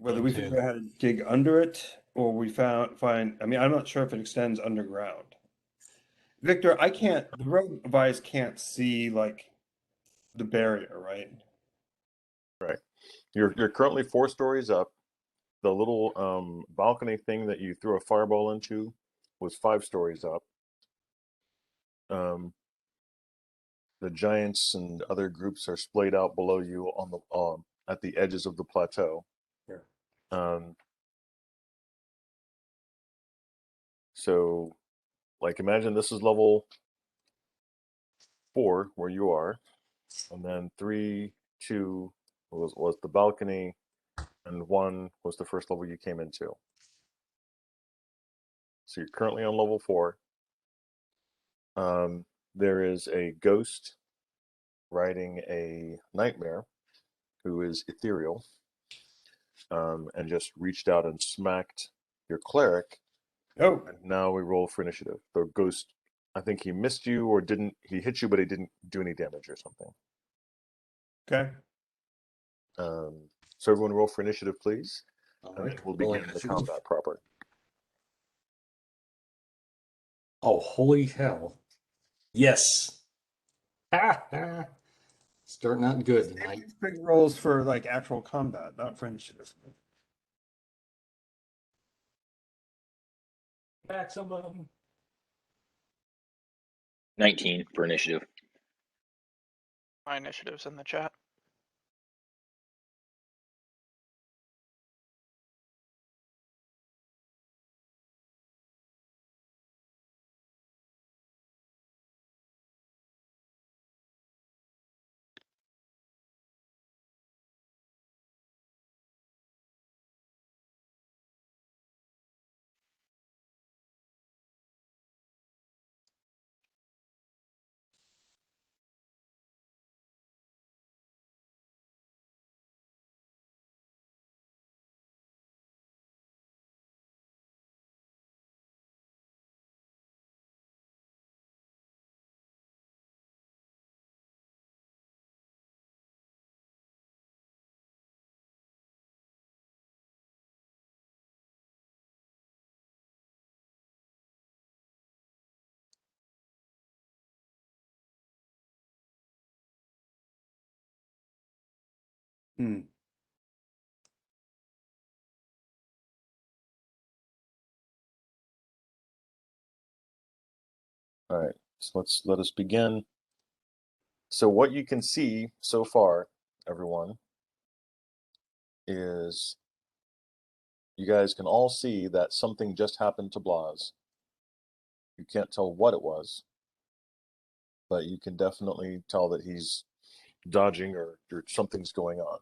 Whether we figure out how to dig under it or we find, I mean, I'm not sure if it extends underground. Victor, the rogue device can't see like the barrier, right? Right. You're currently 4 stories up. The little balcony thing that you threw a fireball into was 5 stories up. The giants and other groups are splayed out below you on the at the edges of the plateau. Here. So, like, imagine this is level 4 where you are, and then 3, 2 was the balcony, and 1 was the first level you came into. So you're currently on level 4. There is a ghost riding a nightmare who is ethereal, and just reached out and smacked your cleric. Oh, And now we roll for initiative. The ghost, I think he missed you or didn't. He hit you, but he didn't do any damage or something. okay. So everyone roll for initiative, please. All And right. then we'll begin the combat proper. Oh, holy hell. Yes. Ha ha. Starting out good tonight. These big rolls for like actual combat, not for initiative. Back some of them. 19 for initiative. My initiative's in the chat. Hmm. All right, so let us begin. So what you can see so far, everyone, is you guys can all see that something just happened to Blas. You can't tell what it was, but you can definitely tell that he's dodging or something's going on.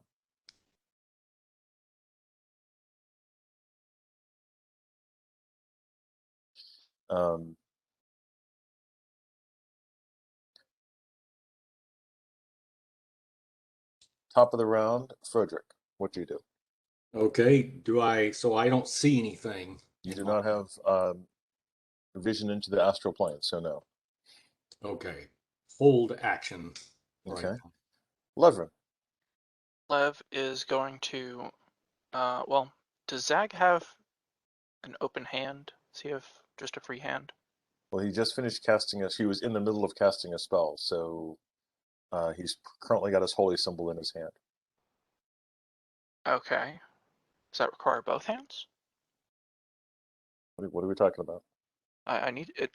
Top of the round, Frederick, what do you do? Okay. So I don't see anything. You do not have vision into the astral plane, so no. Okay. Hold action. Okay. Right. Levrin. Lev is going to, well, does Zag have an open hand? Does he have just a free hand? Well, he just finished casting he was in the middle of casting a spell, so he's currently got his holy symbol in his hand. Okay. Does that require both hands? What are we talking about? I need it.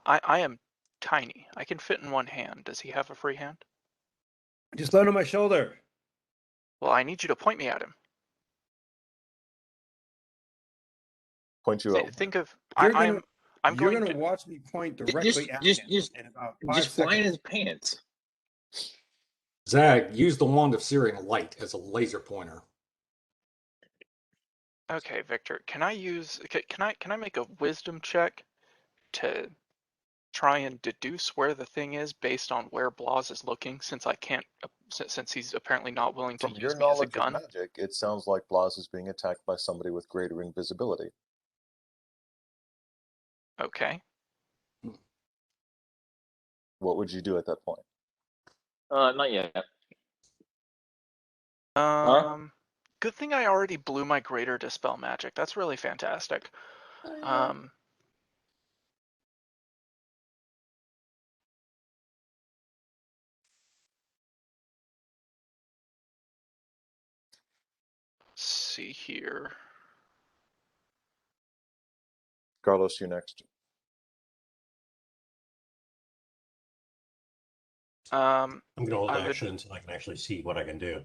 I am tiny. I can fit in one hand. Does he have a free hand? Just land on my shoulder. Well, I need you to point me at him. Point you out. Think of I'm going gonna to watch me point directly at him in about 5 just fly in seconds. his pants. Zag, use the wand of searing light as a laser pointer. Okay, Victor. Can I make a wisdom check to try and deduce where the thing is based on where Blas is looking, since I can't, since he's apparently not willing to From use your me as a knowledge of gun? magic, it sounds like Blas is being attacked by somebody with greater invisibility. Okay. What would you do at that point? Not yet. Good thing I already blew my greater dispel magic. That's really fantastic. Let's see here. Carlos, you next. I'm going to hold I would- action until I can actually see what I can do.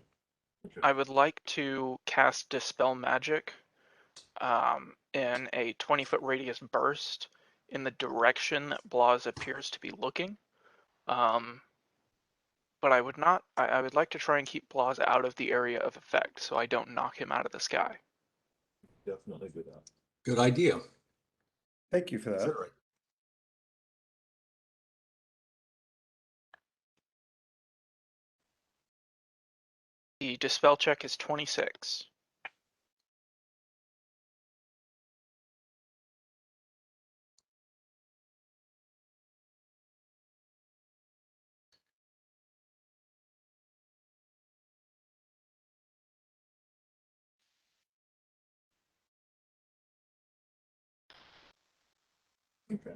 I would like to cast Dispel Magic in a 20-foot radius burst in the direction that Blas appears to be looking. But I would not. I would like to try and keep Blas out of the area of effect, so I don't knock him out of the sky. Definitely do that. Good idea. Thank you for that. Sure. The Dispel check is 26. Okay.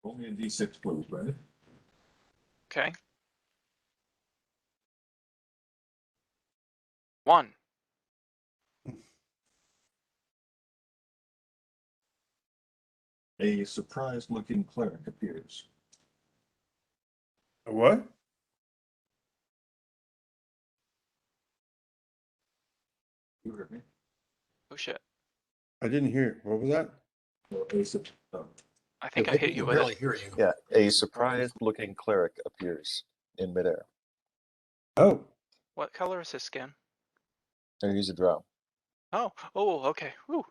Only a D6 please, right? Okay. 1. A surprised-looking cleric appears. A what? You heard me? Oh shit. I didn't hear. What was that? Well, I think I I hit can you with barely it. hear you. Yeah, a surprised-looking cleric appears in midair. Oh, What color is his skin? And he's a drow. Oh, okay. Whew.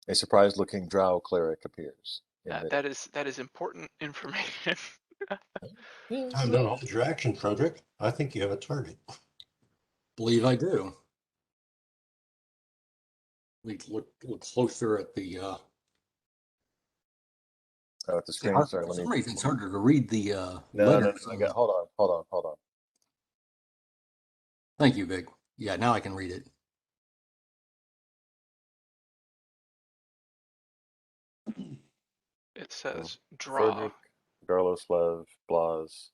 A surprised-looking drow cleric appears in midair. That is important information. Time to hold your action, Frederick. I think you have a target. Believe I do. We look closer at the. Oh, at the screen. For Sorry, let me. some reason, it's harder to read the No, letters. I got. Hold on. Thank you, Vic. Yeah, now I can read it. It says draw. Frederick, Garloslev, Blas,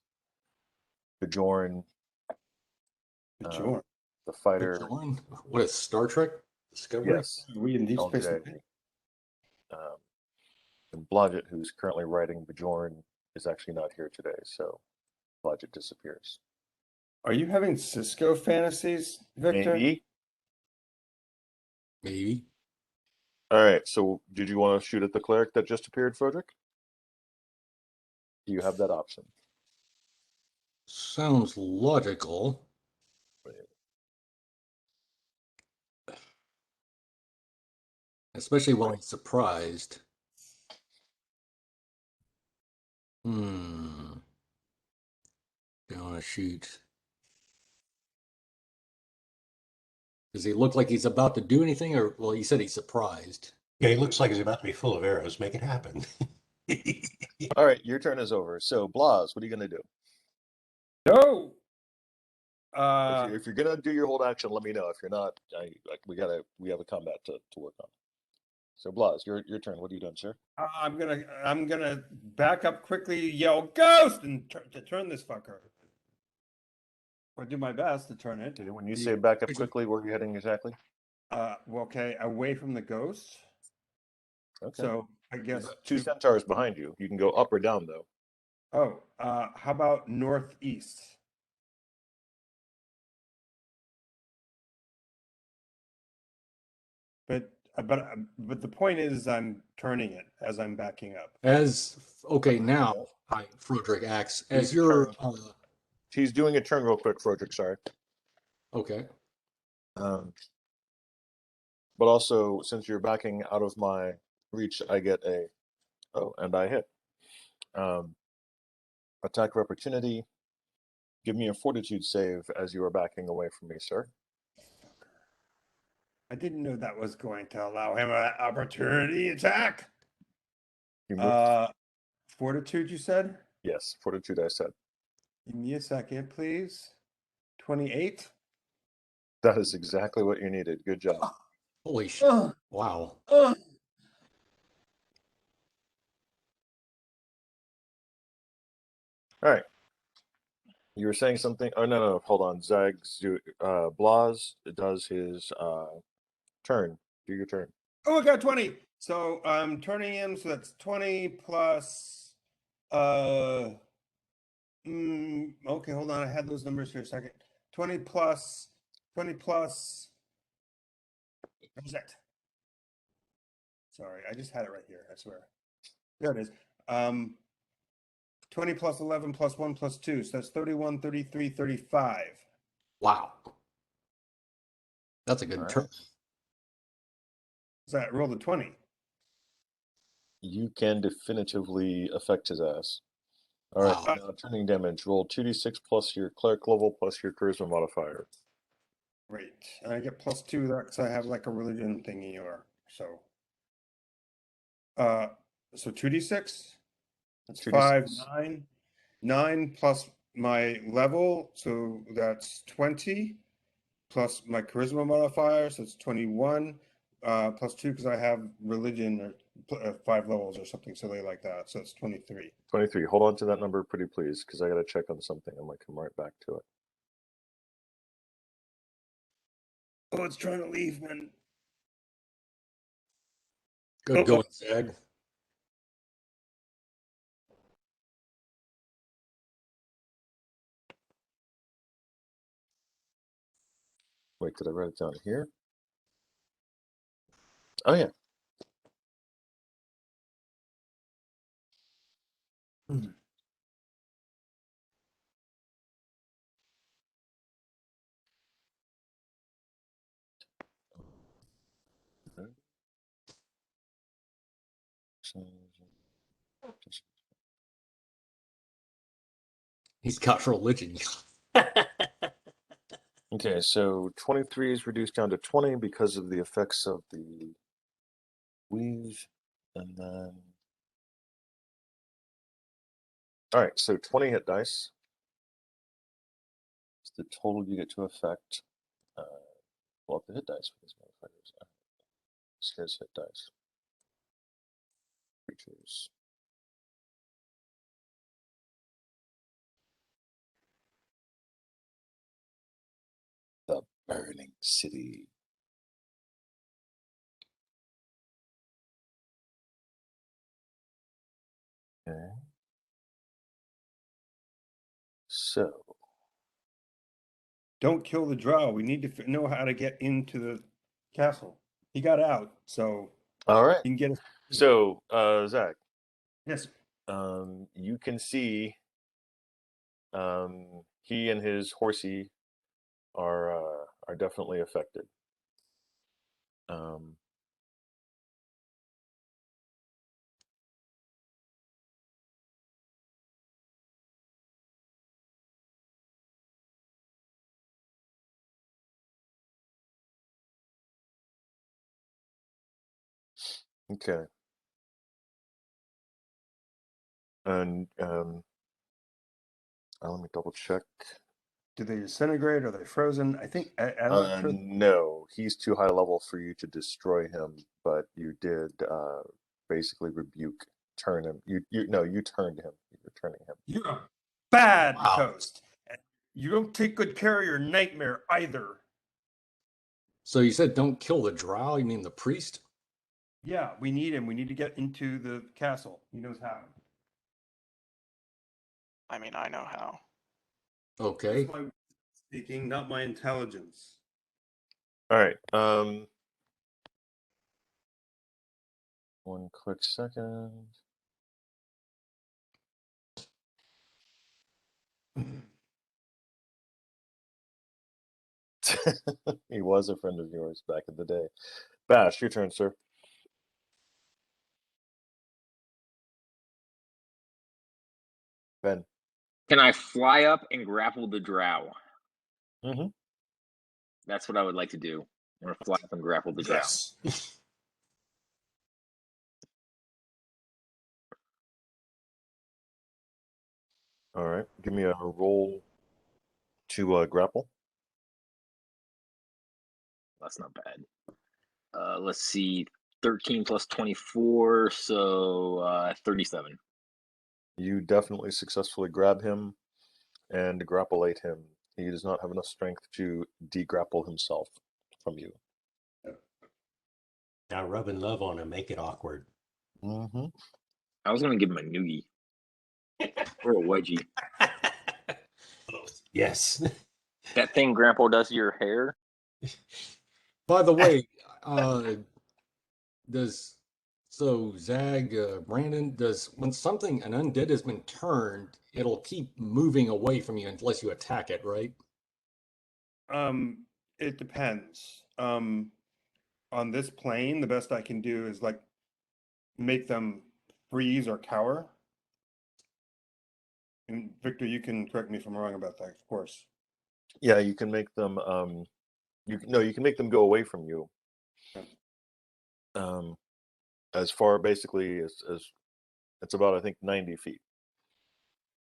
Bjorn, sure. the fighter. Bjorn? What is Star Trek Discovery? Yes, Are we in Deep Space LJ. Nine? And Blodgett, who's currently writing Bjorn, is actually not here today, so Blodgett disappears. Are you having Cisco fantasies, Victor? Maybe. All right, so did you want to shoot at the cleric that just appeared, Frederick? Do you have that option? Sounds logical. Especially while he's surprised. Don't want to shoot. Does he look like he's about to do anything, or well, he said he's surprised. Yeah, he looks like he's about to be full of arrows. Make it happen. All right, your turn is over. So, Blas, what are you going to do? No. If you're gonna do your hold action, let me know. If you're not, we have a combat to work on. So, Blas, your turn. What are you doing, sir? I'm gonna back up quickly, yell ghost, and to turn this fucker. Or do my best to turn it. When you say back up quickly, where are you heading exactly? Well, okay, away from the ghost. Okay. So I guess Two centaurs behind you. You can go up or down, though. Oh, how about northeast? But the point is, I'm turning it as I'm backing up. Okay, now Frederick acts as your. He's doing a turn real quick, Frederick. Sorry. Okay. But also, since you're backing out of my reach, I get and I hit. Attack of opportunity. Give me a fortitude save as you are backing away from me, sir. I didn't know that was going to allow him an opportunity attack. You moved. Fortitude, you said? Yes, fortitude. I said Give me a second, please. 28. that is exactly what you needed. Good job. Holy shit. Wow. All right. You were saying something. Oh no, hold on. Blas does his turn. Do your turn. Oh, I got 20. So I'm turning him. So that's 20 plus. Okay, hold on. I had those numbers here a second. 20 plus. 20 plus. What was that? Sorry, I just had it right here. I swear. There it is. 20 plus 11 plus 1 plus 2. So that's 31, 33, 35. Wow. That's a good All right. turn. So I rolled a 20. You can definitively affect his ass. All right. Wow. Now turning damage. Roll 2d6 plus your cleric level plus your charisma modifier. Great. And I get plus 2 there because I have like a religion thingy or so. So 2d6. That's 2d6. 5, 9. 9 plus my level, so that's 20. Plus my charisma modifier, so it's 21. Plus 2 because I have religion or 5 levels or something silly like that. So it's 23. 23. Hold on to that number, pretty please, because I got to check on something. I might come right back to it. Oh, it's trying to leave, man. Good going, Zag. Wait, did I write it down here? Oh yeah. He's got religion. Okay, so 23 is reduced down to 20 because of the effects of the weave, and then all right, so 20 hit dice. It's the total you get to affect. Well, the hit dice for these motherfuckers. Here's hit dice. Creatures. The Burning City. Okay. So, Don't kill the drow. We need to know how to get into the castle. He got out, so all right. he can get us. So, Zach, Yes. you can see he and his horsey are definitely affected. Okay. And let me double check. Do they disintegrate? Are they frozen? I think I don't know. No, he's too high level for you to destroy him, but you did basically turn him. You turned him. You're turning him. You're a bad Wow. toast. You don't take good care of your nightmare either. So you said don't kill the drow? You mean the priest? Yeah, we need him. We need to get into the castle. He knows how. I mean, I know how. Okay. That's my speaking, not my intelligence. All right. One quick second. He was a friend of yours back in the day. Bash, your turn, sir. Ben. Can I fly up and grapple the drow? Mm-hmm. That's what I would like to do. I'm gonna flap and grapple the drow. Yes. All right, give me a roll to grapple. That's not bad. Let's see, 13 plus 24, so 37. You definitely successfully grab him and grapplate him. He does not have enough strength to degrapple himself from you. Now rub and love on him, make it awkward. Mm-hmm. I was gonna give him a noogie or a wedgie. Yes. That thing Grandpa does to your hair. By the way, Zag, Brandon, when something, an undead has been turned, it'll keep moving away from you unless you attack it, right? It depends. On this plane, the best I can do is like make them freeze or cower. And Victor, you can correct me if I'm wrong about that, of course. Yeah, you can make them. You can make them go away from you. As far basically as it's about, I think, 90 feet.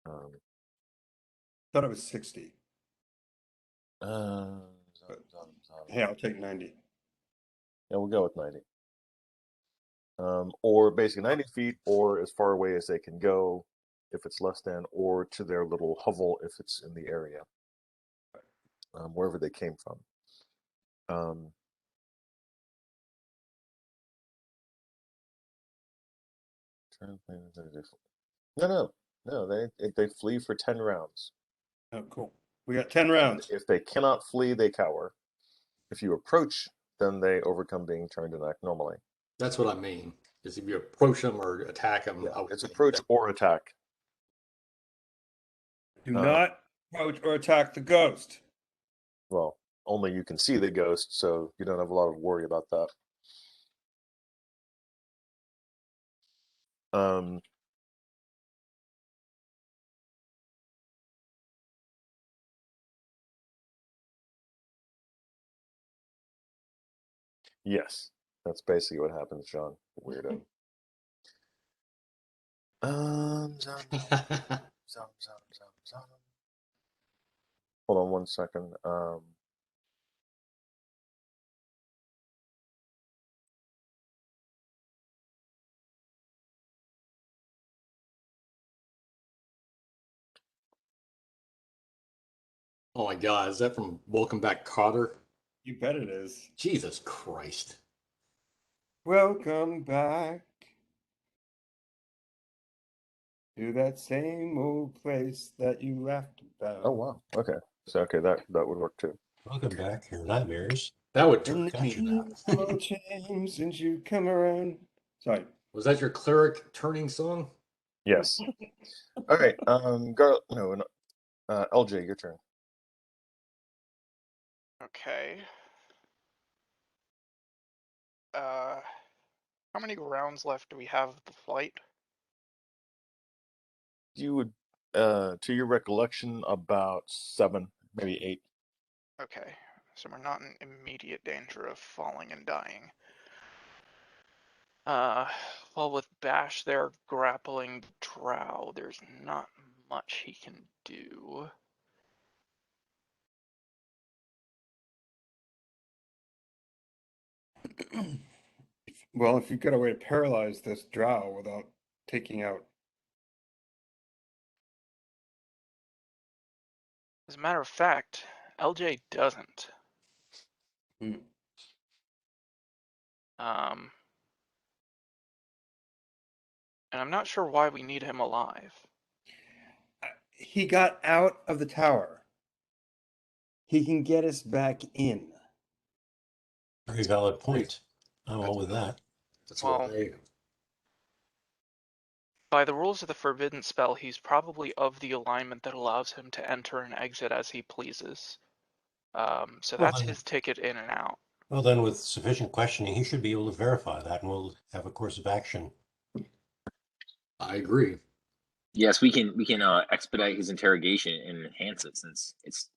Thought it was 60. Hey, Hey, I'll take 90. Yeah, we'll go with 90. Or basically 90 feet, or as far away as they can go, if it's less than, or to their little hovel if it's in the area, wherever they came from. No. They flee for 10 rounds. Oh, cool. We got 10 rounds. If they cannot flee, they cower. If you approach, then they overcome being turned and act normally. That's what I mean. Is if you approach them or attack them, Yeah, it's approach or attack. Do not approach or attack the ghost. Well, only you can see the ghost, so you don't have a lot of worry about that. Yes, that's basically what happens, John. Weirdo. Hold on one second. Oh my God, is that from Welcome Back, Cotter? You bet it is. Jesus Christ. Welcome back to that same old place that you laughed about. Oh wow. Okay. So that would work too. Welcome back, your nightmares. That would And turn. Got you now. all changed since you come around. Sorry. Was that your cleric turning song? Yes. All right. LJ, your turn. Okay. How many rounds left do we have of the flight? You would, to your recollection, about 7, maybe 8. Okay, so we're not in immediate danger of falling and dying. Well, with Bash there grappling Drow, there's not much he can do. Well, if you've got a way to paralyze this drow without taking out. As a matter of fact, LJ doesn't. Hmm. And I'm not sure why we need him alive. He got out of the tower. He can get us back in. Very valid point. I'm all with that. That's Well, what they. by the rules of the Forbidden Spell, he's probably of the alignment that allows him to enter and exit as he pleases. So Well, that's then- his ticket in and out. Well, then, with sufficient questioning, he should be able to verify that, and we'll have a course of action. I agree. Yes, we can expedite his interrogation and enhance it since it's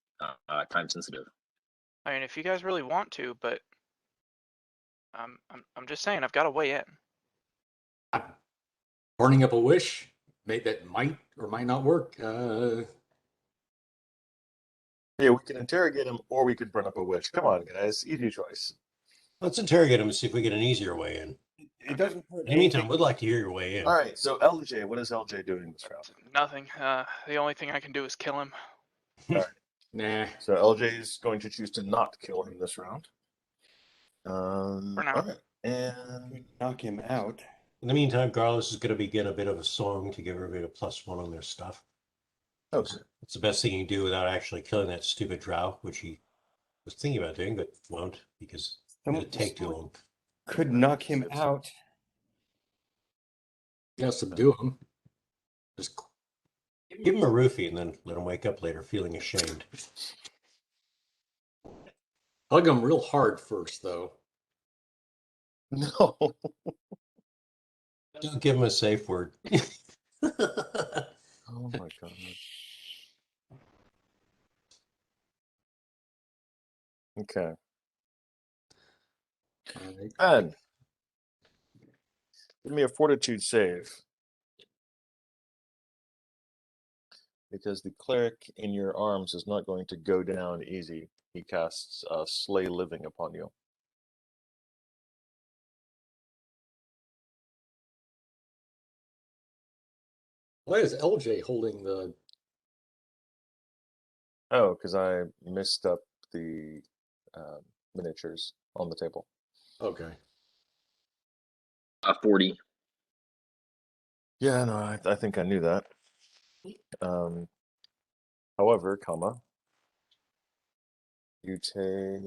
time sensitive. I mean, if you guys really want to, but I'm just saying I've got a way in. Burning up a wish that might or might not work. Yeah, we can interrogate him, or we could burn up a wish. Come on, guys, easy choice. Let's interrogate him and see if we get an easier way in. It doesn't hurt In the meantime, anything. we'd like to hear your way in. All right, so LJ, what is LJ doing this round? Nothing. The only thing I can do is kill him. Nah. So LJ is going to choose to not kill him this round. For now. All right, and Knock him out. In the meantime, Carlos is going to begin a bit of a song to give everybody a +1 on their stuff. okay. It's the best thing you can do without actually killing that stupid drow, which he was thinking about doing, but won't because it'd take too long. Could knock him out. Yeah, subdue him. Just Give him a roofie and then let him wake up later feeling ashamed. hug him real hard first, though. No. Don't give him a safe word. Oh my god. Okay. All right. And give me a fortitude save. Because the cleric in your arms is not going to go down easy. He casts Slay Living upon you. Why is LJ holding the? Oh, because I messed up the miniatures on the table. Okay. 40. Yeah, no, I think I knew that. However, comma, you take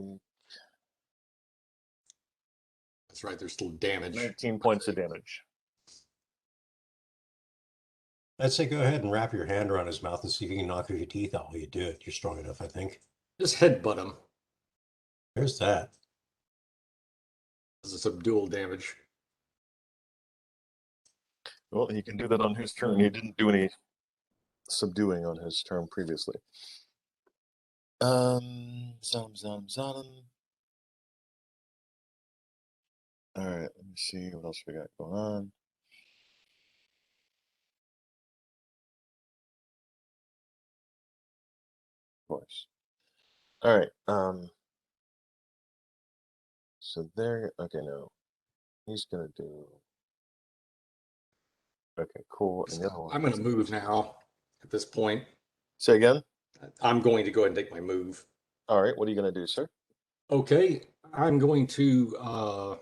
That's right. There's still damage. 19 points of damage. I'd say go ahead and wrap your hand around his mouth and see if you can knock your teeth out while you do it. You're strong enough, I think. Just headbutt him. There's that. This is subdual damage. Well, he can do that on his turn. He didn't do any subduing on his turn previously. Zalm. All right, let me see what else we got going on. Of course. All right. So there. Okay, no. He's gonna do. Okay, cool. And the other one. I'm going to move now. At this point, Say again. I'm going to go ahead and take my move. All right. What are you gonna do, sir? Okay, I'm going to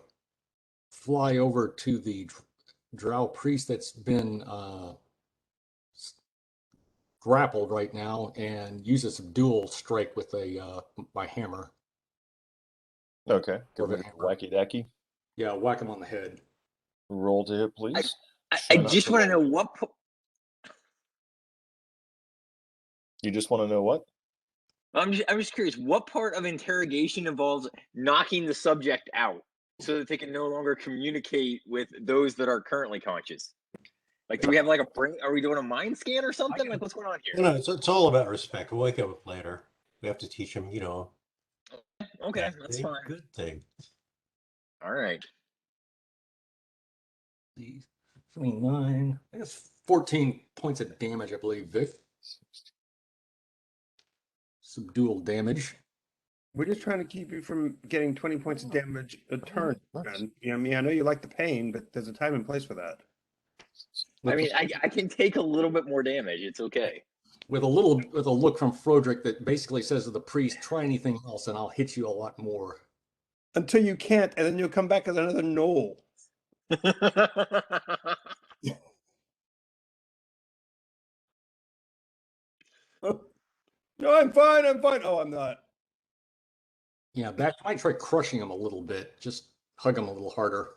fly over to the drow priest that's been grappled right now and use a subdual strike with my hammer. Okay. Give Or me the a hammer. wacky dacky. Yeah, whack him on the head. Roll to hit, please. I Try not just to want to roll. know what. You just want to know what? I'm just curious. What part of interrogation involves knocking the subject out so that they can no longer communicate with those that are currently conscious? Like, do we have like a brain? Are we doing a mind scan or something? Like, what's going on here? No, it's all about respect. We'll wake up later. We have to teach him, Okay, bad that's thing, fine. good thing. All right. 29. I guess 14 points of damage, I believe, Vic. Subdual damage. We're just trying to keep you from getting 20 points of damage a turn. Nice. Ben. You know, I mean, I know you like the pain, but there's a time and place for that. I mean, I can take a little bit more damage. It's okay. With a look from Frodrick that basically says to the priest, try anything else and I'll hit you a lot more. Until you can't, and then you'll come back as another knoll. No, I'm fine. Oh, I'm not. Yeah, that might try crushing him a little bit. Just hug him a little harder.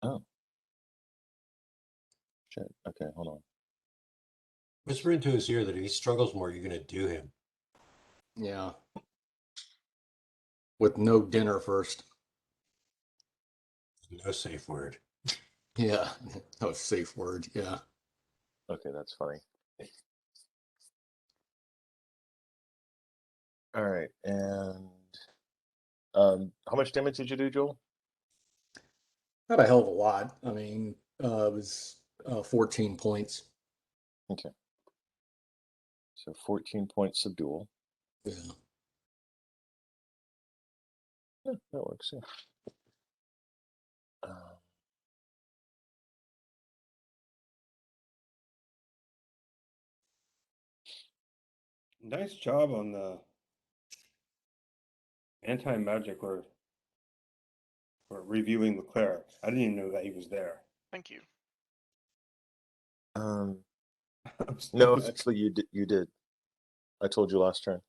Oh. Shit. Okay, hold on. Whisper into his ear that if he struggles more, you're going to do him. Yeah. With no dinner first. No safe word. Yeah. Oh, safe word. Yeah. Okay, that's funny. All right, and how much damage did you do, Joel? Not a hell of a lot. I mean, it was 14 points. Okay. So 14 points of duel. Yeah. Yeah, that works. Yeah. Nice job on the anti-magic or reviewing the cleric. I didn't even know that he was there. Thank you. No, actually, you did. You did. I told you last turn.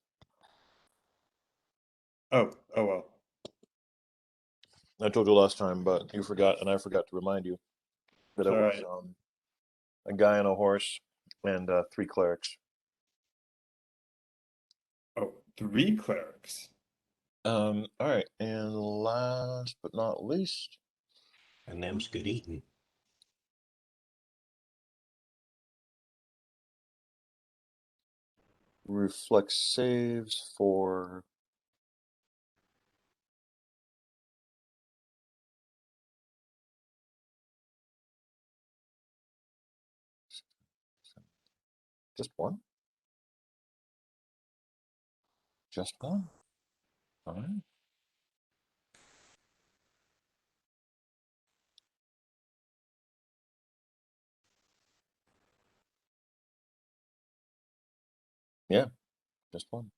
Oh well. I told you last time, but you forgot, and I forgot to remind you that it was Alright. a guy on a horse and 3 clerics. Oh, 3 clerics. All right, and last but not least, And them's good eating. reflex saves for just one. Just one. All right. Yeah, just one.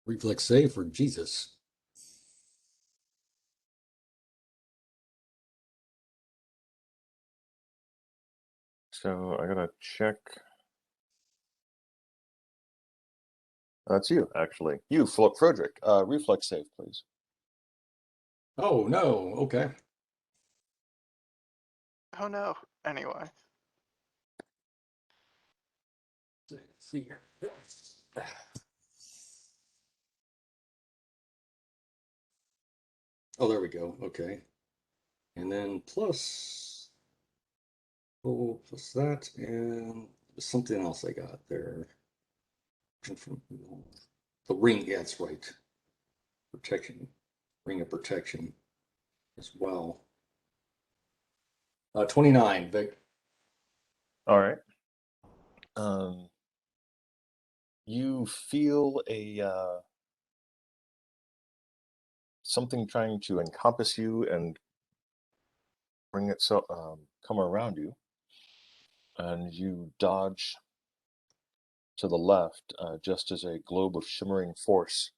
Reflex save for Jesus. So I gotta check. That's you, actually. You, Frederick. Reflex save, please. Oh, no. Okay. Oh no. Anyway. Let's see here. Oh, there we go. Okay. And then plus, plus that and something else I got there. The ring, yeah, that's right. Protection. Ring of protection as well. 29, Vic. All right. You feel something trying to encompass you and bring it come around you, and you dodge to the left just as a globe of shimmering force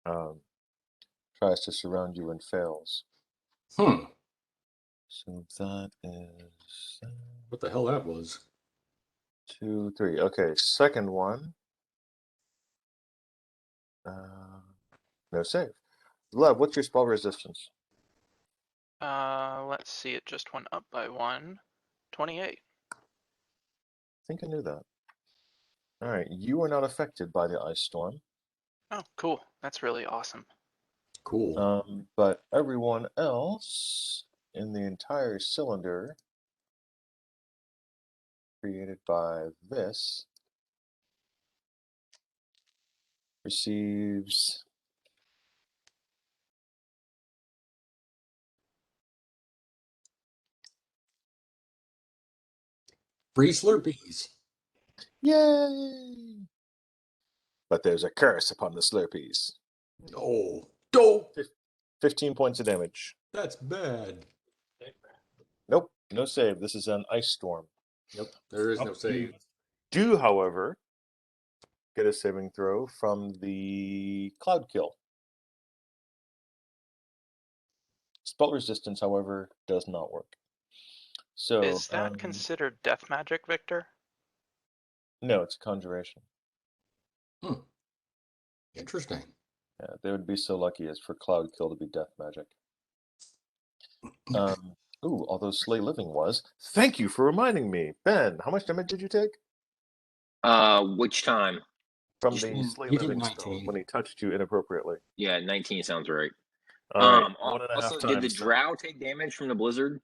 tries to surround you and fails. Hmm. So that is What the hell that was? 2, 3. Okay, second one. No save. Lev, what's your spell resistance? Let's see. It just went up by 1. 28. I think I knew that. All right, you are not affected by the ice storm. Oh, cool. That's really awesome. Cool. But everyone else in the entire cylinder created by this receives Free Slurpees. yay! But there's a curse upon the Slurpees. Oh, dope. 15 points of damage. That's bad. Nope, no save. This is an ice storm. Yep, there is no save. Do, however, get a saving throw from the cloud kill. Spell resistance, however, does not work. So Is that considered death magic, Victor? no, it's conjuration. Interesting. Yeah, they would be so lucky as for cloud kill to be death magic. Although Slay Living was. Thank you for reminding me. Ben, how much damage did you take? Which time? From the Slay You took Living spell 19. when he touched you inappropriately. Yeah, 19 sounds right. All right, 1.5 Also, times. did the drow take damage from the blizzard?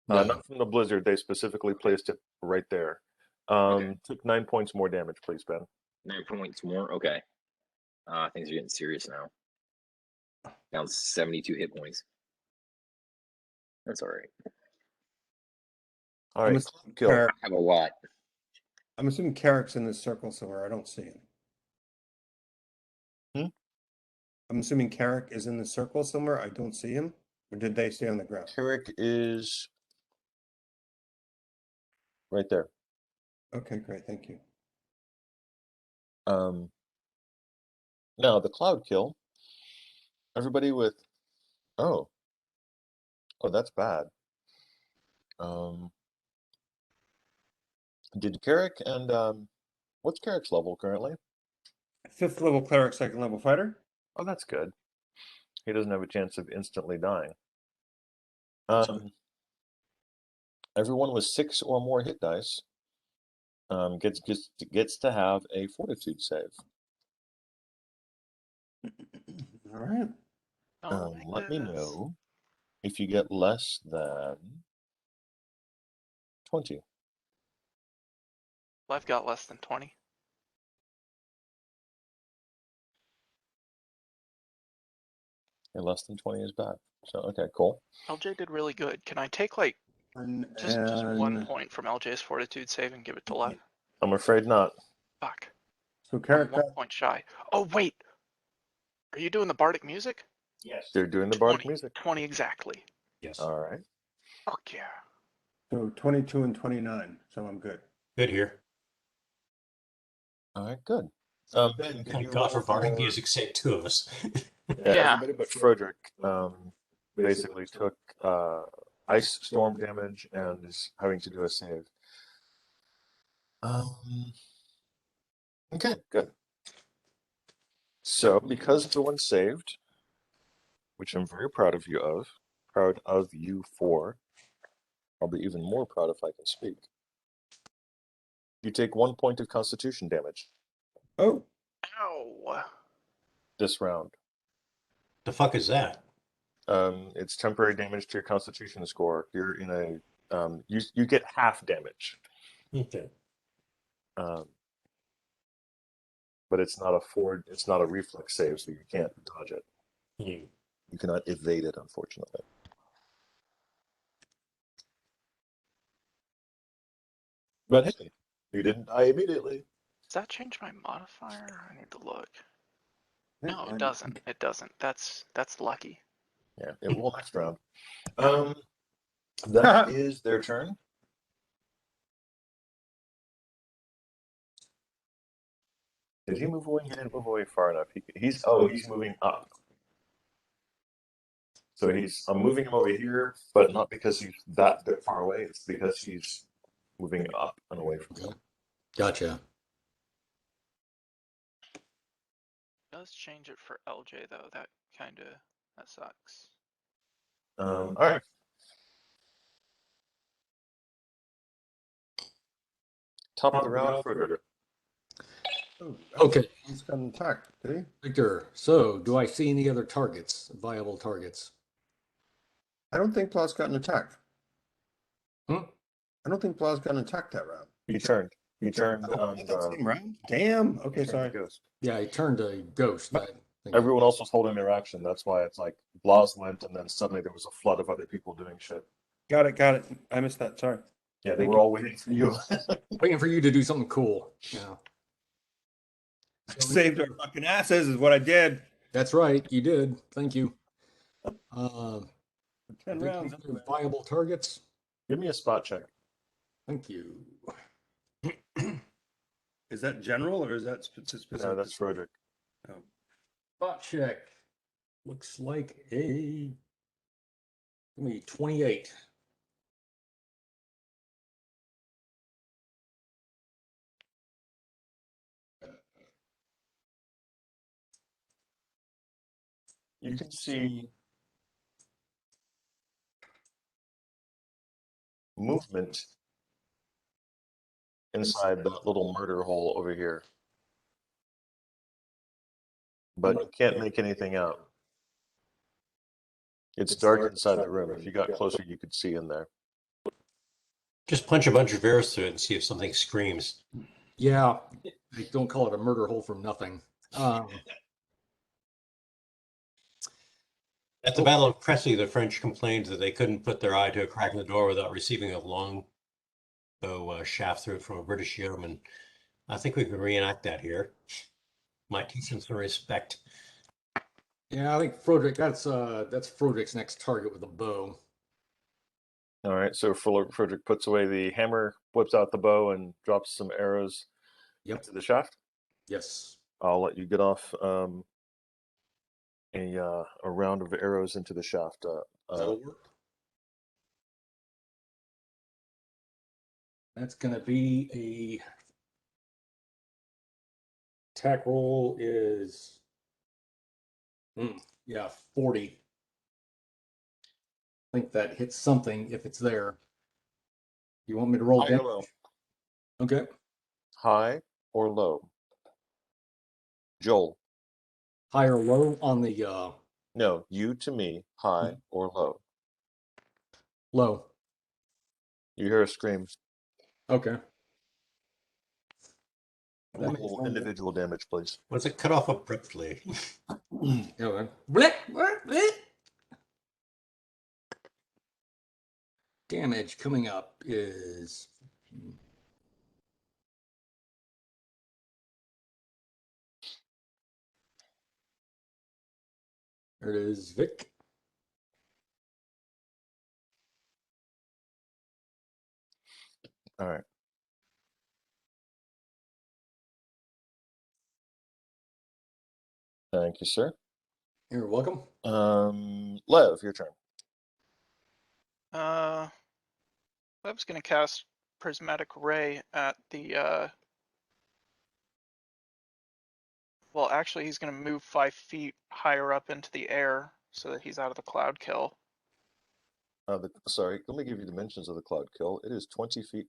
No. Not from the blizzard. They specifically placed it right there. Took 9 points more damage, please, Ben. 9 points more. Okay. Things are getting serious now. Down 72 hit points. That's all right. All I'm right, assuming kill. Carrick- I have a lot. I'm assuming Carrick's in this circle somewhere. I don't see him. Hmm? I'm assuming Carrick is in the circle somewhere. I don't see him. Or did they stay on the ground? Carrick is right there. Okay, great. Thank you. Now the cloud kill. Everybody with oh, that's bad. Did Carrick and what's Carrick's level currently? 5th level cleric, 2nd level fighter. Oh, that's good. He doesn't have a chance of instantly dying. Everyone with 6 or more hit dice gets to have a fortitude save. All right. Oh my Let me goodness. know if you get less than 20. Well, I've got less than 20. And less than 20 is bad. So okay, cool. LJ did really good. Can I take like just 1 And point from LJ's fortitude save and give it to Lev? I'm afraid not. Fuck. so I'm Carrick 1 got point shy. Oh wait. Are you doing the bardic music? Yes. They're doing the bardic 20, music. 20 exactly. Yes. All right. Fuck yeah. so 22 and 29. So I'm good. Good here. All right, good. Ben, could Thank you God roll for bardic for- music saved 2 of us. Yeah. Everybody but Frederick basically took ice storm damage and is having to do a save. Okay, good. So, because everyone's saved, which I'm very proud of you for, I'll be even more proud if I can speak. You take 1 point of constitution damage Oh, Ow. this round. The fuck is that? It's temporary damage to your constitution score. You're in a you get half damage. Okay. But it's not a reflex save, so you can't dodge it. Hmm. You cannot evade it, unfortunately. But hey, you didn't die immediately. Does that change my modifier? I need to look. yeah, No, it doesn't. It doesn't. That's lucky. Yeah, it will next round. That is their turn. Did he move away? He didn't move away far enough. He's moving up. So I'm moving him over here, but not because he's that bit far away. It's because he's moving up and away from him. Gotcha. It does change it for LJ though. That sucks. All right. Top of the round, Frederick. Okay, He's got an attack, did he? Victor. So, do I see any other targets, viable targets? I don't think Plaw's got an attack. Hmm? I don't think Plaw's got an attack that round. He turned. He turned on That same round? Damn. Okay, sorry. Ghost. Yeah, I turned a ghost. I think Everyone else was holding their action. That's why it's like Blas went, and then suddenly there was a flood of other people doing shit. Got it. I missed that. Sorry. Yeah, they were all waiting for you. waiting for you to do something cool. Yeah, Saved our fucking asses is what I did. that's right. You did. Thank you. 10 rounds. Victor, viable targets. Give me a spot check. Thank you. Is that general or is that specific? No, that's Frederick. Oh. Spot check. Looks like a 28. You can see movement inside that little murder hole over here. But you can't make anything out. It's dark inside the room. If you got closer, you could see in there. Just punch a bunch of arrows through it and see if something screams. Yeah, they don't call it a murder hole for nothing. At the Battle of Crécy, the French complained that they couldn't put their eye to a crack in the door without receiving a longbow shaft through it from a British yeoman. I think we can reenact that here. Might teach them some respect. Yeah, I think Froderick, that's Froderick's next target with a bow. All right, so Frederick puts away the hammer, whips out the bow, and drops some arrows Yep. into the shaft. Yes. I'll let you get off a round of arrows into the shaft. That'll work. That's gonna be a attack roll is yeah, 40. I think that hits something if it's there. You want me to roll high or damage? low? Okay. High or low? Joel. High or low on the No, you to me, high or low. low. You hear a scream. Okay. That makes Roll one individual damage, please. Was it cut off abruptly? Yeah, then. Blip, blip, blip. Damage coming up is there it is, Vic. All right. Thank you, sir. You're welcome. Lev, your turn. Lev's gonna cast prismatic ray at the well, actually he's gonna move 5 feet higher up into the air so that he's out of the cloud kill. Sorry, let me give you dimensions of the cloud kill. It is 20 feet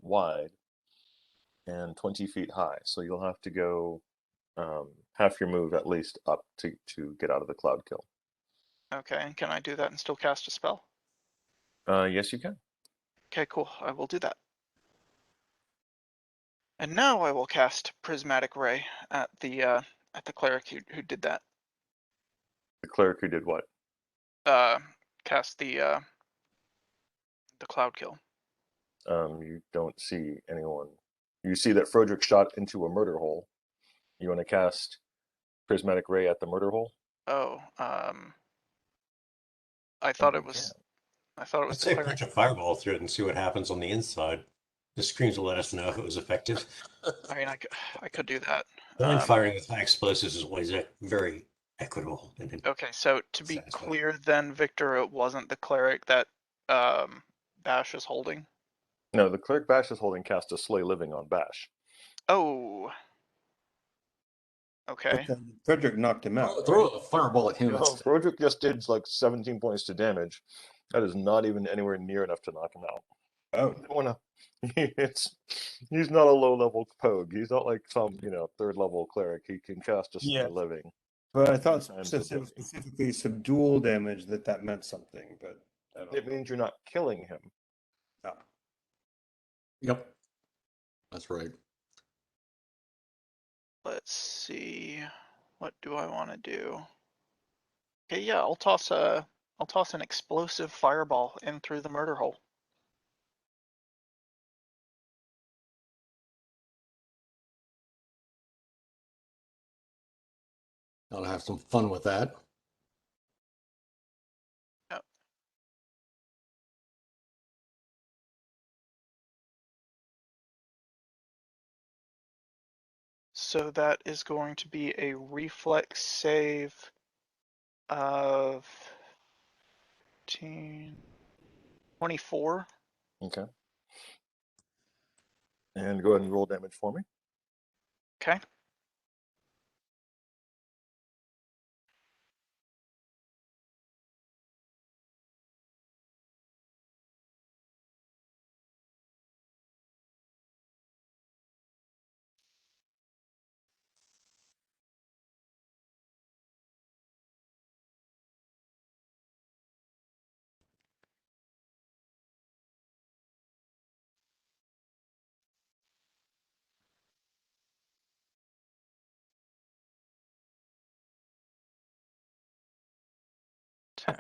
wide and 20 feet high. So you'll have to go half your move at least up to get out of the cloud kill. Okay, and can I do that and still cast a spell? Yes, you can. Okay, cool. I will do that. And now I will cast prismatic ray at the cleric who did that. The cleric who did what? Cast the cloud kill. You don't see anyone. You see that Frederick shot into a murder hole. You want to cast prismatic ray at the murder hole? Oh, I thought it You was. can. I thought it was Let's the say cleric. punch a fireball through it and see what happens on the inside. The screams will let us know if it was effective. I mean, I could do that. Blind firing with high explosives is always very equitable. Okay, so to be Satisfying. clear, then Victor, it wasn't the cleric that Bash is holding. No, the cleric Bash is holding cast a slay living on Bash. Oh. Okay. But then Frederick knocked him out. Throw Right? a fireball at him. No, instead. Frederick just did like 17 points to damage. That is not even anywhere near enough to knock him out. Oh, He's not a low level pogue. He's not like some third level cleric. He can cast a slay Yeah. living. but I thought Sometimes since it a was day. specifically subdual damage that meant something, but I don't It know. means you're not killing him. No. Yep. That's right. Let's see. What do I want to do? Okay, yeah, I'll toss an explosive fireball in through the murder hole. I'll have some fun with that. Yep. So that is going to be a reflex save of 24. Okay. And go ahead and roll damage for me. Okay. 10,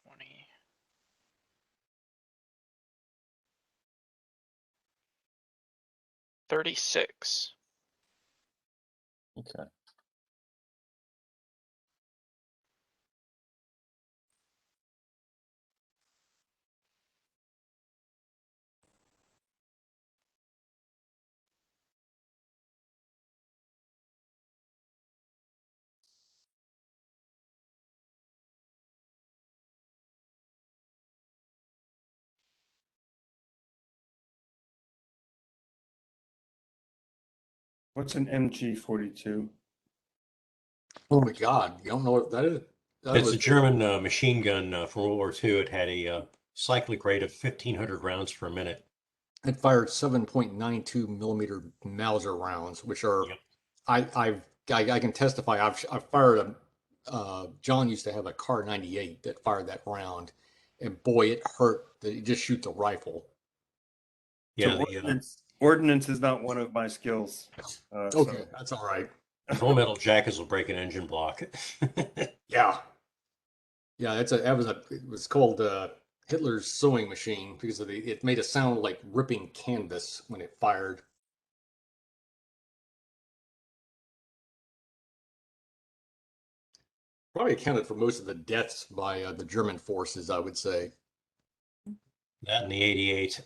20. $36. Okay. What's an MG42? Oh my God, you don't know what that is? That It's was a German machine gun from World War II. It had a cyclic rate of 1,500 rounds per minute. it fired 7.92 millimeter Mauser rounds, which are Yep. I can testify. I've fired a John used to have a Car 98 that fired that round, and boy, it hurt that it just shoots a rifle. Yeah, So ordnance is not one of my skills. Okay, that's all right. full metal jackets will break an engine block. Yeah, yeah. It was called Hitler's sewing machine because it made a sound like ripping canvas when it fired. Probably accounted for most of the deaths by the German forces, I would say. That and the 88.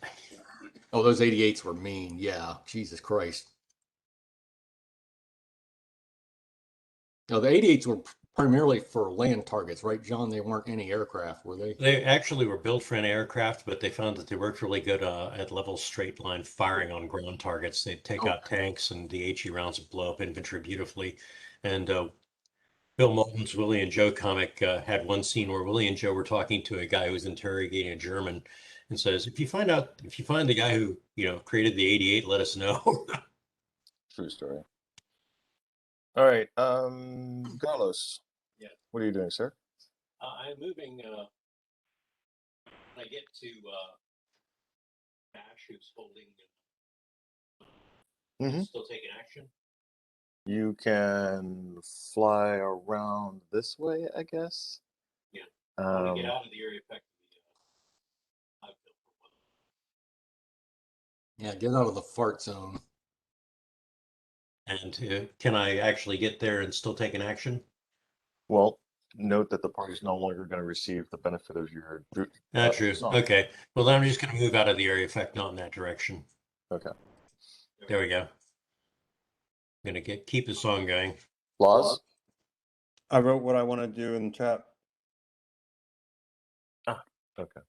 Oh, those 88s were mean. Yeah, Jesus Christ. No, the 88s were primarily for land targets, right, John? They weren't any aircraft, were they? They actually were built for an aircraft, but they found that they worked really good at level straight line firing on ground targets. They'd take out tanks, and the HE rounds would blow up infantry beautifully. And Bill Moulton's Willie and Joe comic had one scene where Willie and Joe were talking to a guy who was interrogating a German, and says, "If you find the guy who created the 88, let us know." True story. All right, Carlos. Yeah. What are you doing, sir? I'm moving. When I get to Bash, who's holding, Mhm. still taking action. You can fly around this way, I guess. Yeah. I want to get Um, out of the area effect. Yeah, get out of the fart zone. And can I actually get there and still take an action? well, note that the party's no longer going to receive the benefit of your True. song. Okay. Well, then I'm just going to move out of the area effect, not in that direction. Okay. There we go. I'm going to keep the song going. Laws? I wrote what I want to do in the chat. Okay.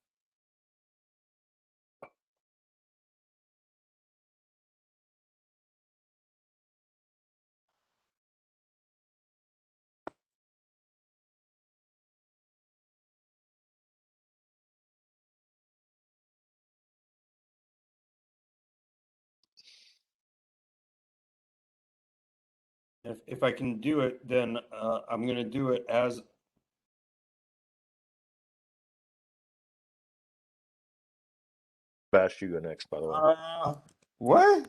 If I can do it, then I'm going to do it as Bash, you go next, by the way. what?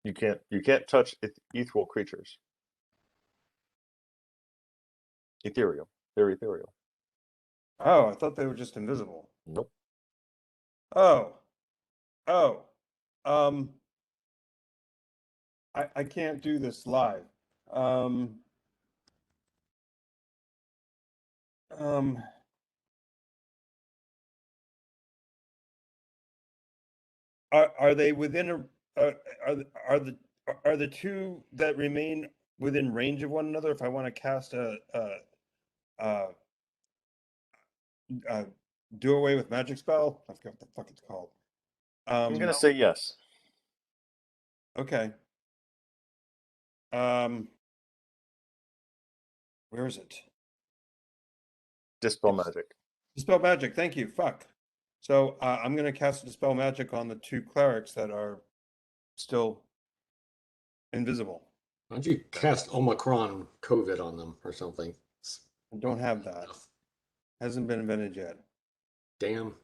You can't touch ethereal creatures. Ethereal. They're ethereal. Oh, I thought they were just invisible. Nope. Oh, um, I can't do this live. Um, are they within are the two that remain within range of one another? If I want to cast a do away with magic spell, I forgot what the fuck it's called. I'm going to say yes. Okay. Where is it? Dispel magic. Dispel magic. Thank you. Fuck. So I'm going to cast dispel magic on the two clerics that are still invisible. Why don't you cast Omicron COVID on them or something? I don't have that. Hasn't been invented yet. Damn.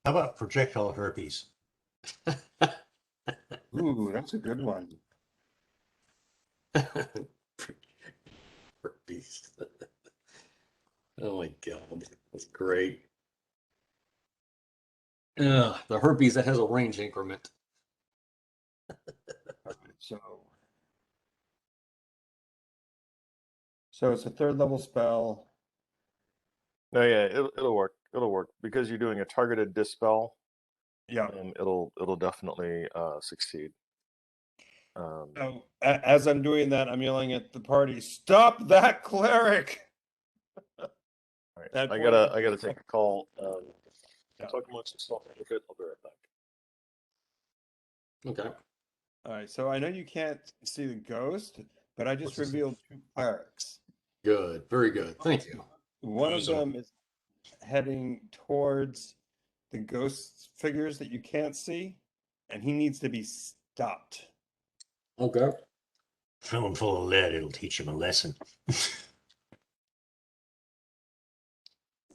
How about projectile herpes? Ooh, that's a good one. herpes. Oh my god, that's great. The herpes that has a range increment. So it's a third level spell. No, yeah, it'll work. It'll work because you're doing a targeted dispel. Yeah. It'll definitely succeed. So as I'm doing that, I'm yelling at the party, "Stop that cleric!" All right. That I point- gotta take a call. Yeah. Talk amongst yourself. Okay, I'll be right back. Okay. All right, so I know you can't see the ghost, but I just What's this? revealed 2 clerics. Good. Very good. Thank you. One of Those are- them is heading towards the ghost figures that you can't see, and he needs to be stopped. Okay. Fill him full of lead, it'll teach him a lesson.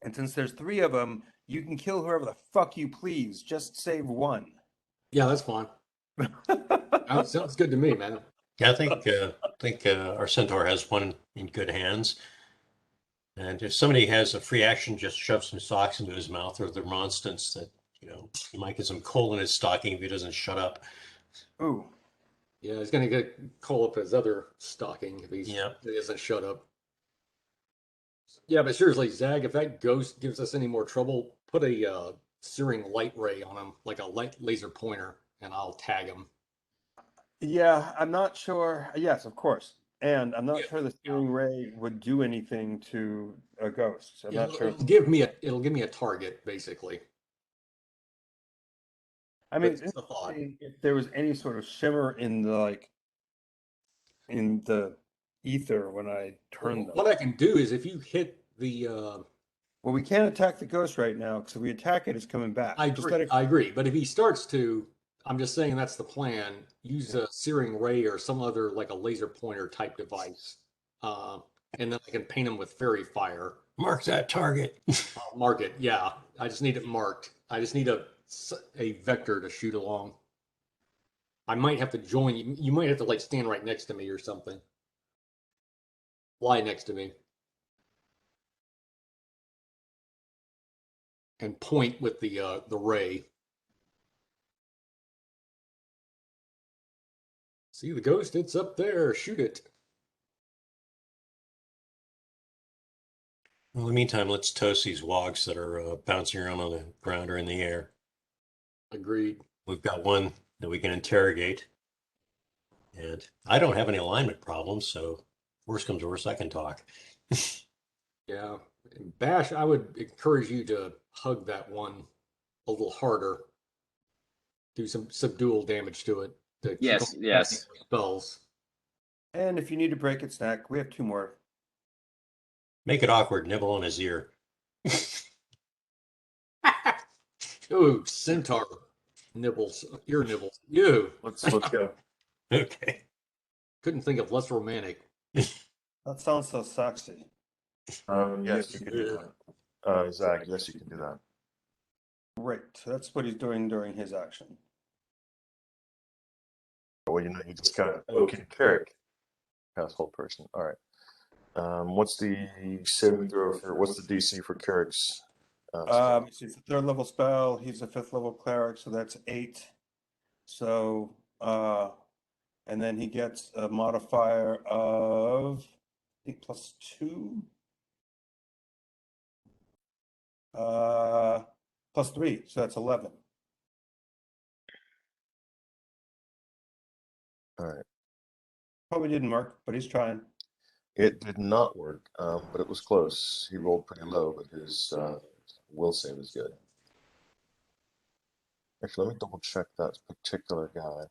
And since there's 3 of them, you can kill whoever the fuck you please. Just save one. Yeah, that's fine. That sounds good to me, man. Yeah, I think our centaur has one in good hands. And if somebody has a free action, just shove some socks into his mouth, or the remonstrance that, he might get some coal in his stocking if he doesn't shut up. Ooh. Yeah, he's gonna call up his other stocking if Yep. he doesn't shut up. Yeah, but seriously, Zag, if that ghost gives us any more trouble, put a searing light ray on him, like a light laser pointer, and I'll tag him. Yeah, I'm not sure. Yes, of course. And I'm not Yeah. sure the steering ray would do anything to a ghost. I'm not sure. It'll give me a target, basically. I mean, But it's a thought. if there was any sort of shimmer in the in the ether when I turn them. What I can do is if you hit the Well, we can't attack the ghost right now because if we attack it, it's coming back. I Just agree, let it. I agree. But if he starts to, I'm just saying that's the plan. Use a searing ray or some other like a laser pointer type device, and then I can paint him with fairy fire. Mark that target. I'll mark it. Yeah, I just need it marked. I just need a vector to shoot along. I might have to join you. You might have to like stand right next to me or something. Lie next to me. And point with the ray. See the ghost? It's up there. Shoot it. Well, in the meantime, let's toast these wogs that are bouncing around on the ground or in the air. Agreed. We've got one that we can interrogate. And I don't have any alignment problems, so worst comes to worst, I can talk. Yeah. Bash, I would encourage you to hug that one a little harder. Do some subdual damage to it. To keep Yes, them yes. casting spells. And if you need to break its neck, we have 2 more. Make it awkward, nibble on his ear. Ooh, centaur nibbles, ear nibbles. You Let's go. Okay. couldn't think of less romantic. That sounds so sexy. Yes, you can do that. Zach, yes, you can do that. Great. That's what he's doing during his action. Well, you just got okay, Carrick. Pass whole person. All right. What's the saving throw for? What's the DC for Carrick's? It's a 3rd level spell. He's a 5th level cleric, so that's 8. So, and then he gets a modifier of I think +2. +3, so that's 11. All right. Probably didn't work, but he's trying. It did not work, but it was close. He rolled pretty low, but his will save is good. Actually, let me double check that particular guy.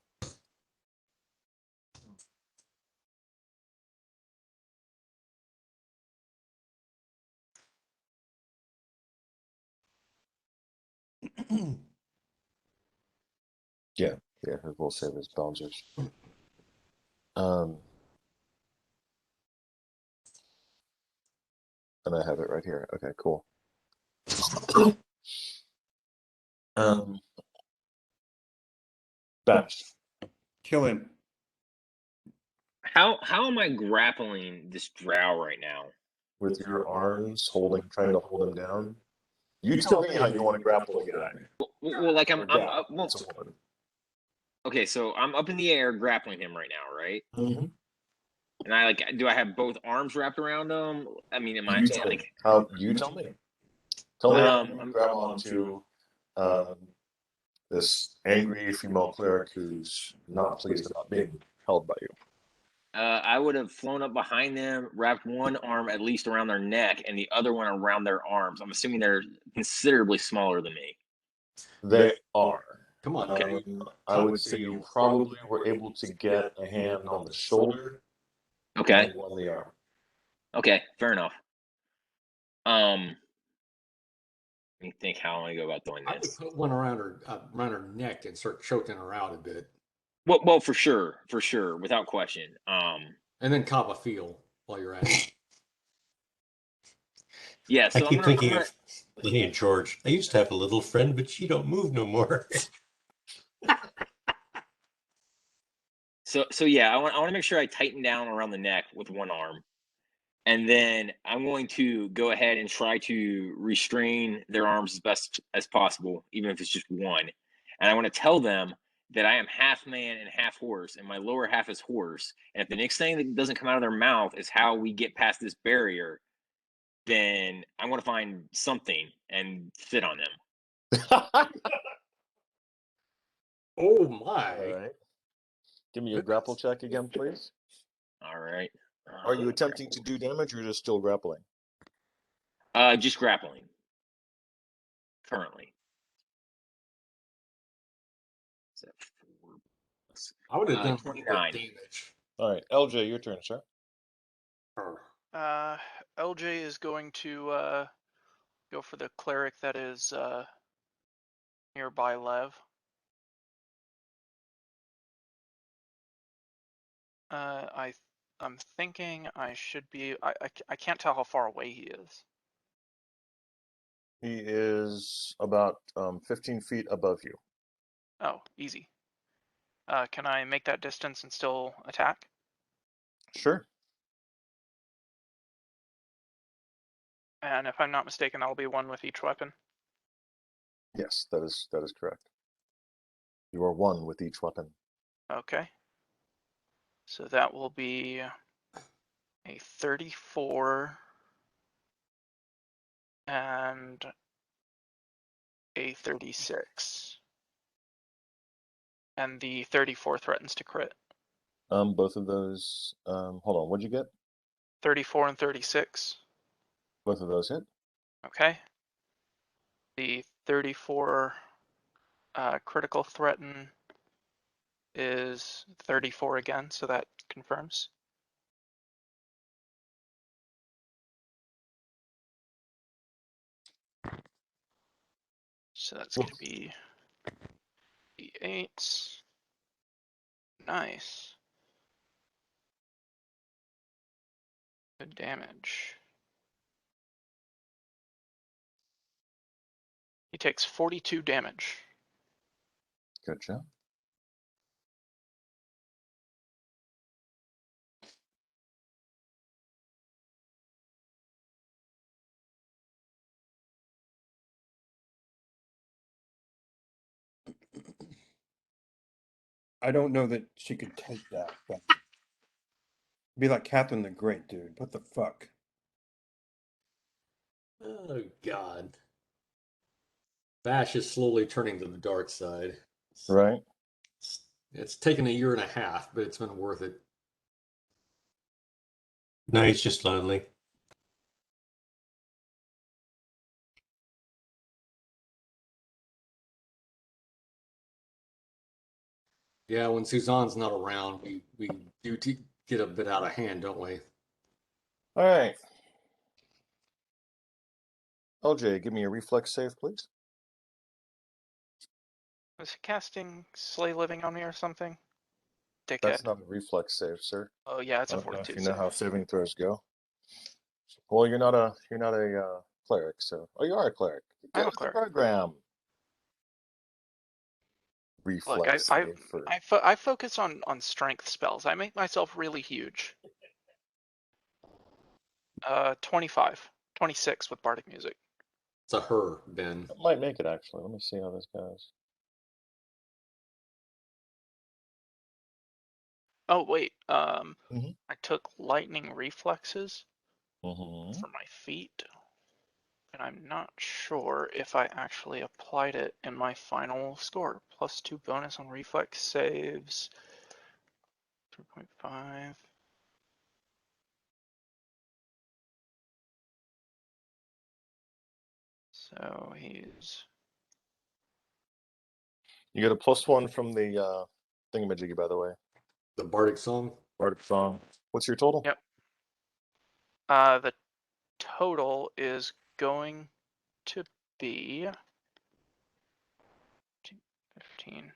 Yeah, his will save is Bowser's. And I have it right here. Okay, cool. Bash. Kill him. How am I grappling this drow right now? With your arms trying to hold him down. You tell me how you want to grapple the guy. Well, like Or I'm gal. up. Well, It's a woman. okay, so I'm up in the air grappling him right now, right? Mm-hmm. And I like, do I have both arms wrapped around him? I mean, am I You tell like? me. You tell me. Tell me how you I'm- grab onto this angry female cleric who's not pleased about being held by you. I would have flown up behind them, wrapped one arm at least around their neck, and the other one around their arms. I'm assuming they're considerably smaller than me. They are. Come on, Okay. I would say you probably were able to get a hand on the shoulder Okay. and on the arm. Okay. Fair enough. Let me think how I'm gonna go about doing I would this. put one around her neck and start choking her out a bit, Well, for sure, without question. and then cop a feel while you're at it. Yeah. I So keep thinking of Lenny and George. I used to have a little friend, but she don't move no more. So yeah, I want to make sure I tighten down around the neck with one arm, and then I'm going to go ahead and try to restrain their arms as best as possible, even if it's just one. And I want to tell them that I am half man and half horse, and my lower half is horse. And if the next thing that doesn't come out of their mouth is how we get past this barrier, then I'm going to find something and sit on them. Oh my! All right. Give me a grapple check again, please. All right. Are you attempting to do damage or just still grappling? Just grappling currently. Is that 4 plus I would have done 29. damage. All right, LJ, your turn, sir. LJ is going to go for the cleric that is nearby Lev. I'm thinking I should be. I can't tell how far away he is. He is about 15 feet above you. Oh, easy. Can I make that distance and still attack? Sure. And if I'm not mistaken, that'll be one with each weapon. Yes, that is correct. You are one with each weapon. Okay. So that will be a 34 and a 36. And the 34 threatens to crit. Both of those. Hold on. What'd you get? 34 and 36. Both of those hit. Okay. The 34 critical threaten is 34 again, so that confirms. So that's going to be D8. Nice. Good damage. He takes 42 damage. Good job. I don't know that she could take that. But be like Catherine the Great, dude. What the fuck? Oh God! Bash is slowly turning to the dark side. Right. It's taken a year and a half, but it's been worth it. No, he's just lonely. Yeah, when Suzanne's not around, we do get a bit out of hand, don't we? All right. LJ, give me a reflex save, please. Was he casting Slay Living on me or something? Dickhead. That's not a reflex save, sir. Oh yeah, it's I a don't know if fortitude you know save. how saving throws go. Well, you're not a cleric, so you are a cleric. I'm a Get with the cleric. program. reflex I save for. I focus on strength spells. I make myself really huge. 25, 26 with bardic music. It's a her, Ben. That might make it actually. Let me see how this goes. Oh wait, Mhm. I took lightning reflexes Mm-hmm. for my feet, and I'm not sure if I actually applied it in my final score. +2 bonus on reflex saves. 3.5. So he's You get a +1 from the thingamajiggy, by the way. The Bardic Song. Bardic Song. What's your total? Yep. The total is going to be 15.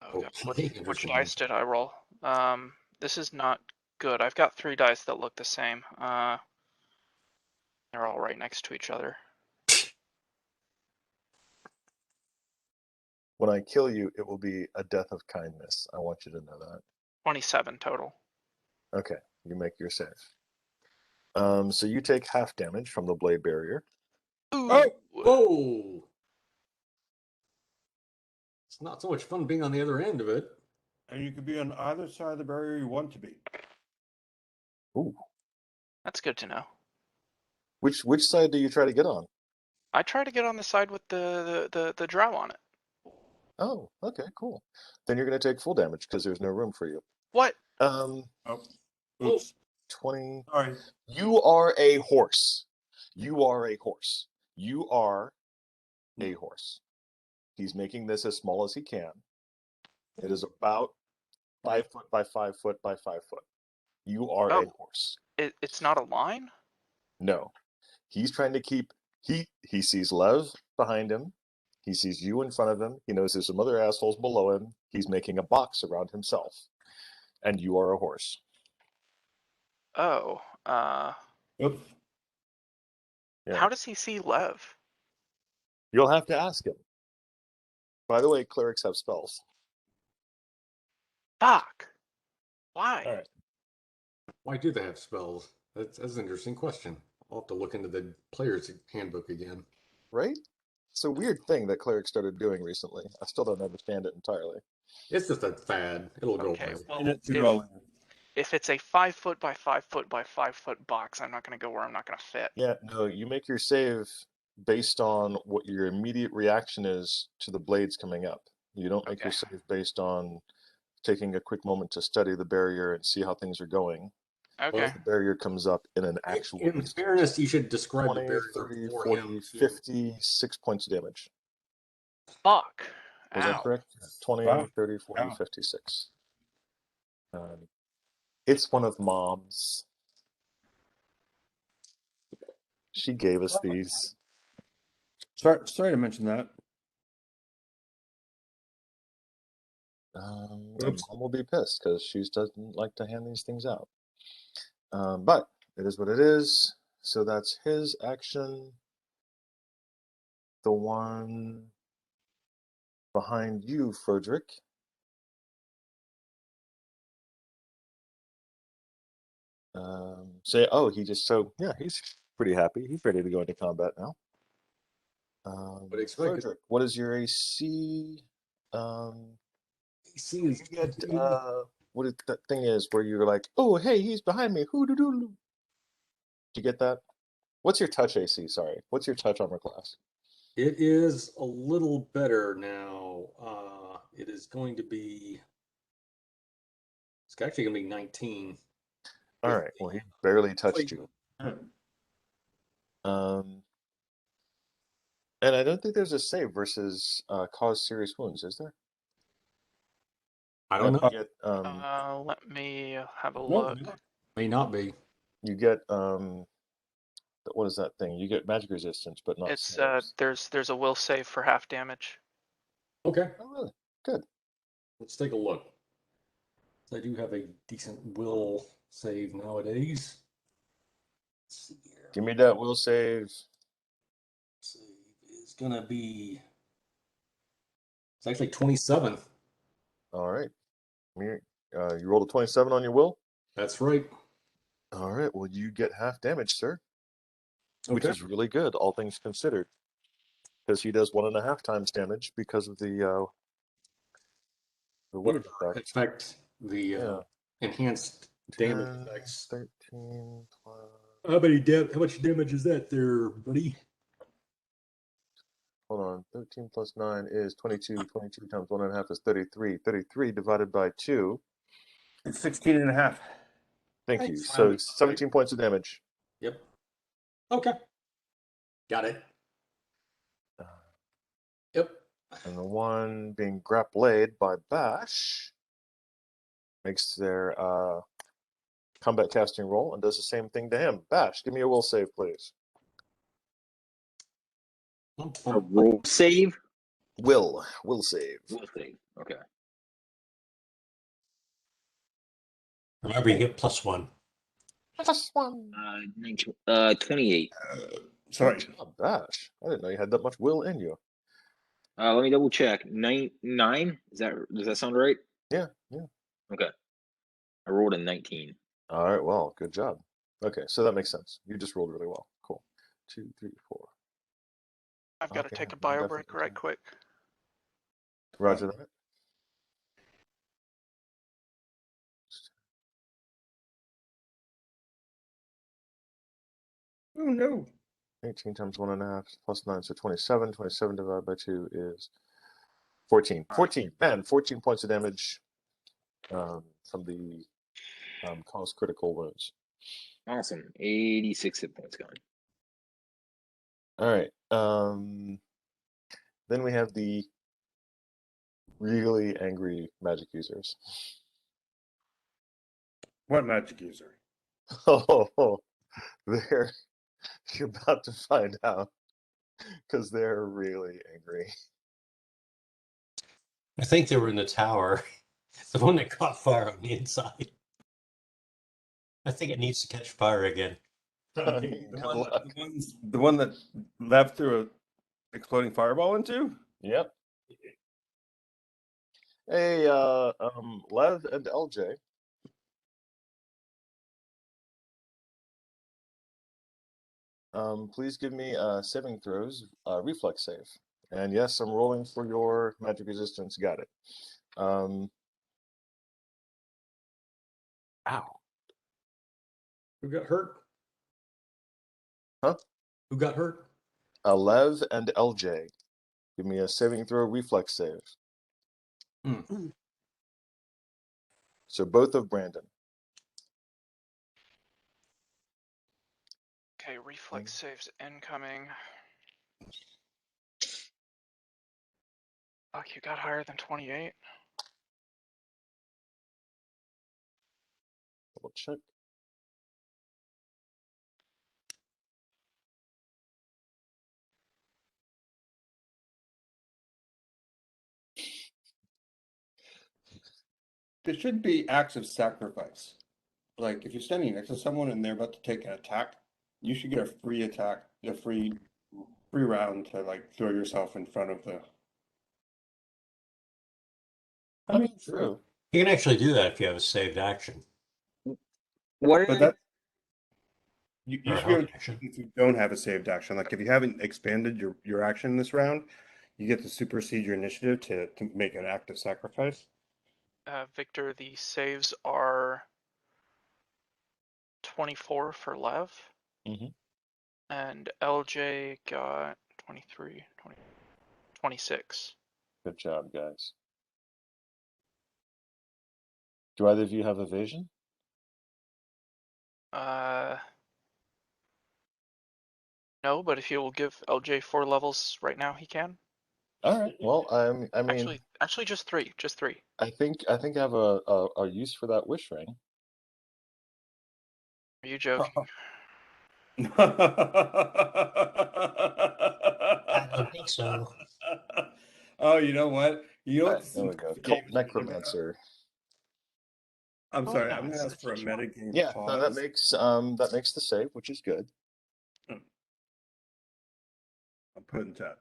Oh, God. Which Interesting. dice did I roll? This is not good. I've got 3 dice that look the same. They're all right next to each other. When I kill you, it will be a death of kindness. I want you to know that. 27 total. Okay, you make your save. So you take half damage from the blade barrier. Oh! Whoa! It's not so much fun being on the other end of it. And you can be on either side of the barrier you want to be. Ooh. That's good to know. Which side do you try to get on? I try to get on the side with the drow on it. Oh, okay, cool. Then you're going to take full damage because there's no room for you. What? Oh, oops. 20. Sorry. You are a horse. You are a horse. You are a horse. He's making this as small as he can. It is about 5 foot by 5 foot by 5 foot. You are a Oh. horse. It's not a line? No. He's trying to keep he sees Lev behind him. He sees you in front of him. He knows there's some other assholes below him. He's making a box around himself. And you are a horse. Oh. Oops. Yeah. How does he see Lev? You'll have to ask him. By the way, clerics have spells. Fuck. Why? All right. Why do they have spells? That's an interesting question. I'll have to look into the player's handbook again. Right? It's a weird thing that clerics started doing recently. I still don't understand it entirely. It's just a fad. It'll go Okay, away. well, if it's a 5 foot by 5 foot by 5 foot box, I'm not going to go where I'm not going to fit. Yeah, no, you make your save based on what your immediate reaction is to the blades coming up. You don't make your save based on taking a quick moment to study the barrier and see how things are going. Okay. Once the barrier comes up in an actual In instance. fairness, you should describe 20, the barrier 30, for 40, him. 50, 6 points of damage. Fuck. Was that correct? 20, Wow. 30, 40, Wow. 56. It's one of Mom's. She gave us these. Sorry to mention that. And Oops. Mom will be pissed because she doesn't like to hand these things out. But it is what it is. So that's his action. The one behind you, Frederick. He's pretty happy. He's ready to go into combat now. Frederick, what is your AC? AC You is get what that thing is where you're like, oh hey, he's behind me. Hoo doo doo. Did you get that? What's your touch AC? Sorry, what's your touch armor class? It is a little better now. It is going to be. It's actually going to be 19. All right. Well, he barely touched you. And I don't think there's a save versus cause serious wounds, is there? I don't know. You get, Let me have a No, look. May not be. you get what is that thing? You get magic resistance, but not It's saves. there's a will save for half damage. Okay. Oh, really? Good. Let's take a look. I do have a decent will save nowadays. Let's see here. Give me that will save. Save is gonna be It's actually 27. All right. You rolled a 27 on your will? That's right. All right. Well, you get half damage, sir. Which Okay. is really good, all things considered. Because he does 1.5 times damage because of the weapon effect. Expect the enhanced damage 10, effects. 13 plus... How much damage is that there, buddy? Hold on. 13 plus 9 is 22. 22 times 1.5 is 33. 33 divided by 2. It's 16.5. Thank you. Thanks. So 17 points of damage. Yep. Okay. Got it. Yep. And the one being grappled by Bash makes their combat casting roll and does the same thing to him. Bash, give me a will save, please. A roll save? Will save. Will save. Okay. Remember, you get +1. +1. 28. Sorry. Good job, Bash. I didn't know you had that much will in you. Let me double check. Nine? Does that sound right? Yeah. Okay. I rolled a 19. All right, well, good job. Okay, so that makes sense. You just rolled really well. Cool. 2, 3, 4. I've got to Okay, take a I'm bio definitely break right fine. quick. Roger that. Oh no. 18 times 1.5 plus 9, so 27. 27 divided by 2 is 14. 14. Man, 14 points of damage from the cause critical wounds. Awesome. 86 hit points gone. All right. Then we have the really angry magic users. What magic user? Oh, you're about to find out because they're really angry. I think they were in the tower. The one that caught fire on the inside. I think it needs to catch fire again. Good luck. The one that left through a exploding fireball into? Yep. Hey, Lev and LJ. Please give me saving throws, reflex save. And yes, I'm rolling for your magic resistance. Got it. Ow. Who got hurt? Huh? Who got hurt? Lev and LJ. Give me a saving throw reflex save. So both of Brandon. Okay, reflex saves incoming. Fuck, you got higher than 28. Double check. There should be acts of sacrifice. Like if you're standing next to someone and they're about to take an attack, you should get a free attack, a free round to like throw yourself in front of the. I mean, true. You can actually do that if you have a saved action. What? But that you Or a should be able held to action. if you don't have a saved action. Like if you haven't expanded your action this round, you get to supersede your initiative to make an act of sacrifice. Victor, the saves are 24 for Lev. Mhm. And LJ got 23, 26. Good job, guys. Do either of you have evasion? No, but if you will give LJ 4 levels right now, he can. All right. Well, I mean, Actually, just 3. Just 3. I think I have a use for that wish ring. Are you joking? I don't think so. Oh, you know what? You know All what? right, there we go. Game Cult is about? Necromancer. I'm Oh, sorry. yeah, I'm gonna it's ask for a what you want. metagame Yeah, no, that pause. makes the save, which is good. I'll put in chat.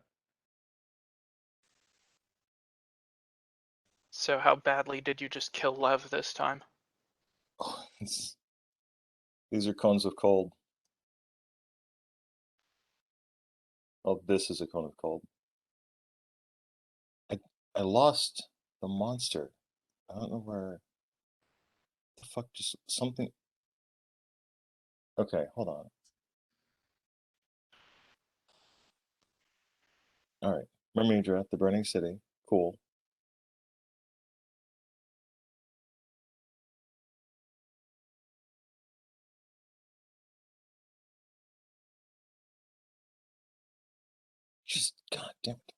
So how badly did you just kill Lev this time? Oh, these are cones of cold. Oh, this is a cone of cold. I lost the monster. I don't know where. The fuck, just something. Okay, hold on. All right, Mermidra, the Burning City. Cool. Just god damn it.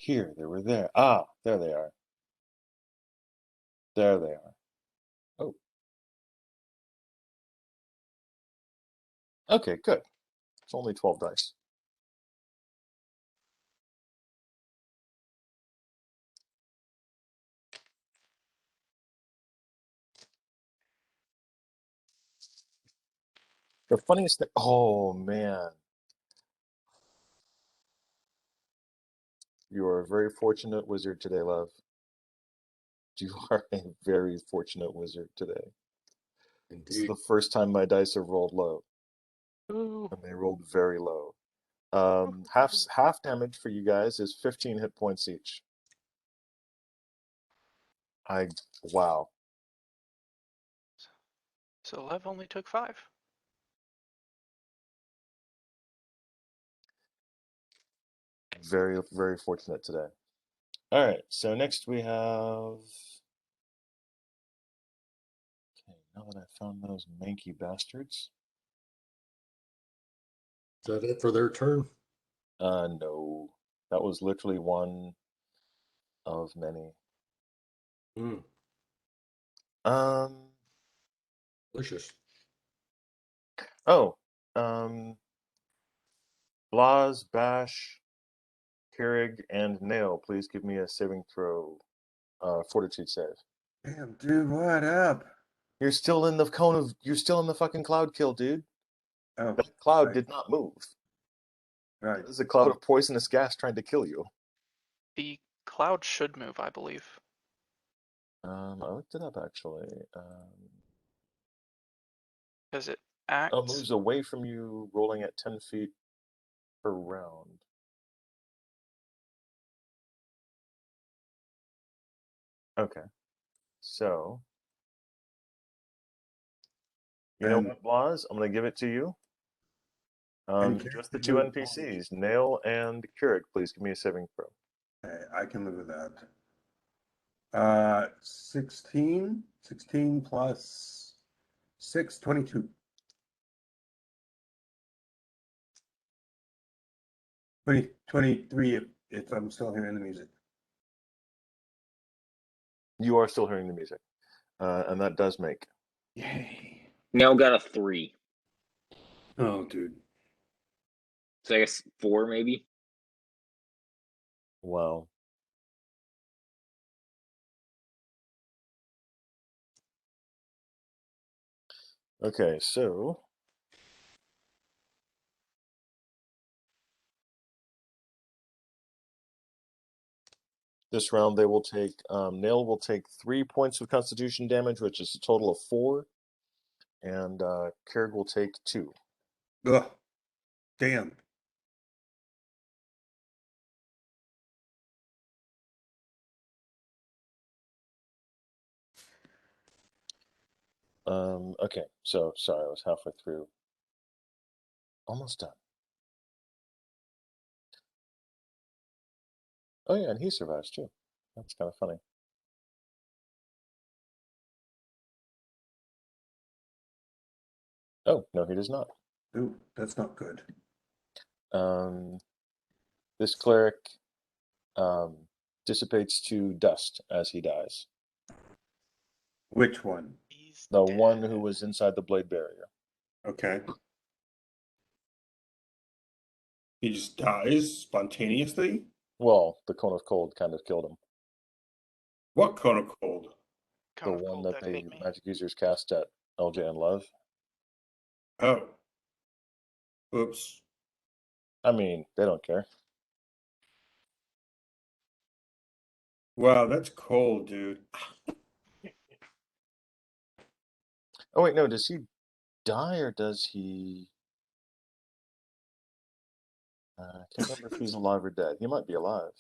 Here, they were there. Ah, there they are. There they are. Oh. Okay, good. It's only 12 dice. The funniest thing. Oh, man. You are a very fortunate wizard today, love. You are a very fortunate wizard today. This is Indeed. the first time my dice have rolled low, Ooh. and they rolled very low. Half damage for you guys is 15 hit points each. Wow. So Lev only took 5. Very, very fortunate today. All right, so next we have. Okay, now that I found those manky bastards. Is that it for their turn? No. That was literally one of many. Hmm. Um, Delicious. oh, Blaz, Bash, Keurig, and Nail, please give me a saving throw, fortitude save. Damn, dude, what up? You're still in the fucking cloud kill, dude. Oh, That cloud right, did not move. right. This is a cloud of poisonous gas trying to kill you. The cloud should move, I believe. I looked it up actually. Because it acts. Oh, moves away from you, rolling at 10 feet per round. Okay, so you know And- what, Blaz? I'm gonna give it to you. and Just the Keurig two moved NPCs, Nail and Keurig. Please give me a saving throw. Okay, I can live with that. 16 plus 6, 22. 23 if I'm still hearing the music. You are still hearing the music, and that does make. Yay. Now got a 3. Oh, dude. So I guess 4 maybe. Wow. Okay, so this round they will take. Nail will take 3 points of Constitution damage, which is a total of 4, and Keurig will take 2. Ugh. Damn. Okay, so sorry, I was halfway through. Almost done. Oh yeah, and he survives too. That's kind of funny. Oh, no, he does not. Ooh, that's not good. This cleric dissipates to dust as he dies. Which one? He's The dead. one who was inside the blade barrier. Okay. He just dies spontaneously? Well, the cone of cold kind of killed him. What cone of cold? cone of one cold that deck the hate me. magic users cast at LJ and Love. Oh. Oops. I mean, they don't care. Wow, that's cold, dude. Oh wait, no, does he die or does he? I can't remember if he's alive or dead. He might be alive.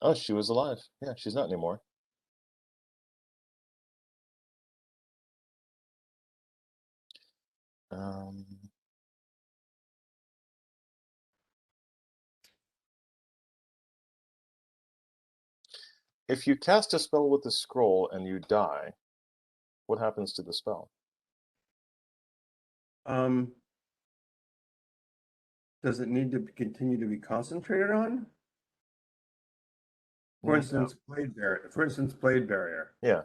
Oh, she was alive. Yeah, she's not anymore. Um, if you cast a spell with a scroll and you die, what happens to the spell? Does it need to continue to be concentrated on? For No. instance, blade barrier. For instance, blade barrier. Yeah.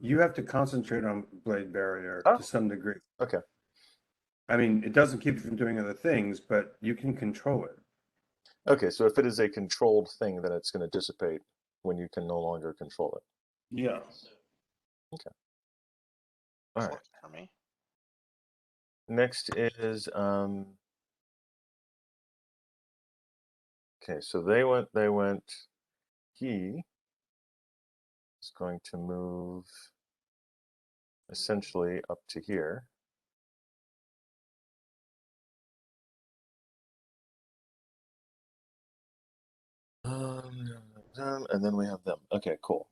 You have to concentrate on blade barrier Oh. to some degree. Okay. I mean, it doesn't keep you from doing other things, but you can control it. Okay, so if it is a controlled thing, then it's going to dissipate when you can no longer control it. Yeah. Okay. All right. Works for me. Next is okay, so they went. He is going to move essentially up to here. And then we have them. Okay, cool.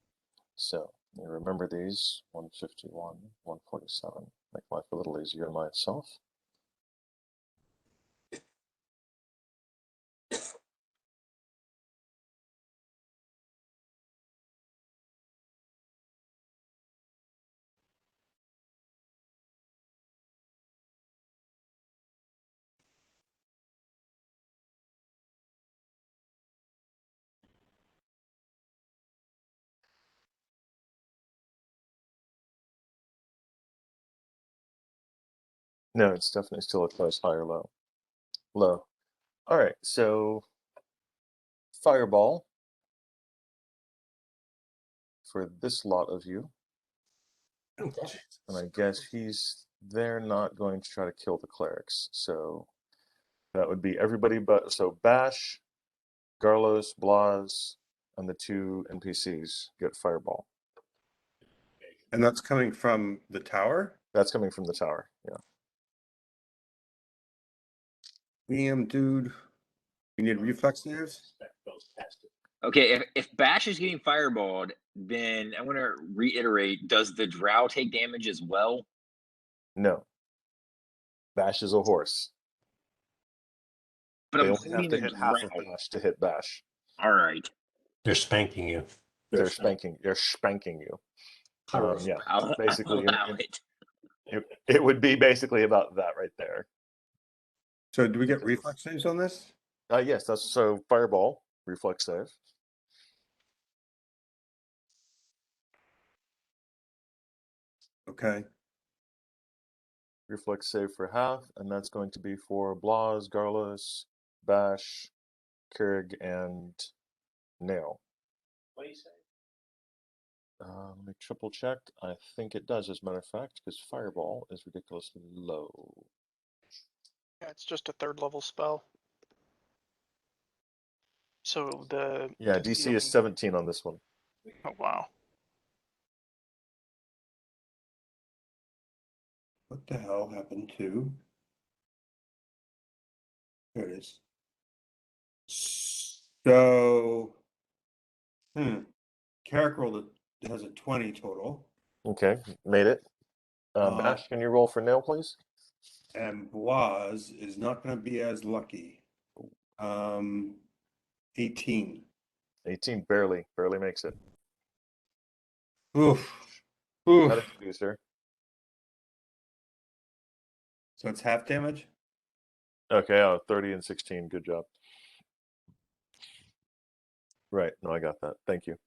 So you remember these 151, 147. Make life a little easier myself. No, it's definitely still a close high or low. Low. All right, so fireball for this lot of you. And I guess they're not going to try to kill the clerics. So that would be everybody but, so Bash, Garlos, Blas, and the 2 NPCs get fireball. And that's coming from the tower? That's coming from the tower, yeah. Damn, dude. You need reflex saves? Okay, if Bash is getting fireballed, then I want to reiterate: does the Drow take damage as well? No. Bash is a horse. But They I'm only have holding to the hit half of Drow. Bash to hit Bash. All right. They're spanking you. They're spanking you. Yeah, I'll basically, allow it. it would be basically about that right there. So do we get reflex saves on this? Yes, that's so fireball, reflex save. Okay. Reflex save for half, and that's going to be for Blas, Garlos, Bash, Keurig, and Nail. What do you say? Let me triple check. I think it does, as a matter of fact, because Fireball is ridiculously low. Yeah, it's just a 3rd level spell. So the Yeah, DC is 17 on this one. Oh wow. What the hell happened to? There it is. So, Carrick rolled has a 20 total. Okay, made it. Bash, can you roll for Nail, please? And Blas is not going to be as lucky. 18. 18, barely makes it. Oof. How did you do, sir? So it's half damage? Okay, 30 and 16, good job. Right, no, I got that. Thank you.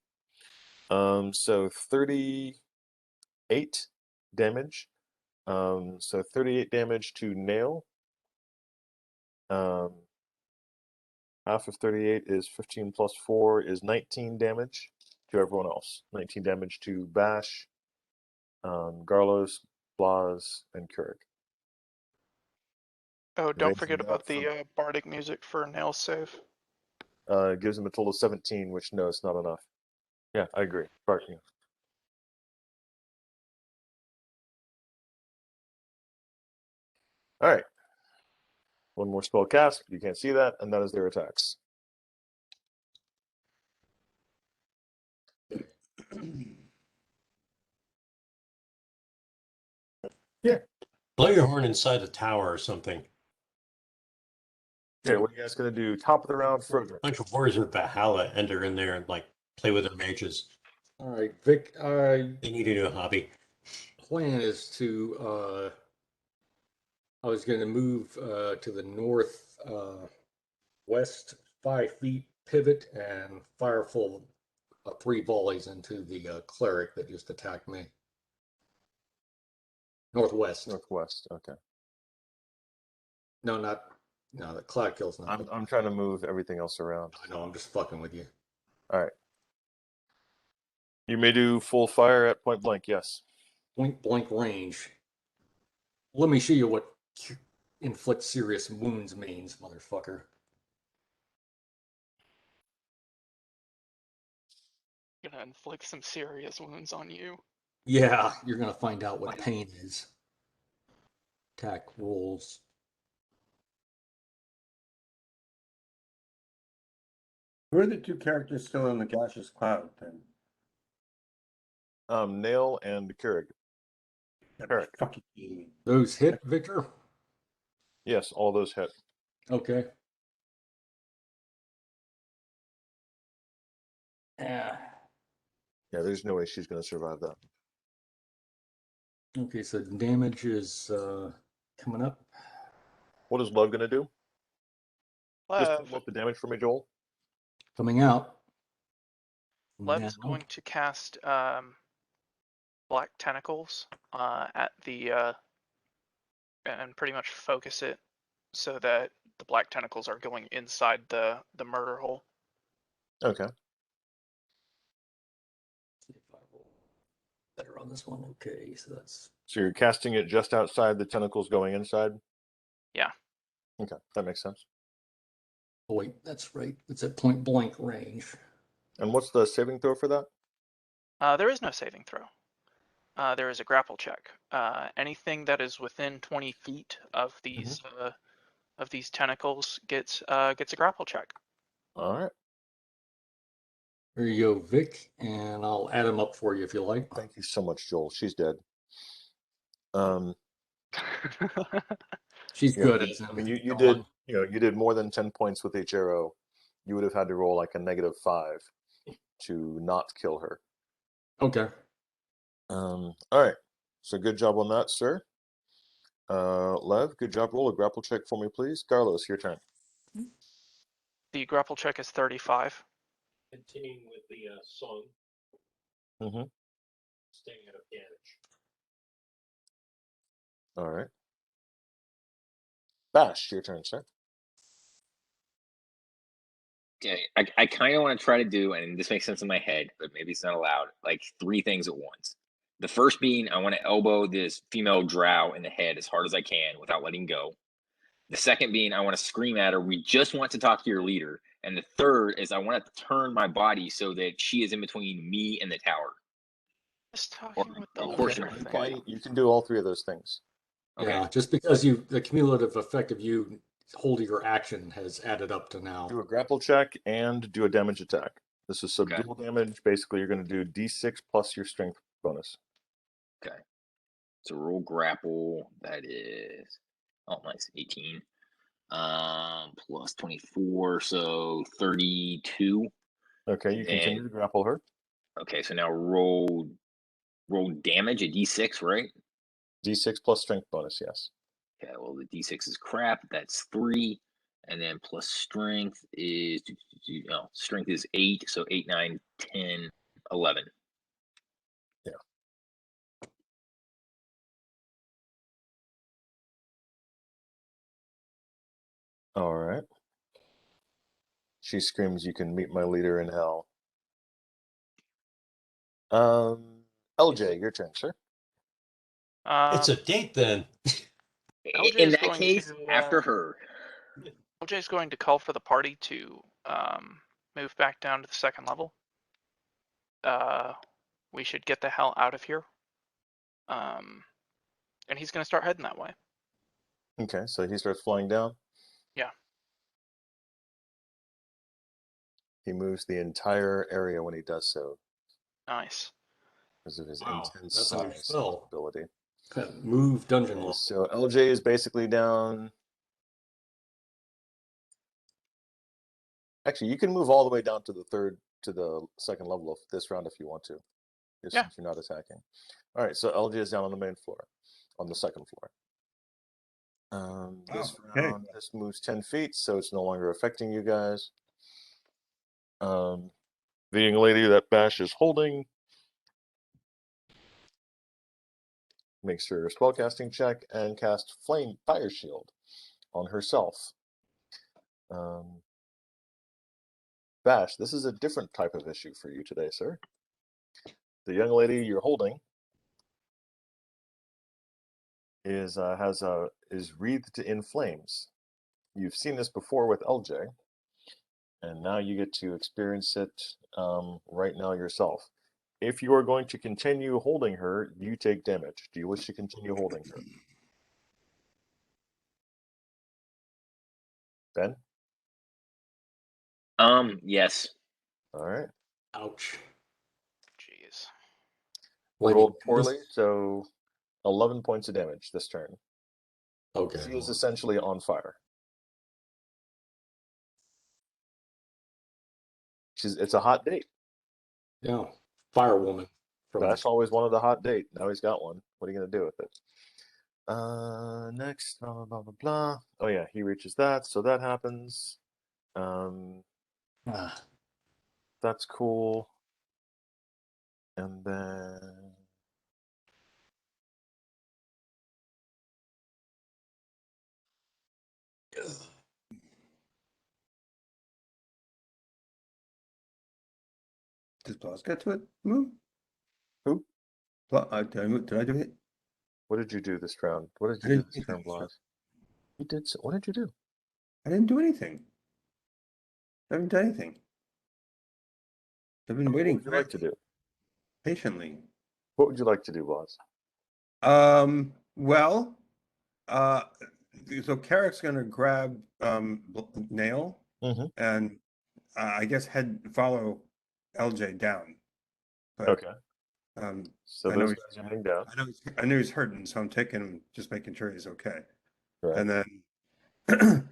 So 38 damage. So 38 damage to Nail. Half of 38 is 15 plus 4 is 19 damage to everyone else. 19 damage to Bash, Garlos, Blas, and Keurig. Oh, don't Raising forget that about from- the bardic music for nail save. Gives him a total of 17, which no, it's not enough. Yeah, I agree. Bart, yeah. All right. One more spell cast. You can't see that, and that is their attacks. Blow your horn inside the tower or something. Okay, what are you guys gonna do? Top of the round, Frozen. Bunch of warriors of Valhalla enter in there and like play with their mages. All right, Vic. They need a new hobby. Plan is to. I was going to move to the north west 5 feet, pivot, and fire full 3 volleys into the cleric that just attacked me. Northwest. Northwest. Okay. No, the cloud kill's not. I'm trying to move everything else around. I know. I'm just fucking with you. All right. You may do full fire at point blank. Yes. Point blank range. Let me show you what inflict serious wounds means, motherfucker. Gonna inflict some serious wounds on you. Yeah, you're gonna find out what pain is. Attack rolls. Who are the two characters still in the gaseous cloud then? Nail and Keurig. Keurig. Fucking kidding me. Those hit, Victor? Yes, all those hit. Okay. Yeah. Yeah, there's no way she's going to survive that. Okay, so damage is coming up. What is Love going to do? Just Lev, pull up the damage for me, Joel. Coming out. Lev's Now. going to cast black tentacles at the and pretty much focus it so that the black tentacles are going inside the murder hole. Okay. See if I roll better on this one. Okay, so that's So you're casting it just outside the tentacles going inside? Yeah. Okay, that makes sense. oh wait, that's right. It's at point blank range. And what's the saving throw for that? There is no saving throw. There is a grapple check. Anything that is within 20 feet of these tentacles gets a grapple check. All right. Here you go, Vic, and I'll add them up for you if you like. Thank you so much, Joel. She's dead. She's Yeah, good. I mean, you did, you did more than 10 points with each arrow. You would have had to roll like a -5 to not kill her. Okay. All right. So good job on that, sir. Lev, good job. Roll a grapple check for me, please. Carlos, your turn. The grapple check is 35. Continuing with the song. Mm-hmm. Staying out of damage. All right. Bash, your turn, sir. Okay, I kind of want to try to do, and this makes sense in my head, but maybe it's not allowed, like 3 things at once. The first being, I want to elbow this female drow in the head as hard as I can without letting go. The second being, I want to scream at her, we just want to talk to your leader. And the third is I want to turn my body so that she is in between me and the tower. Just talking with the of course leader you're thing. You can do all 3 of those things. Okay. Yeah, just because the cumulative effect of you holding your action has added up to now. Do a grapple check and do a damage attack. This is subdual damage. Basically, you're going to do D6 plus your strength bonus. Okay. So roll grapple. That is nice, 18. Plus 24, so 32. Okay, you continue to grapple her. Okay, so now roll damage, a D6, right? D6 plus strength bonus, yes. Okay, well the D6 is crap. That's 3, and then plus strength is strength is 8, so 8, 9, 10, 11. Yeah. All right. She screams, "You can meet my leader in hell." LJ, your turn, sir. It's a date then. LJ In is that going case, to, after her. LJ is going to call for the party to move back down to the second level. We should get the hell out of here. And he's going to start heading that way. Okay, so he starts flying down. Yeah. He moves the entire area when he does so Nice. because of his Wow, intense that's a new size spell. ability. Move dungeon And law. so LJ is basically down. Actually, you can move all the way down to the second level of this round if you want to, just Yeah. since you're not attacking. All right, so LJ is down on the main floor, on the second floor. This okay. round, this moves 10 feet, so it's no longer affecting you guys. The young lady that Bash is holding makes her spellcasting check and cast Fire Shield on herself. Bash, this is a different type of issue for you today, sir. The young lady you're holding is wreathed in flames. You've seen this before with LJ, and now you get to experience it right now yourself. If you are going to continue holding her, you take damage. Do you wish to continue holding her? Ben? Yes. All right. Ouch. Jeez. Wait, Rolled poorly, so 11 points of damage this turn. Okay. She is essentially on fire. It's a hot date. Yeah. Firewoman. Bash always wanted a hot date. Now he's got one. What are you going to do with it? Next, blah, blah, blah, blah, blah. Oh, yeah, he reaches that, so that happens. That's cool. And then... Does Blas get to it? Move? Who? Did I do it? What did you do this round? What did I you do didn't this turn, think so. Blas? You did. What did you do? I didn't do anything. I haven't done anything. I've been waiting What would you like to do? patiently. What would you like to do, Blas? Well, so Carrick's gonna grab Nail Mm-hmm. and I guess follow LJ down. But Okay. So I know those guys are heading down. I know he's hurting, so I'm taking him, just making sure he's okay. Right. And then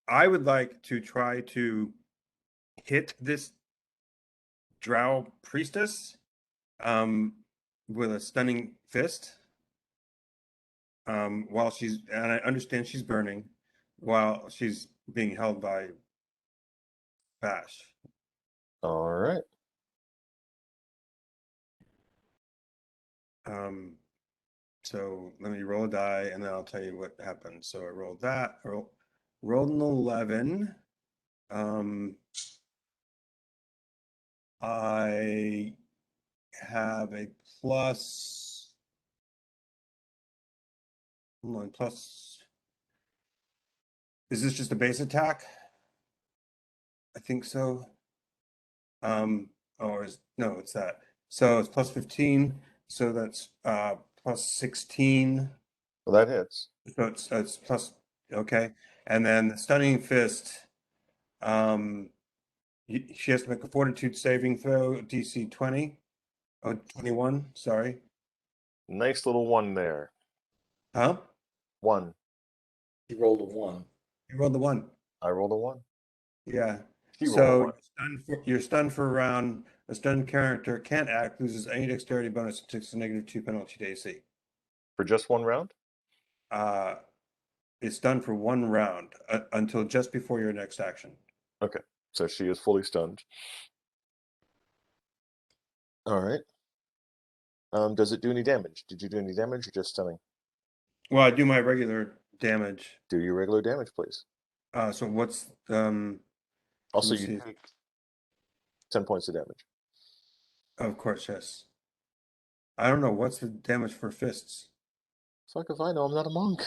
I would like to try to hit this drow priestess with a stunning fist. While and I understand she's burning while she's being held by Bash. All right. So let me roll a die and then I'll tell you what happened. So I rolled that. I rolled an 11. I have a plus. Hold on, plus. Is this just a base attack? I think so. Or no, it's that. So it's plus 15. So that's plus 16. Well, that hits. So it's plus, okay. And then the stunning fist, she has to make a fortitude saving throw, DC 20. Oh, 21, sorry. Nice little one there. Huh? One. He rolled a 1. You rolled the 1. I rolled a 1. Yeah. She rolled a So 1. you're stunned for a round. A stunned character can't act, loses any dexterity bonus, and takes a -2 penalty to AC. For just one round? It's done for one round until just before your next action. Okay. So she is fully stunned. All right. Does it do any damage? Did you do any damage or just stunning? Well, I do my regular damage. Do your regular damage, please. So what's Also, let me you see. take 10 points of damage. Of course, yes. I don't know what's the damage for fists. Fuck if I know, I'm not a monk.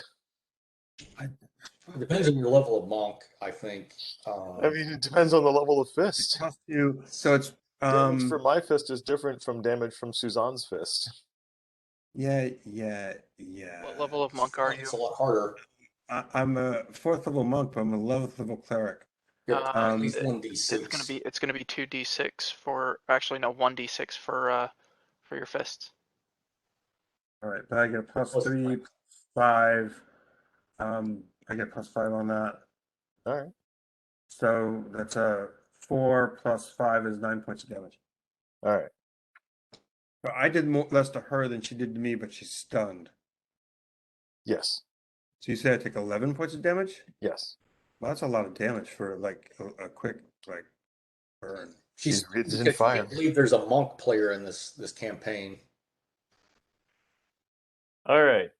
It depends on your level of monk, I think. I mean, it depends on the level of fist. Plus two, so it's Damage from my fist is different from damage from Suzanne's fist. yeah. What level of monk are you? It's a lot harder. I'm a 4th level monk, but I'm a 11th level cleric. At least It- 1d6. It's gonna be 2d6 for, actually no, 1d6 for your fists. All right, but I get a plus Plus 3, 5. I get plus 5 on that. All right. So that's a 4 plus 5 is 9 points of damage. All right. But I did less to her than she did to me, but she's stunned. Yes. So you say I take 11 points of damage? Yes. Well, that's a lot of damage for like a quick like burn. She's breathed in because fire. I can't believe there's a monk player in this campaign. All right.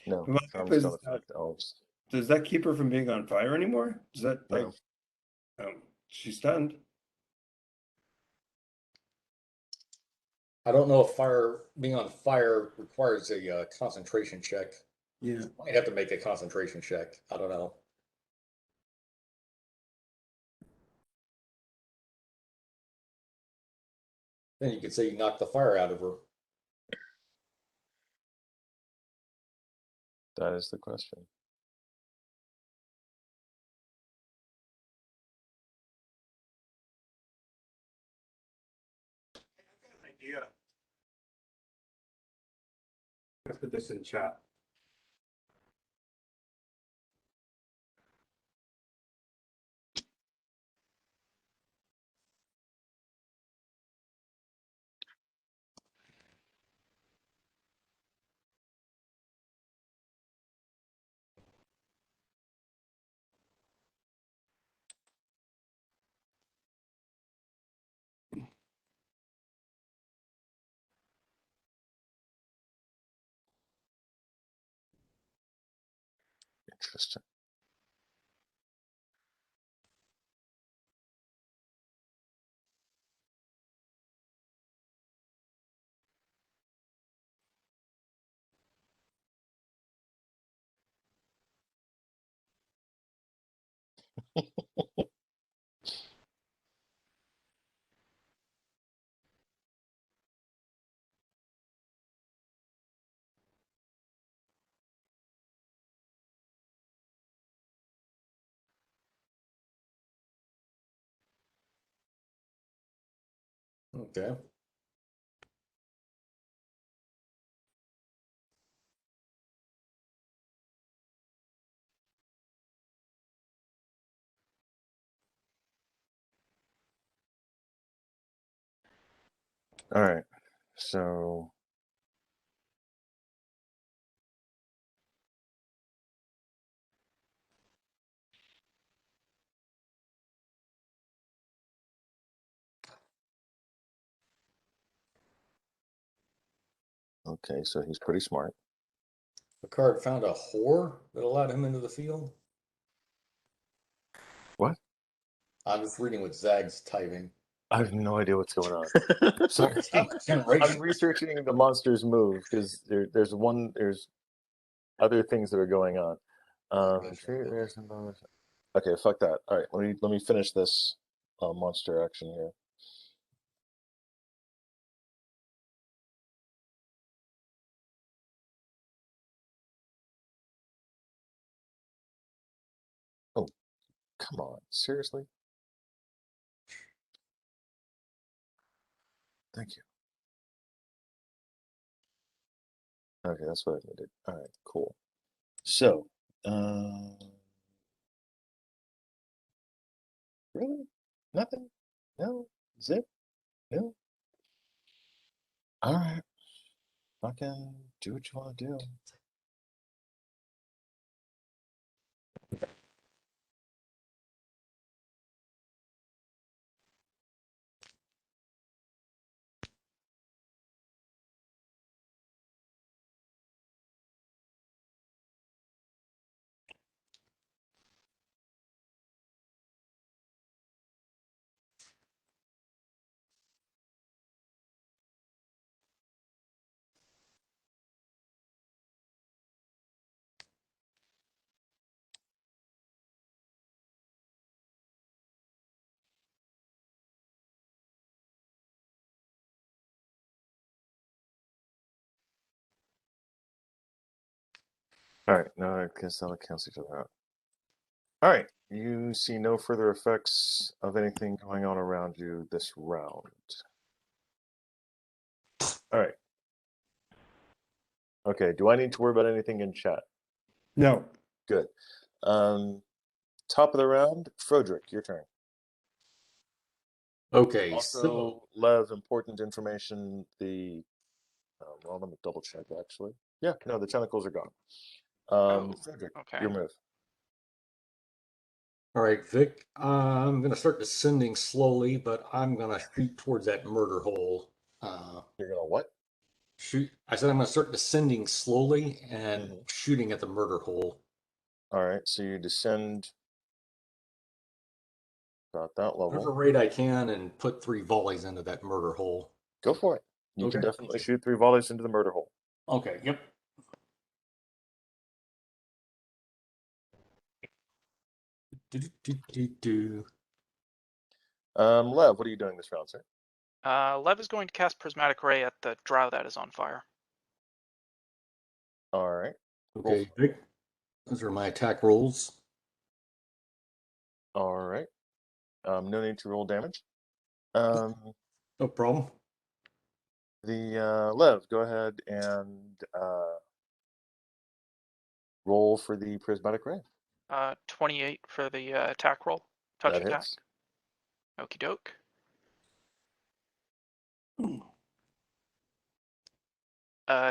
No, My charms hope is, don't affect elves. does that keep her from being on fire anymore? Does that like No. she's stunned? I don't know if being on fire requires a concentration check. Yeah. Might have to make a concentration check. I don't know. Then you could say you knocked the fire out of her. That is the question. Idea. Let's put this in chat. Interesting. Okay. All right. So okay, so he's pretty smart. Picard found a whore that allowed him into the field. What? I'm just reading what Zag's typing. I have no idea what's going on. Sorry. I'm Generation. researching the monster's move because there's other things that are going on. Okay, fuck that. All right, let me finish this monster action here. Oh, come on, seriously? Thank you. Okay, that's what I needed. All right, cool. So, really? Nothing? No? Zip? No? All right. Fucking do what you want to do. All right, now I guess I'll cancel each other out. All right, you see no further effects of anything going on around you this round. All right. Okay, do I need to worry about anything in chat? No. Good. Top of the round, Frederick, your turn. Okay, Also, so Lev, important information. Well, let me double check actually. Yeah, no, the tentacles are gone. Oh, Frederick, okay. your move. all right, Vic. I'm gonna start descending slowly, but I'm gonna shoot towards that murder hole. You're gonna what? Shoot. I said I'm gonna start descending slowly and Mhm. shooting at the murder hole. All right, so you descend about that Whatever level. rate I can and put 3 volleys into that murder hole. Go for it. You Okay. can definitely shoot 3 volleys into the murder hole. Okay, yep. Do. Lev, what are you doing this round, sir? Lev is going to cast Prismatic Ray at the drow that is on fire. All right. Okay, Vic. Those are my attack rolls. All right. No need to roll damage. Um, No problem. Lev, go ahead and roll for the prismatic ray. 28 for the attack roll. Touch That attack. hits. Okie doke.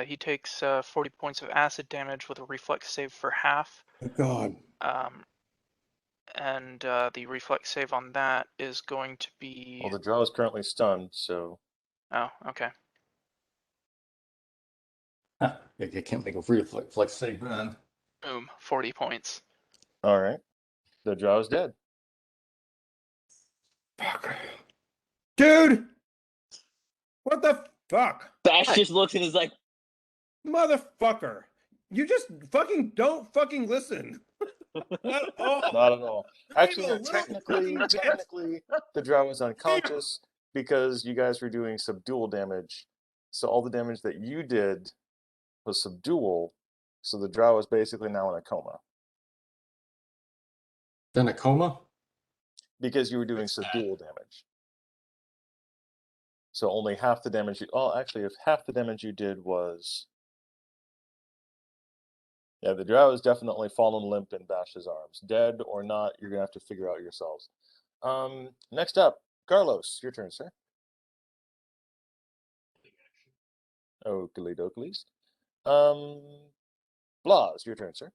He takes 40 points of acid damage with a reflex save for half. Oh, God. And the reflex save on that is going to be. Well, the drow is currently stunned, so. Oh, okay. I can't make a reflex save, man. Boom, 40 points. All right. The drow is dead. Fuck. Dude! What the fuck? Bash just looks and is like, Motherfucker. You just fucking don't fucking listen. At all. Not at all. Actually, Even a no, little technically, fucking bit. technically, the drow is unconscious because you guys were doing subdual damage. So all the damage that you did was subdual. So the drow is basically now in a coma Then a coma? because you were doing subdual damage. So only half the damage you. Oh, actually, if half the damage you did was. Yeah, the drow is definitely fallen limp in Bash's arms. Dead or not, you're gonna have to figure out yourselves. Next up, Carlos, your turn, sir. Oakley dokleys. Blas, your turn, sir.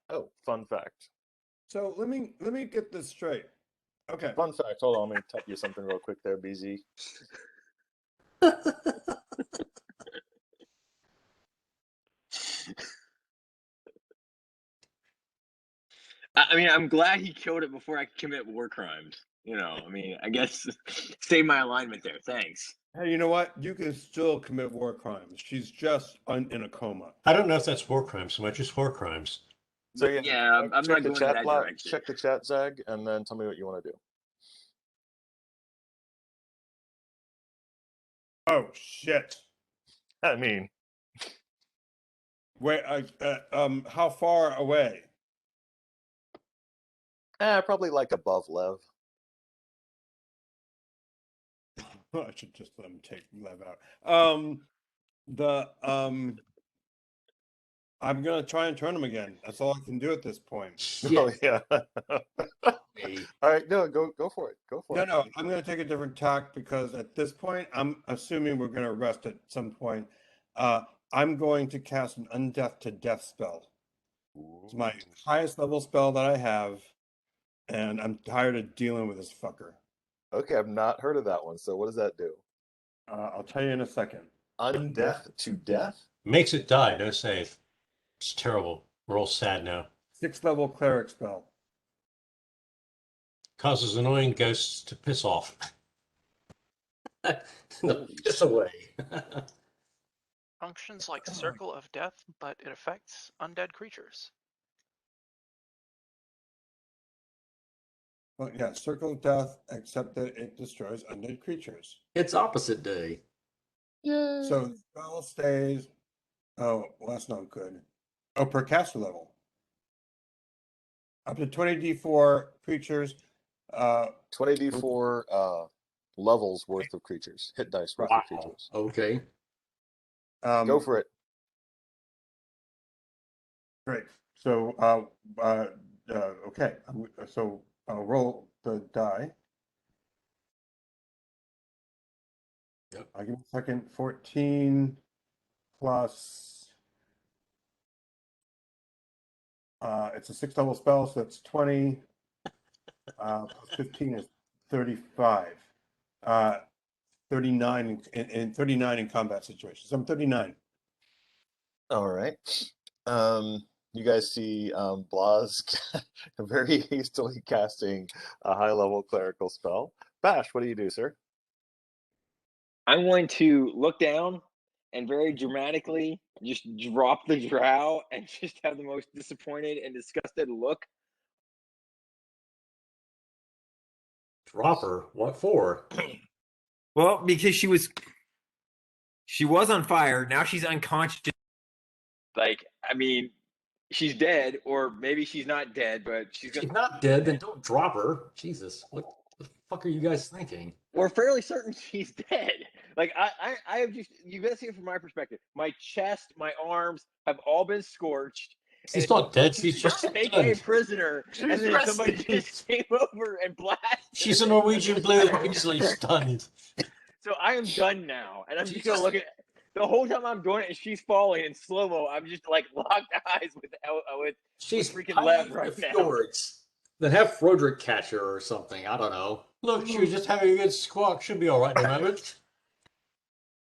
Oh, fun fact. So let me get this straight. Okay. Fun fact. Hold on, let me type you something real quick there, BZ. I mean, I'm glad he killed it before I could commit war crimes. You know, I mean, I guess save my alignment there. Thanks. Hey, you know what? You can still commit war crimes. She's just in a coma. I don't know if that's war crimes so much as war crimes. So yeah, Yeah, I'm not check the going in chat, that Blas. direction. Check the chat, Zag, and then tell me what you want to do. Oh shit. I mean, Wait, how far away? probably like above Lev. I should just let him take Lev out. I'm gonna try and turn him again. That's all I can do at this point. Oh yeah. Hey. All right, no, go for it. Go for it. No, I'm gonna take a different tack because at this point, I'm assuming we're gonna rest at some point. I'm going to cast an undeath to death spell. It's my highest level spell that I have, and I'm tired of dealing with this fucker. Okay, I've not heard of that one. So what does that do? I'll tell you in a second. Undeath to death? Makes it die, no save. It's terrible. We're all sad now. 6th level cleric spell. Causes annoying ghosts to piss off. Piss away. Functions like Circle of Death, but it affects undead creatures. Well, yeah, circle of death, except that it destroys undead creatures. It's opposite day. So the spell stays. Oh, well, that's not good. Oh, per caster level. Up to 20d4 creatures. 20d4 levels worth of creatures, hit dice worth Wow. of creatures. Okay. Go for it. Great. So, okay. So I'll roll the die. Yep. I'll give it a second. 14 plus. It's a 6th level spell, so that's 20. Plus 15 is 35. 39 in 39 in combat situations. I'm 39. All right. You guys see Blas very hastily casting a high-level clerical spell. Bash, what do you do, sir? I'm going to look down and very dramatically just drop the drow and just have the most disappointed and disgusted look. Drop her. What for? Well, because she was on fire. Now she's unconscious. Like, I mean, she's dead, or maybe she's not dead, but If she's not dead, then don't drop her. Jesus, what the fuck are you guys thinking? We're fairly certain she's dead. Like I have just, you gotta see it from my perspective. My chest, my arms have all been scorched. She's not dead. She's just Make stunned. a prisoner, and then somebody just came over and blasted. She's a Norwegian blue, easily stunned. So I am done now, and I'm She just gonna just- look at the whole time I'm doing it, and she's falling in slow mo. I'm just like locked eyes with She's freaking hiding Lev in right the now. fjords. Then have Froderick catch her or something. I don't know. Look, she was just having a good squawk. She'll be all right in a moment.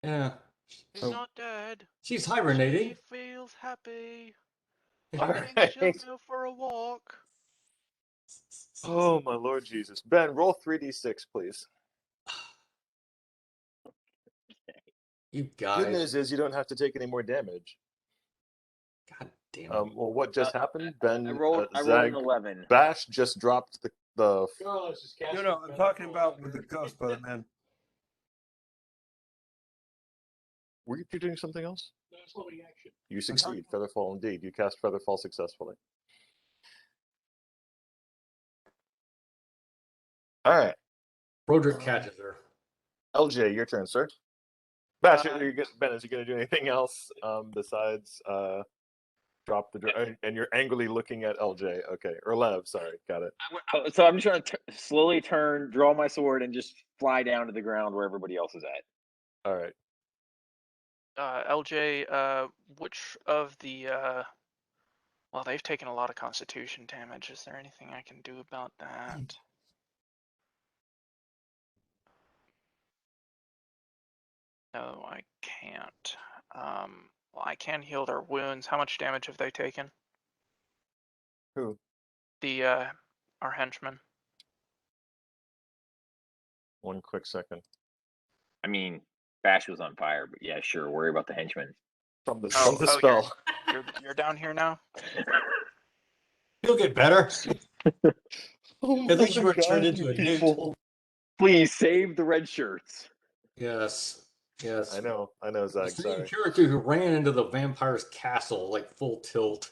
Yeah, She's Oh. not dead. she's She hibernating. feels happy. All She thinks right. she'll go for a walk. Oh, my Lord Jesus. Ben, roll 3d6, please. You Good guys. news is you don't have to take any more damage. God damn it. Well, what just happened? Ben, I rolled Zag, an 11. Bash just dropped the No, I'm talking about with the ghost, brother man. Were you doing something else? You succeed. Featherfall indeed. You cast Featherfall successfully. All right. Froderick catches her. LJ, your turn, sir. Bash, Ben, is he going to do anything else besides drop the... And you're angrily looking at LJ. Okay. Or Lev, sorry. Got it. So I'm just going to slowly turn, draw my sword, and just fly down to the ground where everybody else is at. All right. LJ, which of the well, they've taken a lot of constitution damage. Is there anything I can do about that? No, I can't. Well, I can heal their wounds. How much damage have they taken? Who? The our henchmen. One quick second. I mean, Bash was on fire, but yeah, sure. Worry about the henchmen. From the Oh, spell. You're down here now. He'll get better. Oh At least you my were turned God, into a people. newt. Please save the red shirts. Yes. Yes. I know, The Zag, same sorry. character who ran into the vampire's castle like full tilt.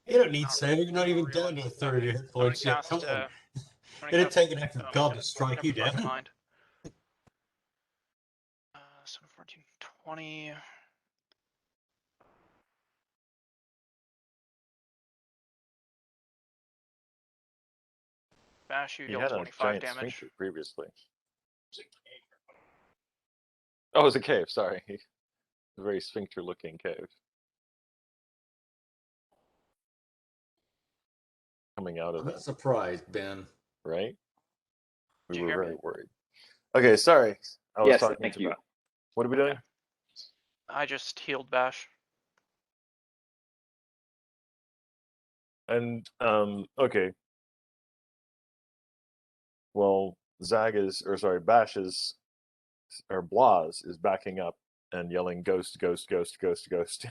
You don't need saving. You're not even down to a third of your hit points yet. Come on. It'd take an act of God to strike you down. Mind. 7, 14, 20. Bash, you He deal had a 25 giant damage. sphincter previously. Oh, it was a cave, sorry. A very sphincter-looking cave. Coming out of I'm it, not surprised, Ben. right? We Did you were hear very me? worried. Okay, sorry. I was Yes, talking thank to you. Bash. What are we doing? Okay. I just healed Bash. And, okay. Well, Bash is, or Blas is backing up and yelling, ghost, ghost, ghost, ghost, ghost.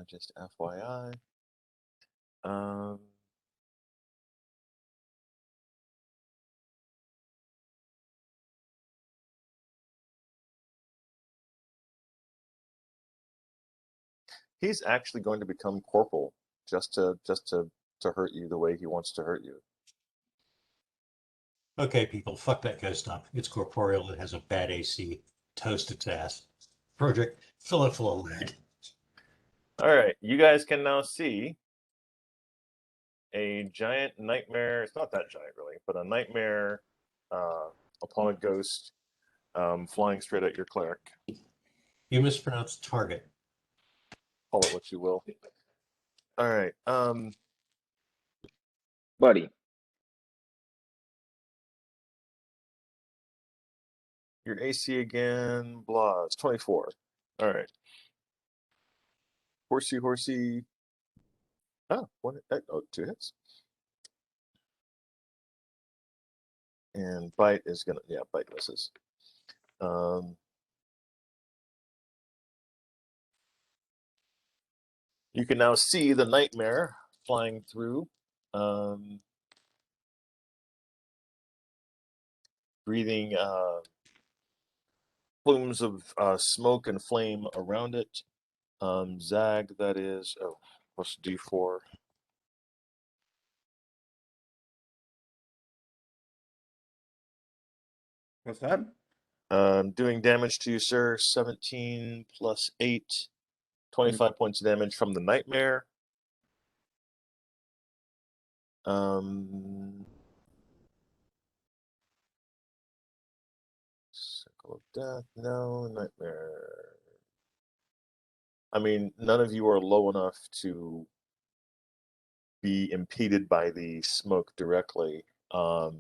Just FYI. He's actually going to become corporal just to hurt you the way he wants to hurt you. Okay, people, fuck that ghost up. It's corporeal. It has a bad AC. Toast its ass. Project, fill it full of lead. All right, you guys can now see a giant nightmare. It's not that giant, really, but a nightmare upon a ghost flying straight at your cleric. You mispronounced target. Call it what you will. All right. Buddy. Your AC again, blah, it's 24. All right. Horsey. Oh, one, oh, 2 hits. And bite is gonna, yeah, bite misses. You can now see the nightmare flying through, breathing plumes of smoke and flame around it. Zag, that is, oh, plus D4. What's that? Doing damage to you, sir. 17 plus 8, 25 points of damage from the nightmare. Circle of Death, no, nightmare. I mean, none of you are low enough to be impeded by the smoke directly. But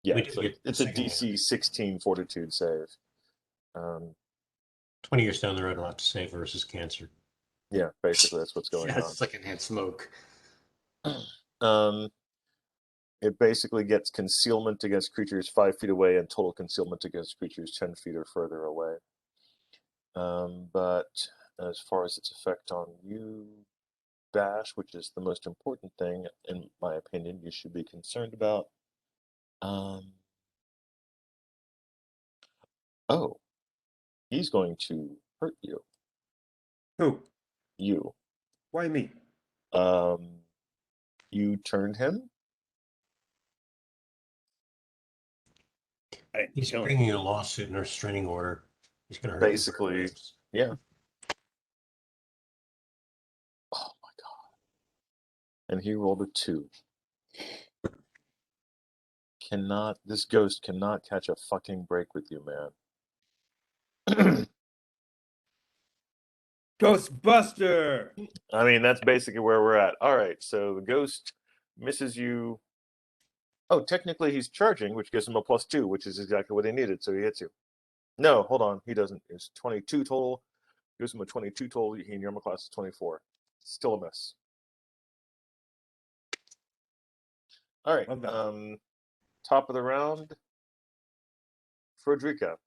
yeah, it's a DC 16 fortitude save. 20 years down the road, I'll have to save versus cancer. Yeah, basically that's what's going on. Secondhand smoke. It basically gets concealment against creatures 5 feet away and total concealment against creatures 10 feet or further away. But as far as its effect on you, Bash, which is the most important thing, in my opinion, you should be concerned about. Oh, he's going to hurt you. Who? You. Why me? You turned him? He's bringing a lawsuit and a restraining order. He's going to hurt basically, you. Yeah. Oh my god. And he rolled a 2. This ghost cannot catch a fucking break with you, man. Ghostbuster! I mean, that's basically where we're at. All right, so the ghost misses you. Oh, technically he's charging, which gives him a +2, which is exactly what he needed, so he hits you. No, hold on, he doesn't. It's 22 total. Gives him a 22 total. He normal class is 24. Still a miss. All right, top of the round, Frederica.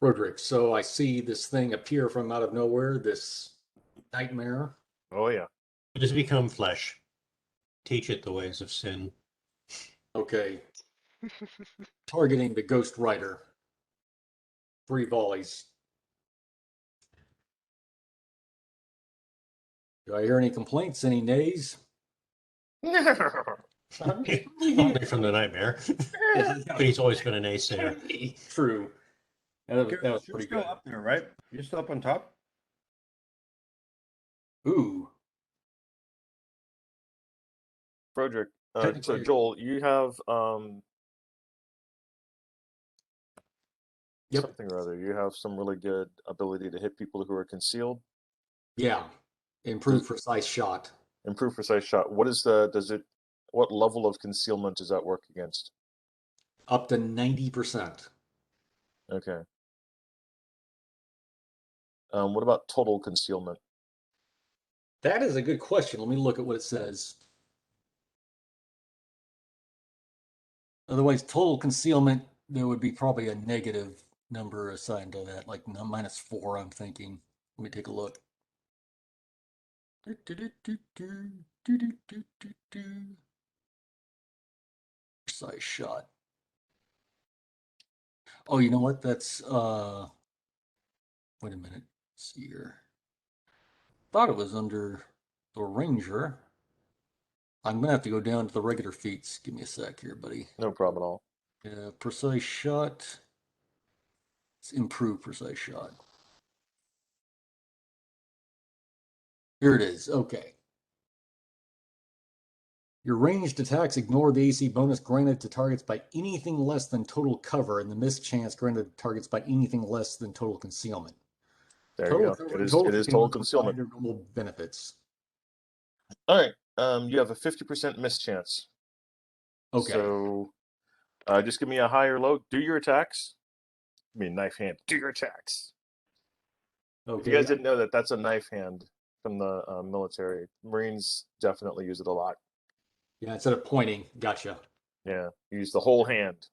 Roderick, so I see this thing appear from out of nowhere, this nightmare. Oh, yeah. It has become flesh. Teach it the ways of sin. Okay. Targeting the Ghost Rider. 3 volleys. Do I hear any complaints? Any nays? Only from the nightmare. But he's always been an naysayer. True. That was You're pretty still good. up there, right? You're still up on top? Ooh. Frederick. So Technically- Joel, you have Yep. something or other. You have some really good ability to hit people who are concealed. Yeah. Improved precise shot. Improve precise shot. What level of concealment does that work against? Up to 90%. Okay. What about total concealment? That is a good question. Let me look at what it says. Otherwise, total concealment, there would be probably a negative number assigned to that, like -4, I'm thinking. Let me take a look. Precise shot. Oh, you know what? That's Wait a minute. Let's see here. Thought it was under the ranger. I'm gonna have to go down to the regular feats. Give me a sec here, buddy. No problem at all. Yeah, precise shot. Let's improve precise shot. Here it is. Okay. Your ranged attacks ignore the AC bonus granted to targets by anything less than total cover, and the mischance granted to targets by anything less than total concealment. There Total you go. cover It and is total provide concealment. their normal benefits. All right. You have a 50% mischance. Okay. So just give me a high or low. Do your attacks. I mean, knife hand. Do your attacks. Okay. If you guys didn't know that, that's a knife hand from the military. Marines definitely use it a lot. Yeah, instead of pointing. Gotcha. Yeah, you use the whole hand.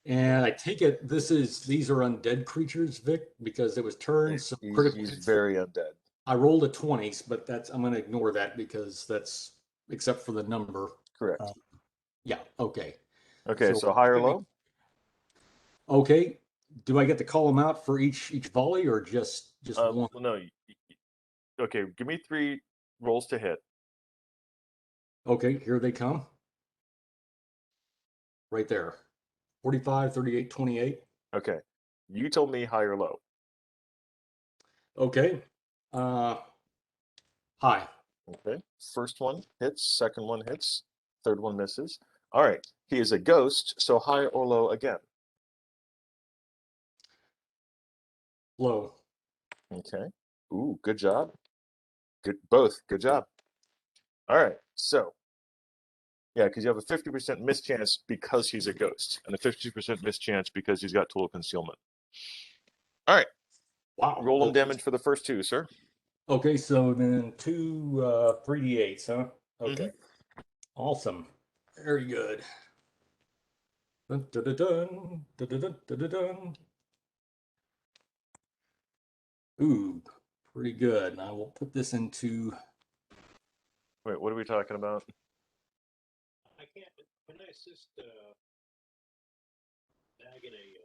And I take it these are undead creatures, Vic, because it was turns. So critical He's hits. very undead. I rolled a 20s, but I'm going to ignore that because that's except for the number. Correct. Yeah. Okay. Okay, so high or low? Okay. Do I get to call them out for each volley or just one? No. Okay, give me 3 rolls to hit. Okay, here they come. Right there. 45, 38, 28. Okay. You told me high or low. Okay. High. Okay. First one hits, second one hits, third one misses. All right. He is a ghost, so high or low again. Low. Okay. Ooh, good job. Good job. All right. So yeah, because you have a 50% mischance because he's a ghost, and a 50% mischance because he's got total concealment. All right. Wow. Roll him damage for the first 2, sir. Okay, so then 2 3d8s, huh? Okay. Awesome. Very good. Dun, dun, dun, dun, dun, dun, dun, dun, dun. Ooh, pretty good. And I will put this into. Wait, what are we talking about? I can't. Can I assist Dag in a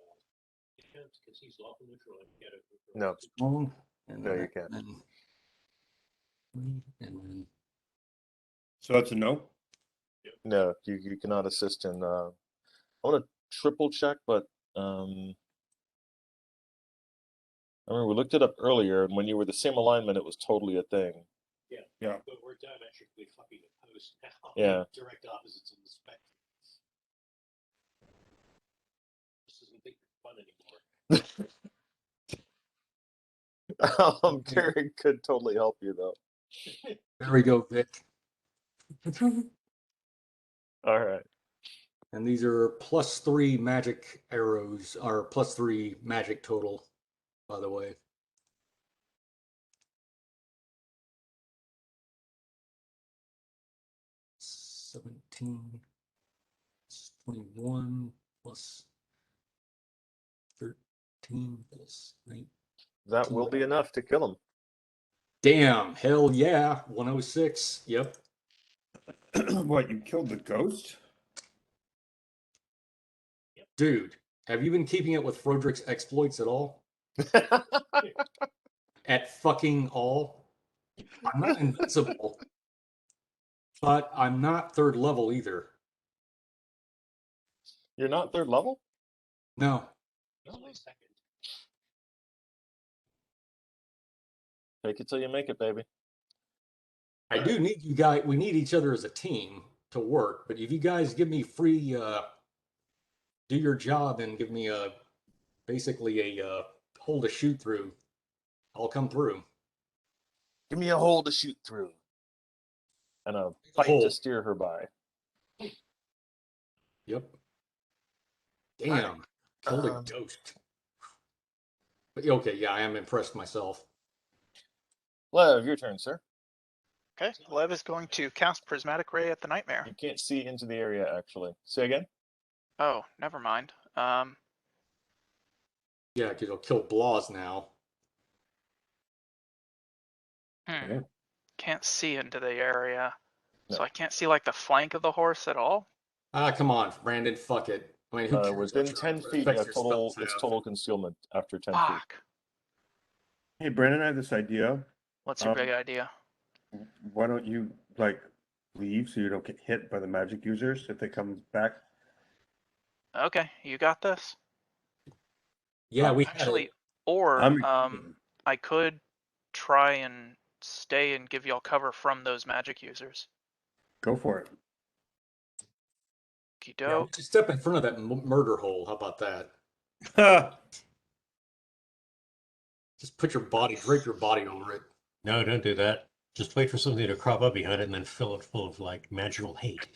defense because he's lawful neutral? No. Strong. And No, then you can't. And then. So that's a no? No, you cannot assist in. I want to triple check, but I remember we looked it up earlier, and when you were the same alignment, it was totally a thing. Yeah. Yeah. But we're diametrically fucking opposed now. Yeah. Direct opposites in the spectrum. This isn't fun anymore. Gary could totally help you though. There we go, Vic. All right. And these are +3 magic arrows, or +3 magic total, by the way. $17 + 21 + 13 + 9. That will be enough to kill him. Damn, hell yeah. 106. Yep. What, you killed the ghost? Dude, have you been keeping up with Froderick's exploits at all? At fucking all? I'm not invincible, but I'm not 3rd level either. You're not 3rd level? No. Only second. Take it till you make it, baby. I do need you guys. We need each other as a team to work. But if you guys give me free, do your job and give me basically a hole to shoot through, I'll come through. Give me a hole to shoot through. And a fight to steer her by. Yep. Damn. Killed a ghost. But okay, yeah, I am impressed myself. Lev, your turn, sir. Okay, Lev is going to cast Prismatic Ray at the Nightmare. You can't see into the area, actually. Say again? Oh, never mind. Yeah, because it'll kill Blaws now. Yeah. Can't see into the area. No. So I can't see like the flank of the horse at all? Ah, come on, Brandon, fuck it. I mean, who cares Within what 10 your feet, you effects have your spells it's have? total concealment after 10 feet. Fuck. Hey, Brandon, I have this idea. What's your Um, big idea? Why don't you like leave so you don't get hit by the magic users if they come back? Okay, you got this. Yeah, we had Actually, it. or I'm I could try and stay and give y'all cover from those magic users. go for it. Okie Yeah, we doke. should step in front of that murder hole. How about that? Just put your body, drape your body over it. No, don't do that. Just wait for something to crop up behind it and then fill it full of like magical hate.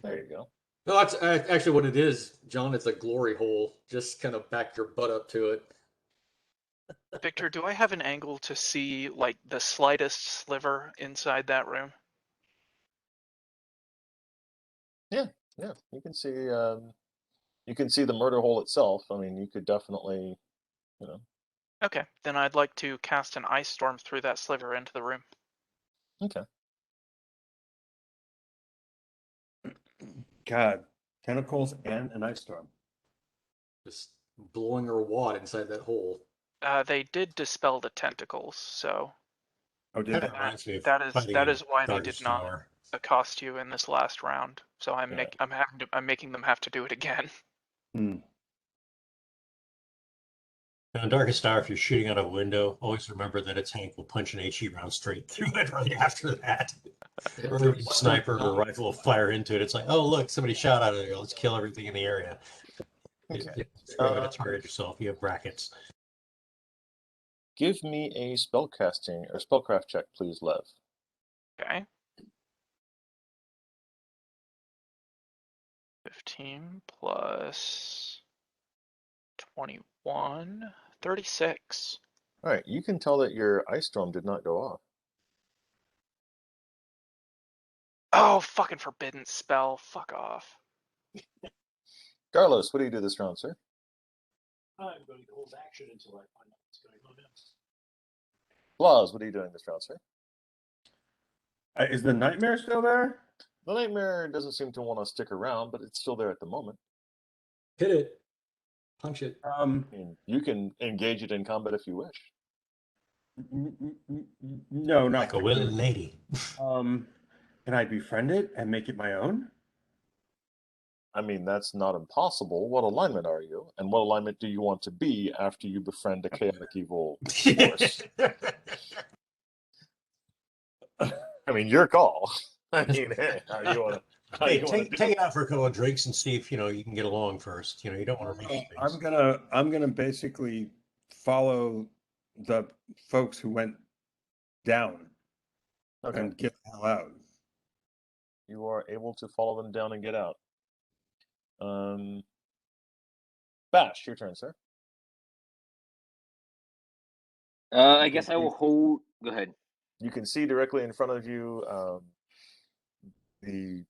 There you go. No, that's actually what it is, John. It's a glory hole. Just kind of back your butt up to it. Victor, do I have an angle to see like the slightest sliver inside that room? Yeah, you can see the murder hole itself. I mean, you could definitely, you know. Okay, then I'd like to cast an ice storm through that sliver into the room. Okay. God, tentacles and an ice storm. Just blowing her wad inside that hole. They did dispel the tentacles, so Oh, did Kind they? of reminds me of that fighting that a is why they Darkest did not Tower. accost you in this last round. So I'm Yeah. making them have to do it again. Hmm. Now, in Darkest Tower, if you're shooting out of a window, always remember that a tank will punch an HE round straight through it right after that. Or a sniper or a rifle will fire into it. It's like, oh, look, somebody shot out of there. Let's kill everything in the area. Okay. Figure out how to target yourself. You have brackets. Give me a spellcasting or spellcraft check, please, Lev. Okay. 15 plus 21, 36. All right, you can tell that your ice storm did not go off. Oh, fucking forbidden spell. Fuck off. Carlos, what do you do this round, sir? I'm going to hold action until I find out what's going on next. Blas, what are you doing this round, sir? Is the nightmare still there? The nightmare doesn't seem to want to stick around, but it's still there at the moment. Hit it. Punch it. I mean, you can engage it in combat if you wish. No, not Like a willing lady. Can I befriend it and make it my own? I mean, that's not impossible. What alignment are you? And what alignment do you want to be after you befriend a chaotic evil force? I mean, your call. I mean, hey, how do you want to? Hey, take it out for a couple of drinks and see if you can get along first. You don't want to reach things. I'm gonna basically follow the folks who went down Okay. and get the hell out. You are able to follow them down and get out. Bash, your turn, sir. I guess I will hold. Go ahead. You can see directly in front of you the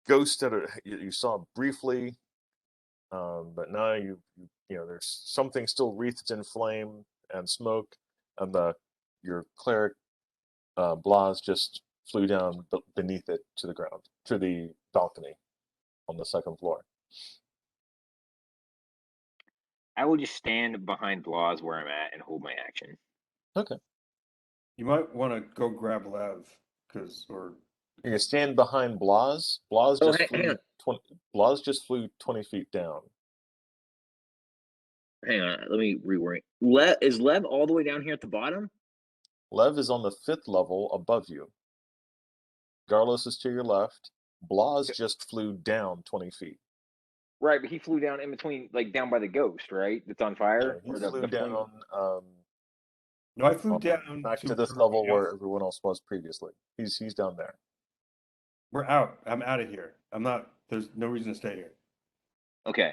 ghost that you saw briefly, but now you there's something still wreathed in flame and smoke, and your cleric Blas just flew down beneath it to the ground, to the balcony on the second floor. I will just stand behind Blas where I'm at and hold my action. Okay. You might want to go grab Lev, or You can stand behind Blas. Blas Oh, just hang on. Blas just flew 20 feet down. Hang on, let me reorient. Is Lev all the way down here at the bottom? Lev is on the 5th level above you. Garlos is to your left. Blas just flew down 20 feet. Right, but he flew down in between, like down by the ghost, right? That's on fire. No, he flew down. No, I flew down back to this level where everyone else was previously. He's down there. We're out. I'm out of here. I'm not. There's no reason to stay here. Okay.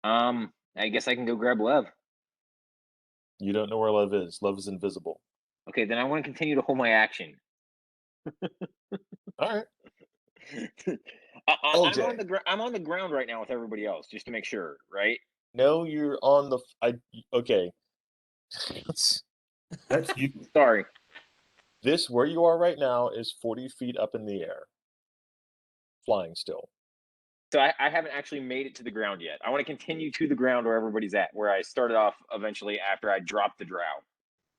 I guess I can go grab Lev. You don't know where Lev is. Lev is invisible. Okay, then I want to continue to hold my action. All right. I'm on the ground right now with everybody else, just to make sure, right? No, you're on the. Okay. That's you. Sorry. This where you are right now is 40 feet up in the air, flying still. So I haven't actually made it to the ground yet. I want to continue to the ground where everybody's at, where I started off eventually after I dropped the drow.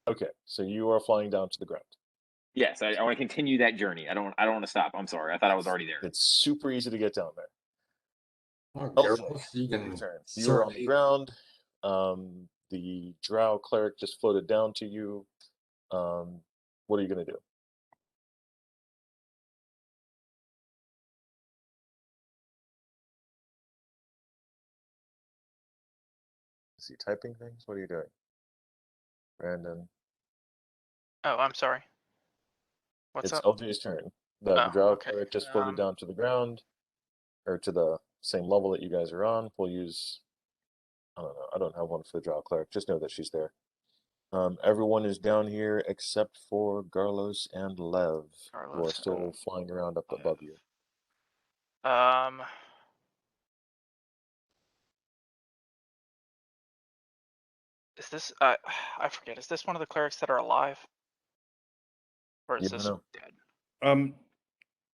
Okay, so you are flying down to the ground. Yes, I want to continue that journey. I don't want to stop. I'm sorry. I thought I was already there. It's super easy to get down there. Oh, Okay, Garrus, you your can turn. You are on the serenade. ground. The drow cleric just floated down to you. What are you going to do? Is he typing things? What are you doing? Brandon. Oh, I'm sorry. What's It's up? LJ's turn. The Oh, drow okay. cleric just floated down to the ground, or to the same level that you guys are on. We'll use, I don't know, I don't have one for the drow cleric. Just know that she's there. Everyone is down here except for Garlos and Lev, who are Carlos. still flying around up above you. Is this I forget, is this one of the clerics that are alive? Or is You don't this know. dead?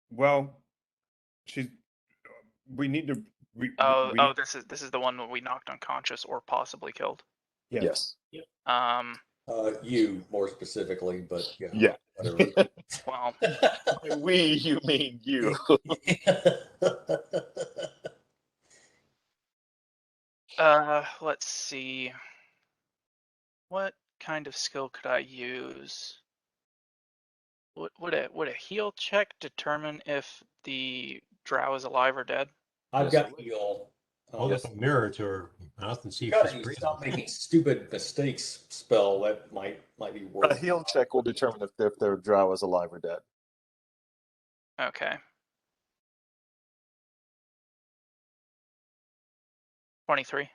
Well, we need to. Oh, this is the one that we knocked unconscious or possibly killed. Yes. You more specifically, but yeah. Yeah. Whatever. Well, By we, you mean you. let's see. What kind of skill could I use? Would a heal check determine if the drow is alive or dead? I've Yes, got heal. Hold up a mirror to her mouth and see if Gotta she's breathing. stop making stupid mistakes. Spell that might be A worth. heal check will determine if their drow is alive or dead. Okay. 23.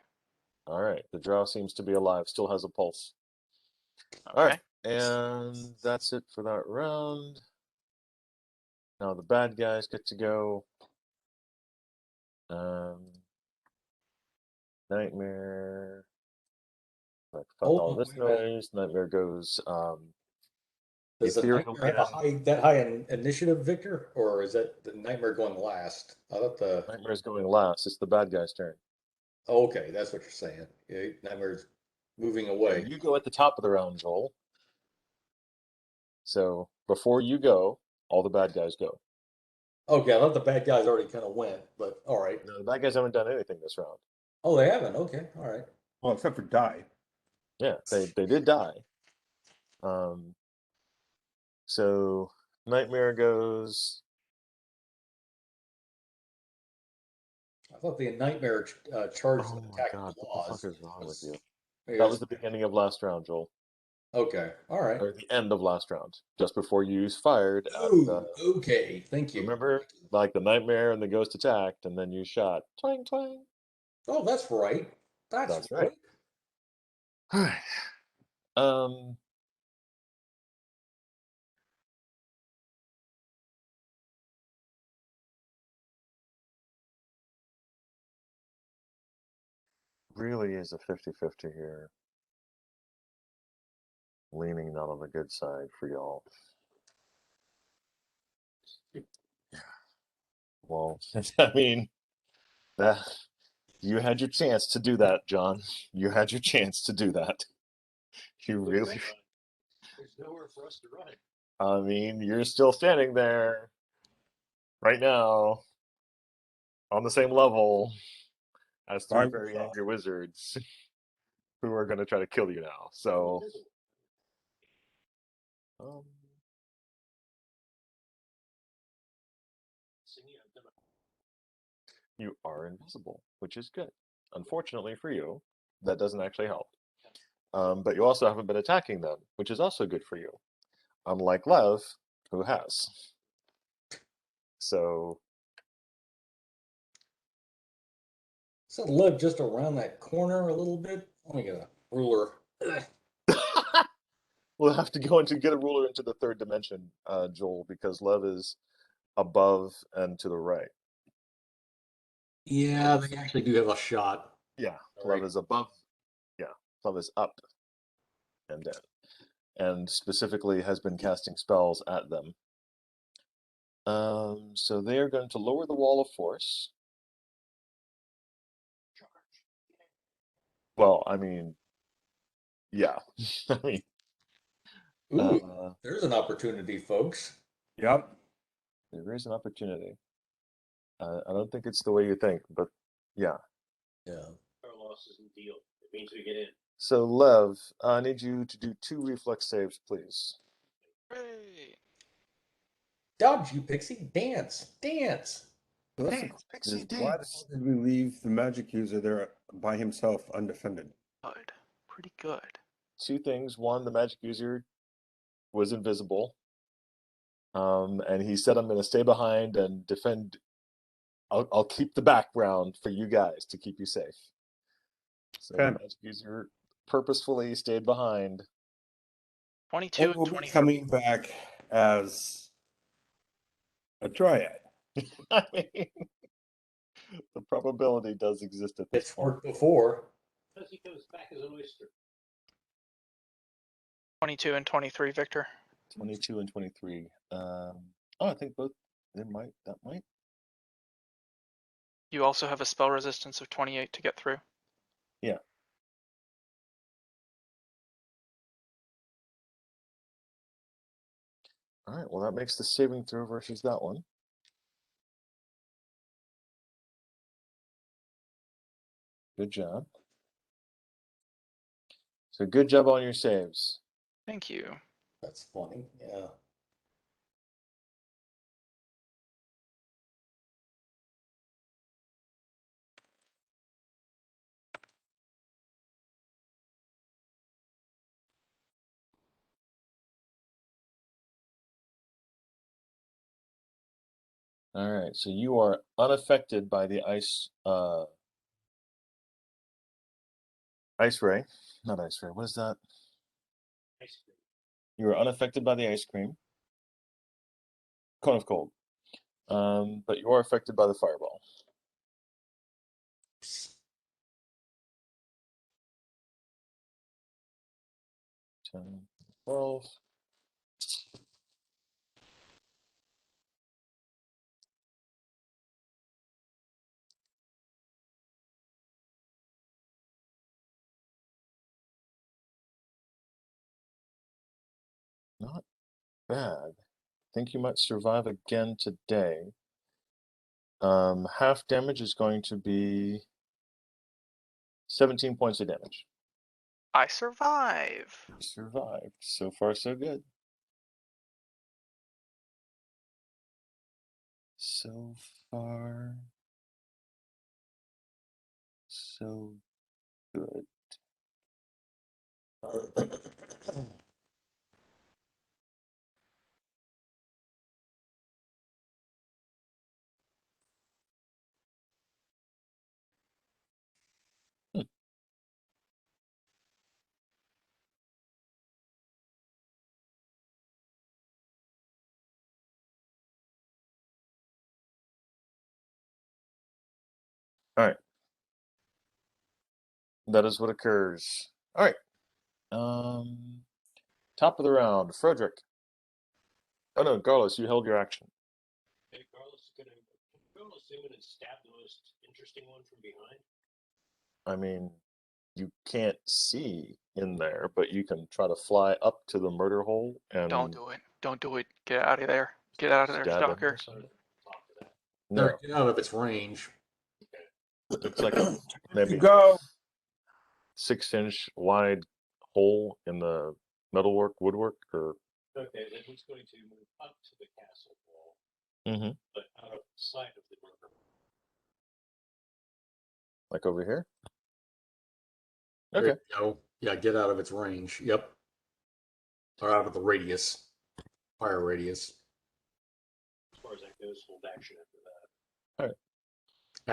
All right. The drow seems to be alive, still has a pulse. Okay. All right. And that's it for that round. Now the bad guys get to go. Nightmare. Like, fuck all this noise. Nightmare goes. Does the ethereal Nightmare have that high an initiative, Victor, or is that the Nightmare going last? I thought the Nightmare's going last. It's the bad guy's turn. oh, okay, that's what you're saying. Yeah, Nightmare's moving away. You go at the top of the round, Joel. So before you go, all the bad guys go. Okay, I thought the bad guys already kind of went, but all right. No, the bad guys haven't done anything this round. Oh, they haven't. Okay, all right. Well, except for die. Yeah, they did die. So Nightmare goes. I thought the Nightmare charged Oh and my attacked god, the what the laws. fuck is wrong with you? Maybe That was the beginning of last round, Joel. okay, all right. Or the end of last round, just before you fired at Oh, the. okay. Thank you. Remember, like the Nightmare and the Ghost attacked, and then you shot. Twang twang. Oh, that's right. That's right. All right. Really is a 50-50 here. Leaning not on the good side for y'all. Yeah. Well, I mean, that you had your chance to do that, John. You had your chance to do that. You really. There's nowhere for us to run. I mean, you're still standing there right now on the same level as three very angry wizards who are going to try to kill you now. So, you are invisible, which is good. Unfortunately for you, that doesn't actually help. But you also haven't been attacking them, which is also good for you. Unlike Lev, who has. So. So live just around that corner a little bit. Let me get a ruler. We'll have to go into get a ruler into the third dimension, Joel, because Lev is above and to the right. Yeah, they actually do have a shot. Yeah, Right. Lev is above. Yeah, Lev is up and down, and specifically has been casting spells at them. So they are going to lower the wall of force. Well, I mean, yeah. I mean, Ooh, there's an opportunity, folks. Yep. there is an opportunity. I don't think it's the way you think, but yeah. Yeah. Our loss isn't deal. It means we get in. So, Lev, I need you to do 2 reflex saves, please. Hooray. Dodge, you pixie. Dance. Dance. So that's Dance, the Pixie, question is, why dance. did we leave the magic user there by himself, undefended? Good. Pretty good. 2 things. One, the magic user was invisible. And he said, I'm going to stay behind and defend. I'll keep the background for you guys to keep you safe. So the Okay. magic user purposefully stayed behind. 22 And and we'll be 23. coming back as a dryad. I mean, the probability does exist at this It's point. worked before. Because he comes back as an oyster. 22 and 23, Victor. 22 and 23. I think both. That might. You also have a spell resistance of 28 to get through. Yeah. All right. Well, that makes the saving throw versus that one. Good job. So good job on your saves. Thank you. That's funny. Yeah. All right. So you are unaffected by the ice ray. Not ice ray. What is that? Ice cream. You are unaffected by the ice cream. Cone of cold. But you are affected by the fireball. 10, 12. Not bad. I think you might survive again today. Half damage is going to be 17 points of damage. I survive. You survived. So far, so good. So far, so good. All right. That is what occurs. All right. Top of the round, Frederick. Oh no, Carlos, you held your action. Okay, Carlos is gonna zoom in and stab the most interesting one from behind. I mean, you can't see in there, but you can try to fly up to the murder hole and Don't do it. Don't do it. Get out of there. Get out of there, stab him stalker. or something. Talk to that. No, Better get out of its range. it's like a maybe Go. 6-inch wide hole in the metalwork, woodwork, or Okay, then he's going to move up to the castle wall, Mhm. but out of sight of the murder. like over here. There Okay. you go. Yeah, get out of its range. Yep. Or out of the radius. Fire radius. As far as that goes, hold action after that.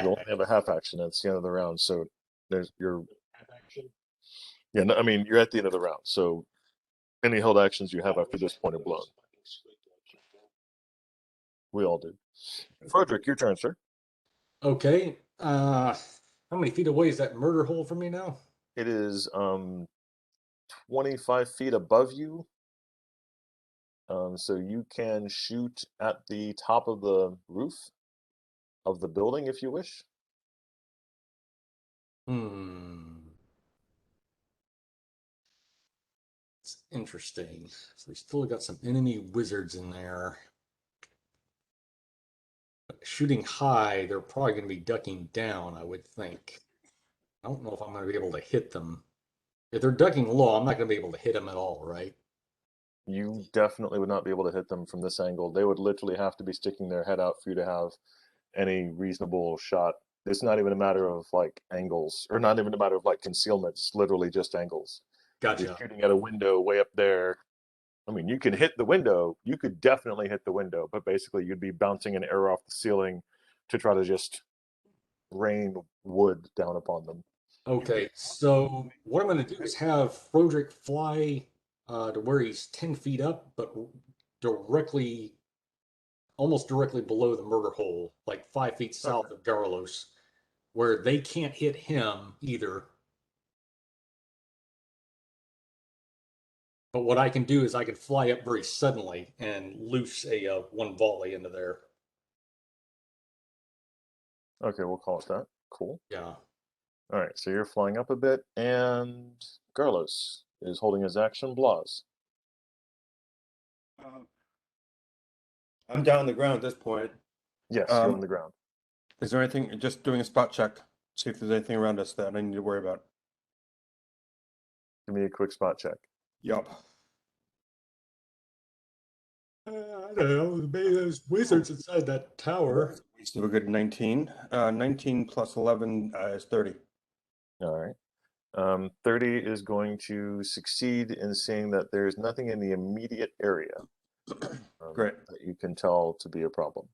You only have a half action. It's the end of the round, so there's your Half action. yeah. No, I mean, you're at the end of the round, so any held actions you have I after wish this I point could are go blown. as fucking squeak like that. We all do. Frederick, your turn, sir. Okay. How many feet away is that murder hole from me now? It is 25 feet above you. So you can shoot at the top of the roof of the building if you wish. It's interesting. So we still got some enemy wizards in there. Shooting high, they're probably going to be ducking down, I would think. I don't know if I'm going to be able to hit them. If they're ducking low, I'm not going to be able to hit them at all, right? You definitely would not be able to hit them from this angle. They would literally have to be sticking their head out for you to have any reasonable shot. It's not even a matter of like angles, or not even a matter of like concealment. It's literally just angles. Gotcha. You're shooting at a window way up there. I mean, you can hit the window. You could definitely hit the window, but basically you'd be bouncing an arrow off the ceiling to try to just rain wood down upon them. Okay, so what I'm going to do is have Froderick fly to where he's 10 feet up, but directly, almost directly below the murder hole, like 5 feet south of Garlos, where they can't hit him either. But what I can do is I can fly up very suddenly and loose a one volley into there. Okay, we'll call it that. Cool. Yeah. All right, so you're flying up a bit, and Garlos is holding his action. Blas. I'm down on the ground at this point. Yes, you're on the ground. Is there anything, just doing a spot check, see if there's anything around us that I need to worry about? Give me a quick spot check. Yup. I don't know. Maybe there's wizards inside that tower. So we're good 19. 19 plus 11 is 30. All right. 30 is going to succeed in seeing that there's nothing in the immediate area Great. that you can tell to be a problem.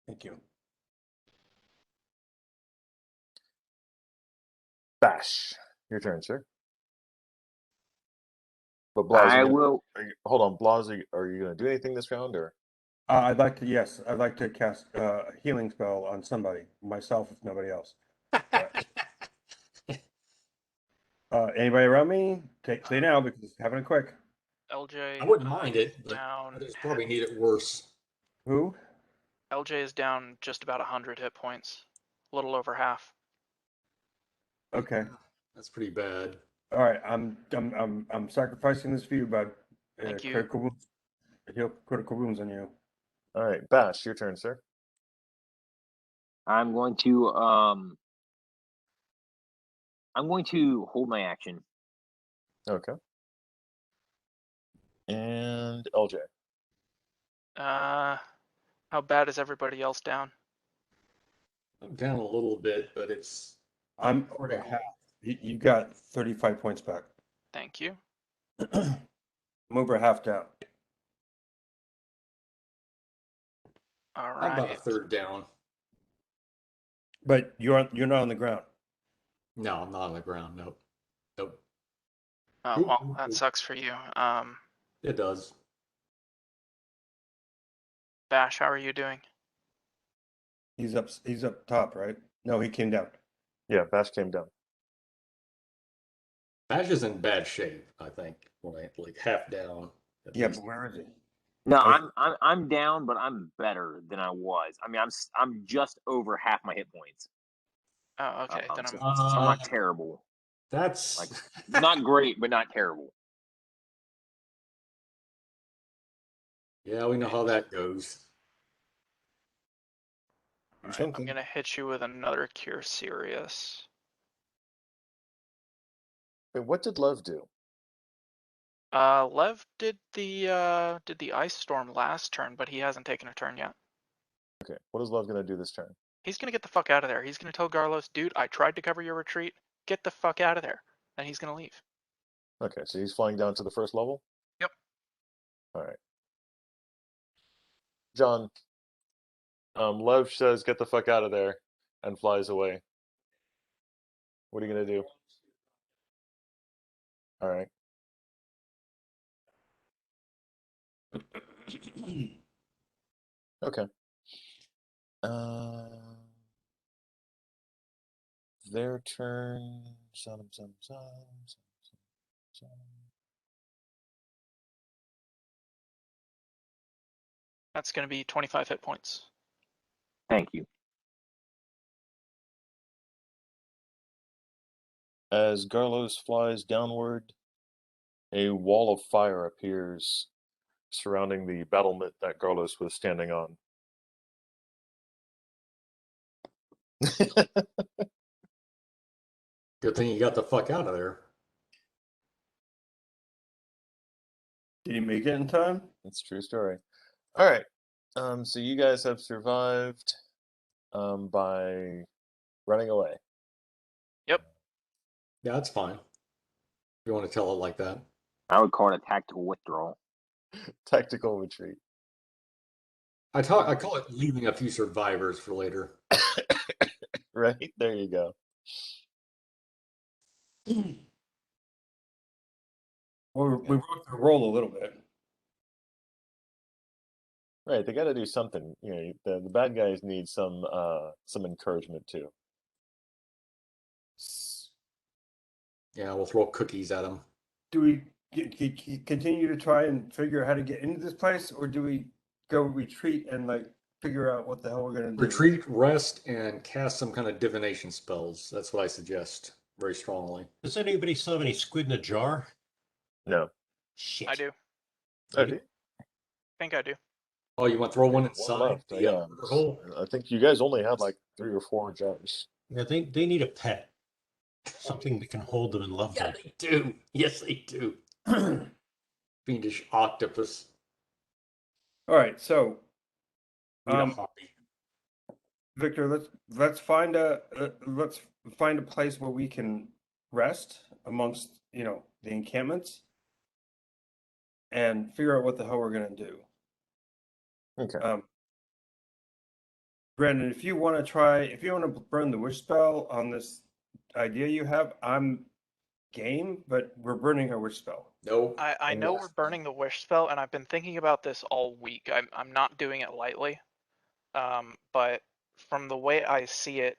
Thank you. Bash, your turn, sir. But Blas, I will. Hold on, Blas, are you going to do anything this round, or? I'd like to cast a healing spell on somebody, myself if nobody else. Anybody around me? Say now because it's happening quick. LJ. I wouldn't mind it, but down. others probably need it worse. Who? LJ is down just about 100 hit points, a little over half. Okay. That's pretty bad. All right. I'm sacrificing this for you, bud. Thank you. Critical wounds. Heal critical wounds on you. All right, Bash, your turn, sir. I'm going to hold my action. Okay. And LJ. How bad is everybody else down? I'm down a little bit, but it's. I'm over half. You got 35 points back. Thank you. I'm over half down. All I'm about a right. third down. But you're not on the ground. No, I'm not on the ground. Nope. Nope. Oh, well, that sucks for you. It does. Bash, how are you doing? He's up top, right? No, he came down. Yeah, Bash came down. Bash is in bad shape, I think. Like half down. Yeah, but where is he? No, Okay. I'm down, but I'm better than I was. I mean, I'm just over half my hit points. Oh, okay. Then So I'm not terrible. That's like not great, but not terrible. Yeah, we know how that goes. Right, I'm gonna hit you with another Cure Serious. Wait, what did Lev do? Lev did the Ice Storm last turn, but he hasn't taken a turn yet. Okay, what is Lev going to do this turn? He's gonna get the fuck out of there. He's gonna tell Garlos, dude, I tried to cover your retreat. Get the fuck out of there. And he's gonna leave. Okay, so he's flying down to the first level? Yep. All right. John, Lev says, get the fuck out of there, and flies away. What are you going to do? All right. Okay. Their turn. That's gonna be 25 hit points. Thank you. As Garlos flies downward, A wall of fire appears surrounding the battlement that Garlos was standing on. Good thing you got the fuck out of there. Did he make it in time? That's a true story. All right. So you guys have survived by running away. Yeah, that's fine. If you want to tell it like that. I would call it a tactical withdrawal. Tactical retreat. I call it leaving a few survivors for later. Right, there you go. Well, we broke the roll a little bit. Right, they got to do something. You know, the bad guys need some encouragement too. Yeah, we'll throw cookies at them. Do we continue to try and figure out how to get into this place, or do we go retreat and like figure out what the hell we're gonna do? Retreat, rest, and cast some kind of divination spells. That's what I suggest very strongly. Does anybody still have any squid in a jar? No. Shit. I do. Oh, do you? I think I do. Oh, you want to throw one One inside left, the yeah. hole? I think you guys only had like 3 or 4 jars. Yeah, they need a pet. Something that can hold them and love Yeah, them. they do. Yes, they do. Fiendish octopus. All right, so Need a hobby. Victor, let's find a place where we can rest amongst the encampments and figure out what the hell we're gonna do. Okay. Brandon, if you want to burn the wish spell on this idea you have, I'm game, but we're burning a wish spell. No. I know we're burning the wish spell, and I've been thinking about this all week. I'm not doing it lightly, but from the way I see it,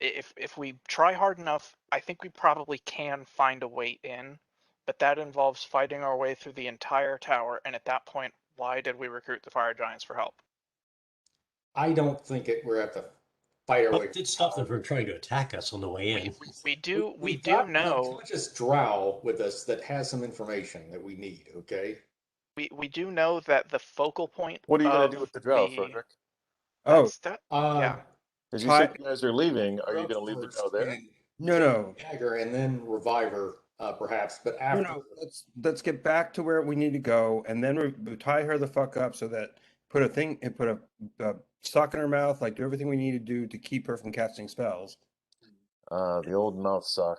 if we try hard enough, I think we probably can find a way in, but that involves fighting our way through the entire tower. And at that point, why did we recruit the fire giants for help? I don't think we're at the fight our way. What did stop them from trying to attack us on the way in? We do got know. Just drow with us that has some information that we need. Okay. We do know that the focal point. What are you going to do with the drow, Frederick? Yeah. Because you said you guys are leaving. Are you going to leave the drow there? No. Dagger and then reviver, perhaps. But after. No. Let's get back to where we need to go, and then we tie her the fuck up so that put a sock in her mouth, like do everything we need to do to keep her from casting spells. The old mouth sock.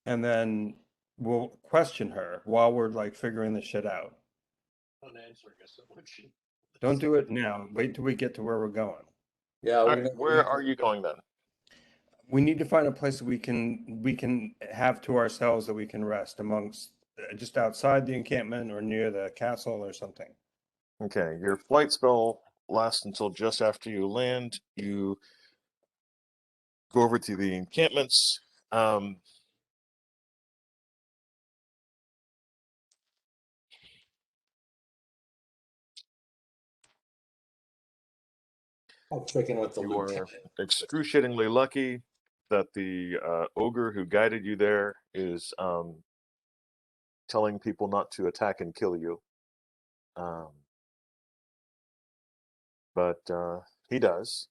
And then we'll question her while we're like figuring this shit out. Don't do it now. Wait till we get to where we're going. Yeah. Where are you going then? We need to find a place that we can have to ourselves that we can rest amongst, just outside the encampment or near the castle or something. Okay, your flight spell lasts until just after you land. You go over to the encampments. I'm checking with the You are lieutenant. excruciatingly lucky that the ogre who guided you there is telling people not to attack and kill you. But he does,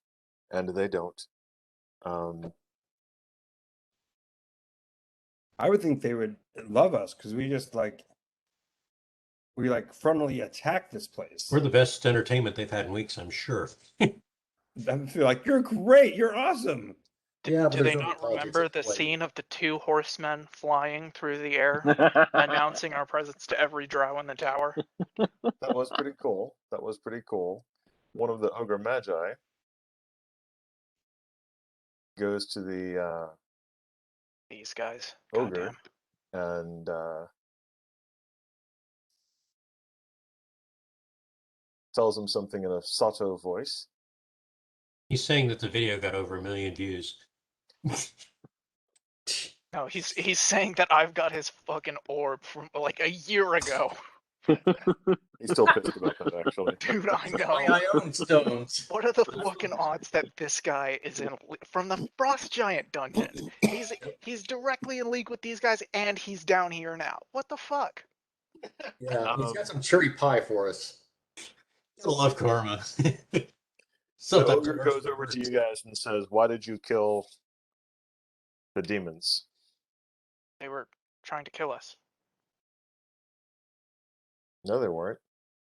and they don't. I would think they would love us because we frontally attack this place. We're the best entertainment they've had in weeks, I'm sure. I feel like you're great. You're awesome. Yeah, Do they not remember the scene of the 2 horsemen flying through the air, announcing our presence to every drow in the tower? That was pretty cool. One of the ogre magi goes to the These guys. ogre Goddamn. and tells him something in a Sato voice. He's saying that the video got over 1 million views. No, he's saying that I've got his fucking orb from like a year ago. He's still pissed about that, actually. Dude, I Why know. I own stones. What are the fucking odds that this guy is from the Frost Giant dungeons? He's directly in league with these guys, and he's down here now. What the fuck? Yeah, he's got some cherry pie for us. I love karma. The Sometimes ogre it works goes for over to birds. you guys and says, "Why did you kill the demons?" They were trying to kill us. No, they weren't.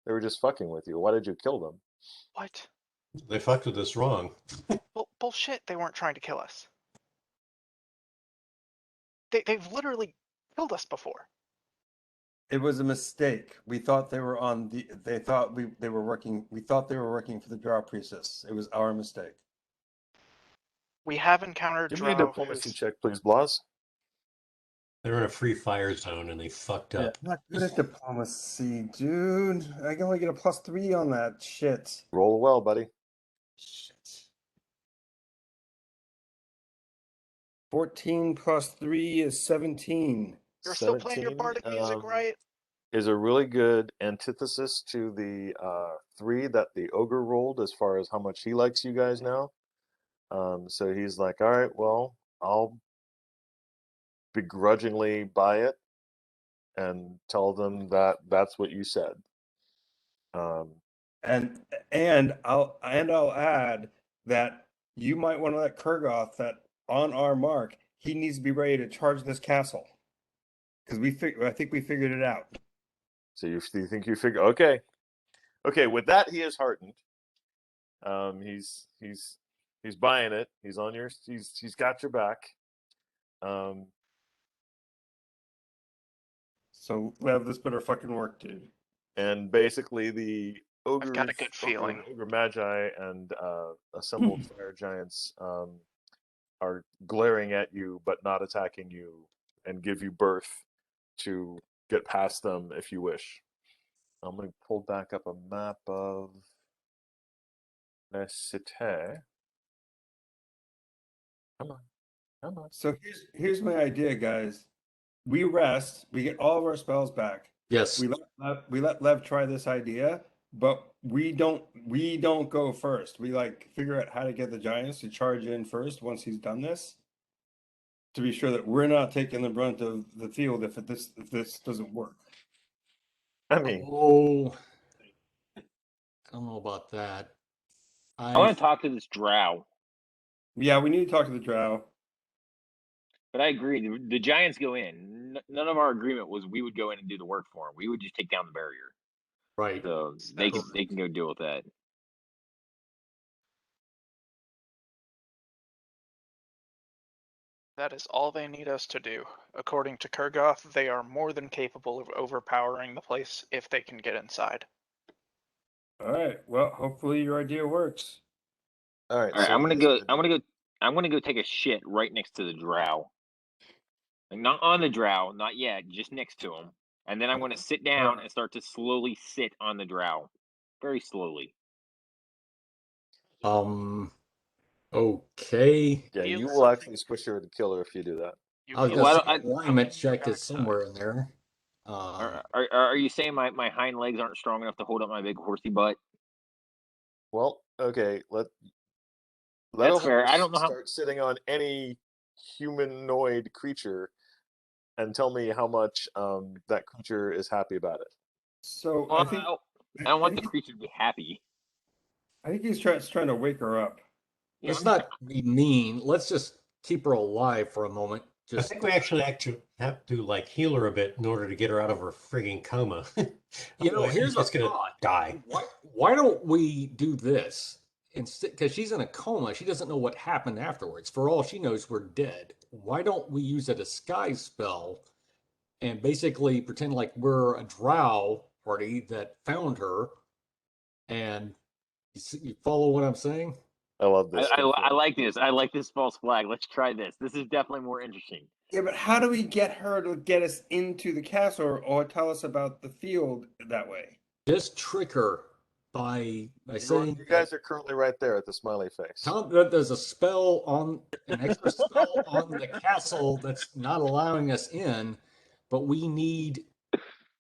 They were just fucking with you. Why did you kill them? What? They fucked with us wrong. Bullshit. They weren't trying to kill us. They've literally killed us before. It was a mistake. We thought they were on the. They thought they were working. We thought they were working for the Drow priestess. It was our mistake. We have encountered Give me a Drow diplomacy who's- check, please, Blas. They're in a free fire zone and they fucked up. I'm not good at diplomacy, dude. I can only get a +3 on that shit. Roll well, buddy. Shit. 14 + 3 is 17. You're still playing your 17, bardic music, right? Is a really good antithesis to the 3 that the ogre rolled as far as how much he likes you guys now. So he's like, all right, well, I'll begrudgingly buy it and tell them that that's what you said. And I'll add that you might want to let Kurgoth that on our mark, he needs to be ready to charge this castle. Because I think we figured it out. So you think you figure? Okay. With that, he is heartened. He's buying it. He's on your. He's got your back. So Lev, this better fucking work, dude. And basically, the ogres, got a good feeling. ogre magi, and assembled fire giants are glaring at you, but not attacking you, and give you berth to get past them if you wish. I'm going to pull back up a map of La Cité. Come on. So here's my idea, guys. We rest. We get all of our spells back. Yes. We let Lev try this idea, but we don't go first. We figure out how to get the giants to charge in first once he's done this, to be sure that we're not taking the brunt of the field if this doesn't work. I mean, I don't know about that. I want to talk to this drow. Yeah, we need to talk to the drow. But I agree. The giants go in. None of our agreement was we would go in and do the work for them. We would just take down the barrier. Right. So they can go deal with that. That is all they need us to do. According to Kurgoth, they are more than capable of overpowering the place if they can get inside. All right. Well, hopefully your idea works. all right. All right, So I'm what gonna is go. it? I'm gonna go take a shit right next to the drow. Like, not on the drow, not yet, just next to him. And then I'm gonna sit down and start to slowly sit on the drow, very slowly. Okay. Yeah, Feel you will something. actually squish her with the killer if you do that. You I was feel gonna Well, say something alignment coming check from is somewhere in there. Are you saying my hind legs aren't strong enough to hold up my big horsey butt? Well, okay. Let That's her fair. I don't know how. start sitting on any humanoid creature and tell me how much that creature is happy about it. So Well, I don't want the think- creature to be happy. I think he's trying to wake her up. Yeah, Let's not be mean. Let's just keep her alive for a moment. I Just think we actually have to heal her a bit in order to get her out of her frigging coma. Otherwise, here's she's just a gonna thought. die. Why don't we do this instead? Because she's in a coma, she doesn't know what happened afterwards. For all she knows, we're dead. Why don't we use a disguise spell and basically pretend like we're a drow party that found her? And you follow what I'm saying? I love this. I like this. I like this false flag. Let's try this. This is definitely more interesting. Yeah, but how do we get her to get us into the castle or tell us about the field that way? Just trick her by saying You guys are currently right there at the smiley face. tell them that there's a spell an extra spell on the castle that's not allowing us in, but we need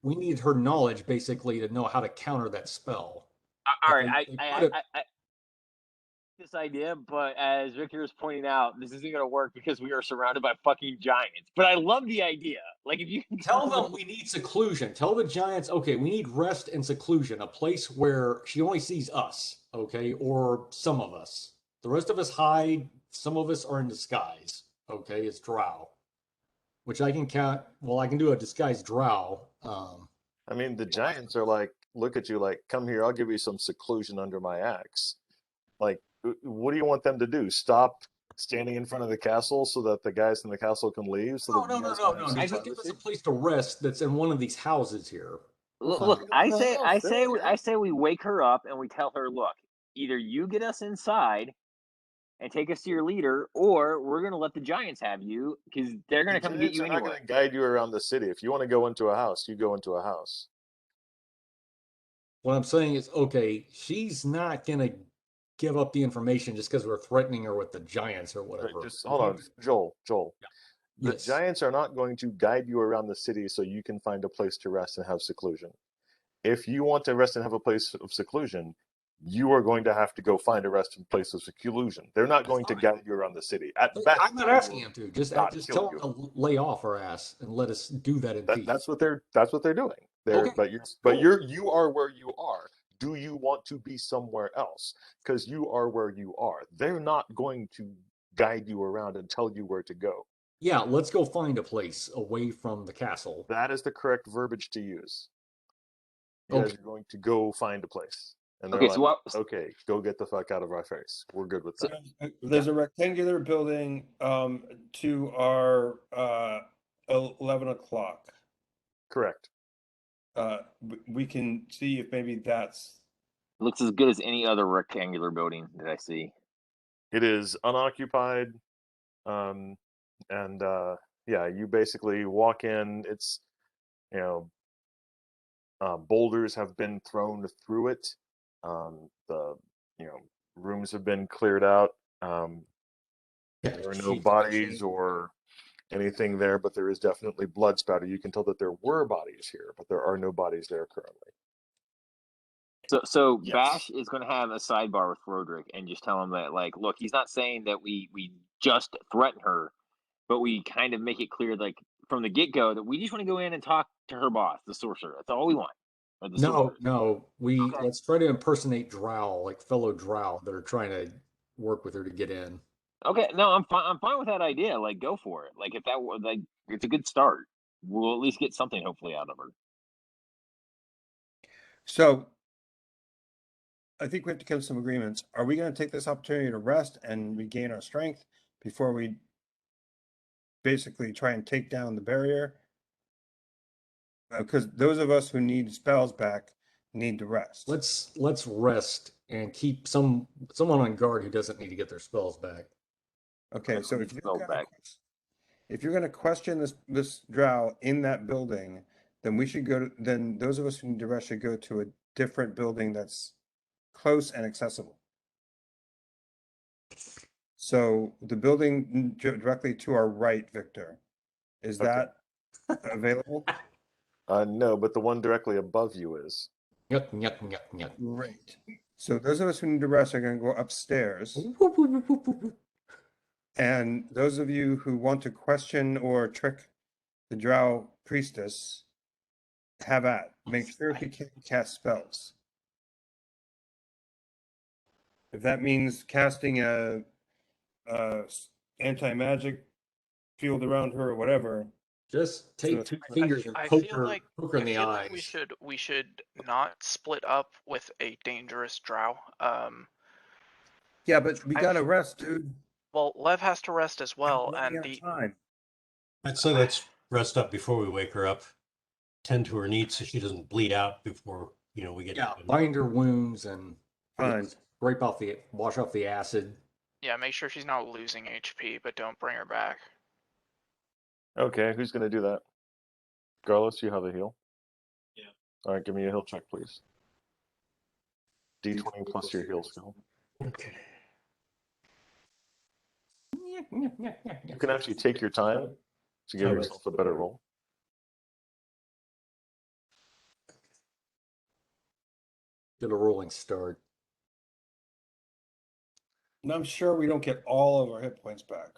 we need her knowledge basically to know how to counter that spell. All right, They put it- I this idea, but as Victor is pointing out, this isn't going to work because we are surrounded by fucking giants. But I love the idea. Like, if you can Tell them we need seclusion. Tell the giants, okay, we need rest and seclusion, a place where she only sees us, okay, or some of us. The rest of us hide. Some of us are in disguise, okay, it's drow, which I can count. Well, I can do a disguised drow. I mean, the giants are like, look at you, like, come here, I'll give you some seclusion under my axe. Like, what do you want them to do? Stop standing in front of the castle so that the guys in the castle can leave? So No, that no, you no, guys no, can have no. some Just give us a privacy? place to rest that's in one of these houses here. look, I say we wake her up and we tell her, look, either you get us inside and take us to your leader, or we're going to let the giants have you because they're going The to come get giants you are not anyway. going to guide you around the city. If you want to go into a house, you go into a house. What I'm saying is, okay, she's not gonna give up the information just because we're threatening her with the giants or Right, whatever. just hold on, Joel. Yeah. The Yes. giants are not going to guide you around the city so you can find a place to rest and have seclusion. If you want to rest and have a place of seclusion, you are going to have to go find a rest and place of seclusion. They're not going to guide you around the city. At best, I'm not they asking will him to. Just not just kill tell him you. to lay off our ass and let us do that in peace. That's what they're doing. Okay, But cool. you are where you are. Do you want to be somewhere else? Because you are where you are. They're not going to guide you around and tell you where to go. Yeah, let's go find a place away from the castle. That is the correct verbiage to use. You guys Okay. are going to go find a place. And they're Okay, like, so what? okay, go get the fuck out of our face. We're good with that. There's a rectangular building to our 11 o'clock. Correct. We can see if maybe that's Looks as good as any other rectangular building that I see. It is unoccupied. And yeah, you basically walk in. It's, you know, boulders have been thrown through it. The, you know, rooms have been cleared out. There are no bodies or anything there, but there is definitely blood spatter. You can tell that there were bodies here, but there are no bodies there currently. So Yes. Bash is going to have a sidebar with Roderick and just tell him that, like, look, he's not saying that we just threaten her, but we kind of make it clear, like, from the get go, that we just want to go in and talk to her boss, the sorcerer. That's all we want. Or the sorcerer. No. Okay. Let's try to impersonate drow, like fellow drow that are trying to work with her to get in. Okay, no, I'm fine. I'm fine with that idea. Like, go for it. Like, if that like, it's a good start. We'll at least get something hopefully out of her. so. I think we have to come to some agreements. Are we going to take this opportunity to rest and regain our strength before we basically try and take down the barrier? Because those of us who need spells back need to rest. Let's rest and keep someone on guard who doesn't need to get their spells back. Okay, so Spells back. if you're going to question this drow in that building, then we should go to, then those of us who need to rest should go to a different building that's close and accessible. So the building directly to our right, Victor, is that available? No, but the one directly above you is. Yuck. Great. So those of us who need to rest are going to go upstairs. And those of you who want to question or trick the drow priestess, have at. Make sure he can't cast spells. If that means casting a anti-magic field around her or whatever. Just take So- 2 fingers and I poke feel her, like poke her in I the feel eyes. like we should not split up with a dangerous drow. Yeah, but we gotta rest, dude. Well, Lev has to rest as well, We're running and out of time. I'd say let's rest up before we wake her up. Tend to her needs so she doesn't bleed out before we get. Yeah, bind her wounds and Fine. wash off the acid. Yeah, make sure she's not losing HP, but don't bring her back. Okay, who's going to do that? Garlos, you have a heal? Yeah. All right, give me a heal check, please. D20 plus your heal skill. Okay. You can actually take your time to give yourself a better roll. Get a rolling start. And I'm sure we don't get all of our hit points back.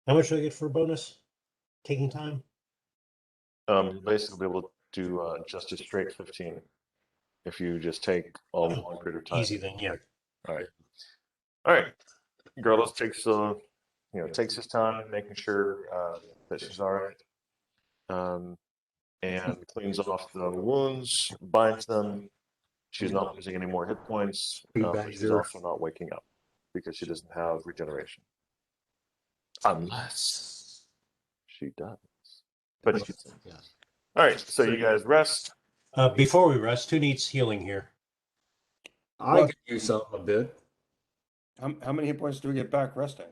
How much do I get for a bonus? Taking time? Basically be able to do just a straight 15 if you just take a long period of time. Easy then, yeah. All right. All right. Gerlos takes his time making sure that she's all right. And cleans off the wounds, binds them. She's not losing any more hit points, but she's also not waking up because she doesn't have regeneration. Unless she does. But she doesn't. Yeah. All right, so you guys rest. Before we rest, who needs healing here? I could use some a bit. How many hit points do we get back resting?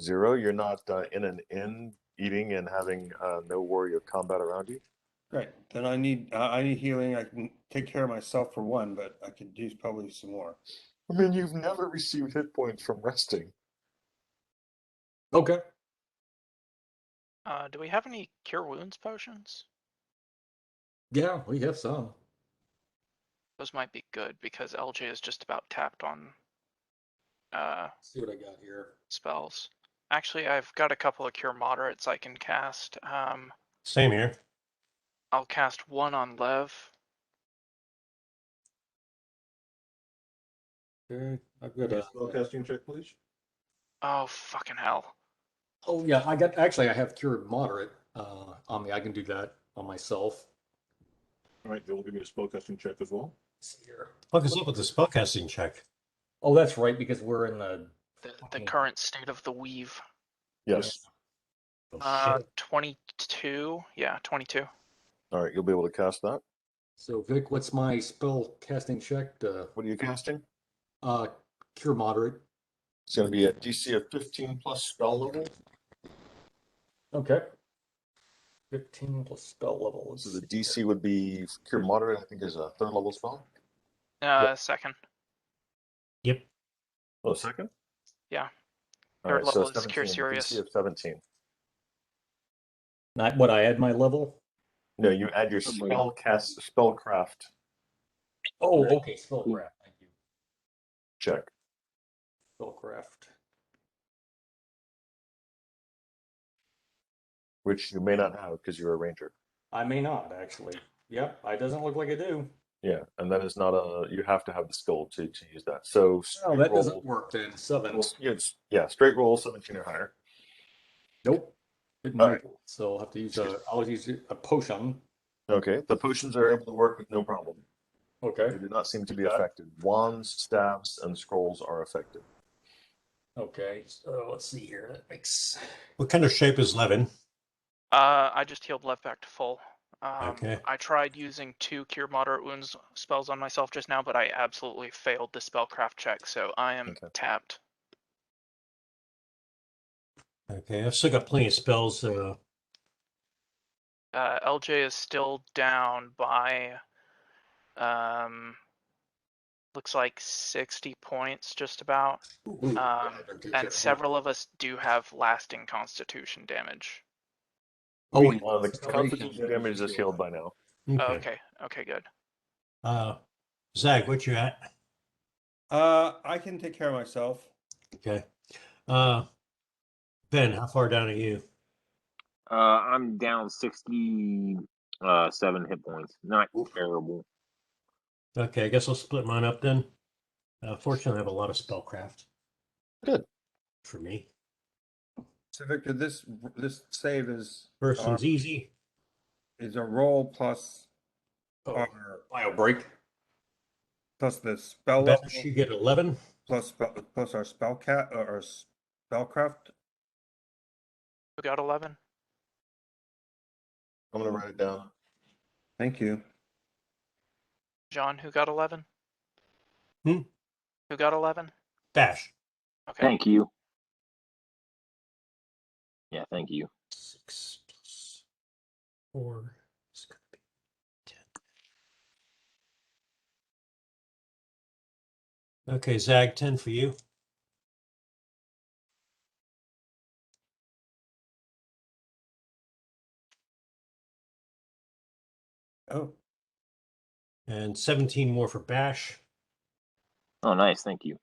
0. You're not in an inn eating and having no worry of combat around you. Great. Then I need healing. I can take care of myself for 1, but I could use probably some more. I mean, you've never received hit points from resting. Okay. Do we have any cure wounds potions? Yeah, we have some. Those might be good because LJ is just about tapped on See what I got here. spells. Actually, I've got a couple of cure moderates I can cast. Same here. I'll cast 1 on Lev. Okay, I've got a Spellcasting check, please. Oh, fucking hell. Oh yeah, I have cured moderate on me. I can do that on myself. All right, they'll give me a spellcasting check as well. Let's see here. Fuck us up with the spellcasting check. Oh, that's right, because we're in The current state of the weave. Yes. Oh, shit. 22. Yeah, 22. All right, you'll be able to cast that. So Vic, what's my spell casting check? What are you casting? Cure moderate. It's going to be a DC of 15 plus spell level. Okay. 15 plus spell level. So the DC would be Cure Moderate, I think, is a 3rd level spell. Second. Yep. Oh, 2nd? Yeah. All 3rd right, so level is Cure 17, Serious. DC of 17. Not what I add my level. No, you add your spellcraft Oh, okay. Spellcraft. Thank you. check. Spellcraft. Which you may not have because you're a ranger. I may not actually. Yep, it doesn't look like I do. Yeah, and that is not you have to have the skill to use that. So Oh, that doesn't work then. 7. Yeah, straight roll 17 or higher. Nope. Didn't All make it. So I'll have to use I'll use a potion. Okay, the potions are able to work with no problem. Okay. They do not seem to be affected. Wands, staves, and scrolls are affected. Okay. So let's see here. That makes What kind of shape is Levin? I just healed Lev back to full. Okay. I tried using 2 Cure Moderate Wounds spells on myself just now, but I absolutely failed the spellcraft check, so I am tapped. Okay, I've still got plenty of spells. LJ is still down by looks like 60 points just about. And several of us do have lasting constitution damage. Oh, the constitution damage is healed by now. Okay. Okay, good. Zach, what you at? I can take care of myself. Okay. Ben, how far down are you? I'm down 67 hit points. Not terrible. Okay, I guess I'll split mine up then. Fortunately, I have a lot of spellcraft. Good. For me. So Victor, this save is First one's easy. Is a roll plus our bio break. Plus the spell Ben, level. you get 11. Plus our spellcraft. Who got 11? I'm going to write it down. Thank you. John, who got 11? Hmm? Who got 11? Bash. Okay. Thank you. Yeah, thank you. 6 plus 4 is going to be 10. Okay, Zag, 10 for you. Oh. And 17 more for bash. Oh, nice. Thank you.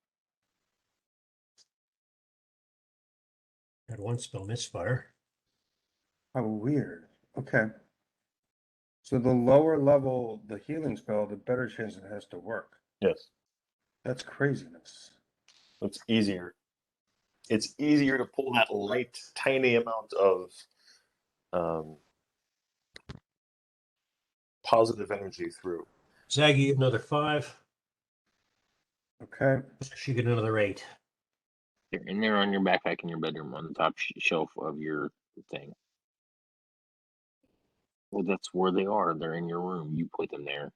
Had one spell misfire. How weird. Okay. So the lower level the healing spell, the better chance it has to work. Yes, That's craziness. it's easier. It's easier to pull that light, tiny amount of positive energy through. Zaggy, another 5. Okay. She get another 8. They're in there on your backpack in your bedroom on the top shelf of your thing. Well, that's where they are. They're in your room. You put them there.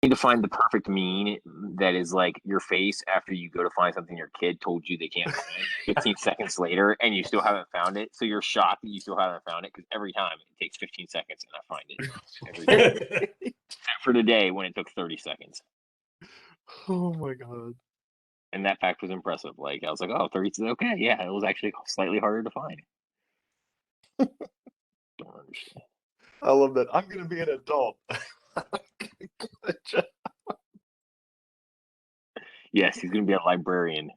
You need to find the perfect meme that is like your face after you go to find something your kid told you they can't find 15 seconds later and you still haven't found it. So you're shocked that you still haven't found it because every time it takes 15 seconds and I find it. Every day. Except for today when it took 30 seconds. Oh my god. And that fact was impressive. Like, I was like, oh, 30 is okay. Yeah, it was actually slightly harder to find. Don't understand. I love that. I'm going to be an adult. Good job. Yes, he's going to be a librarian.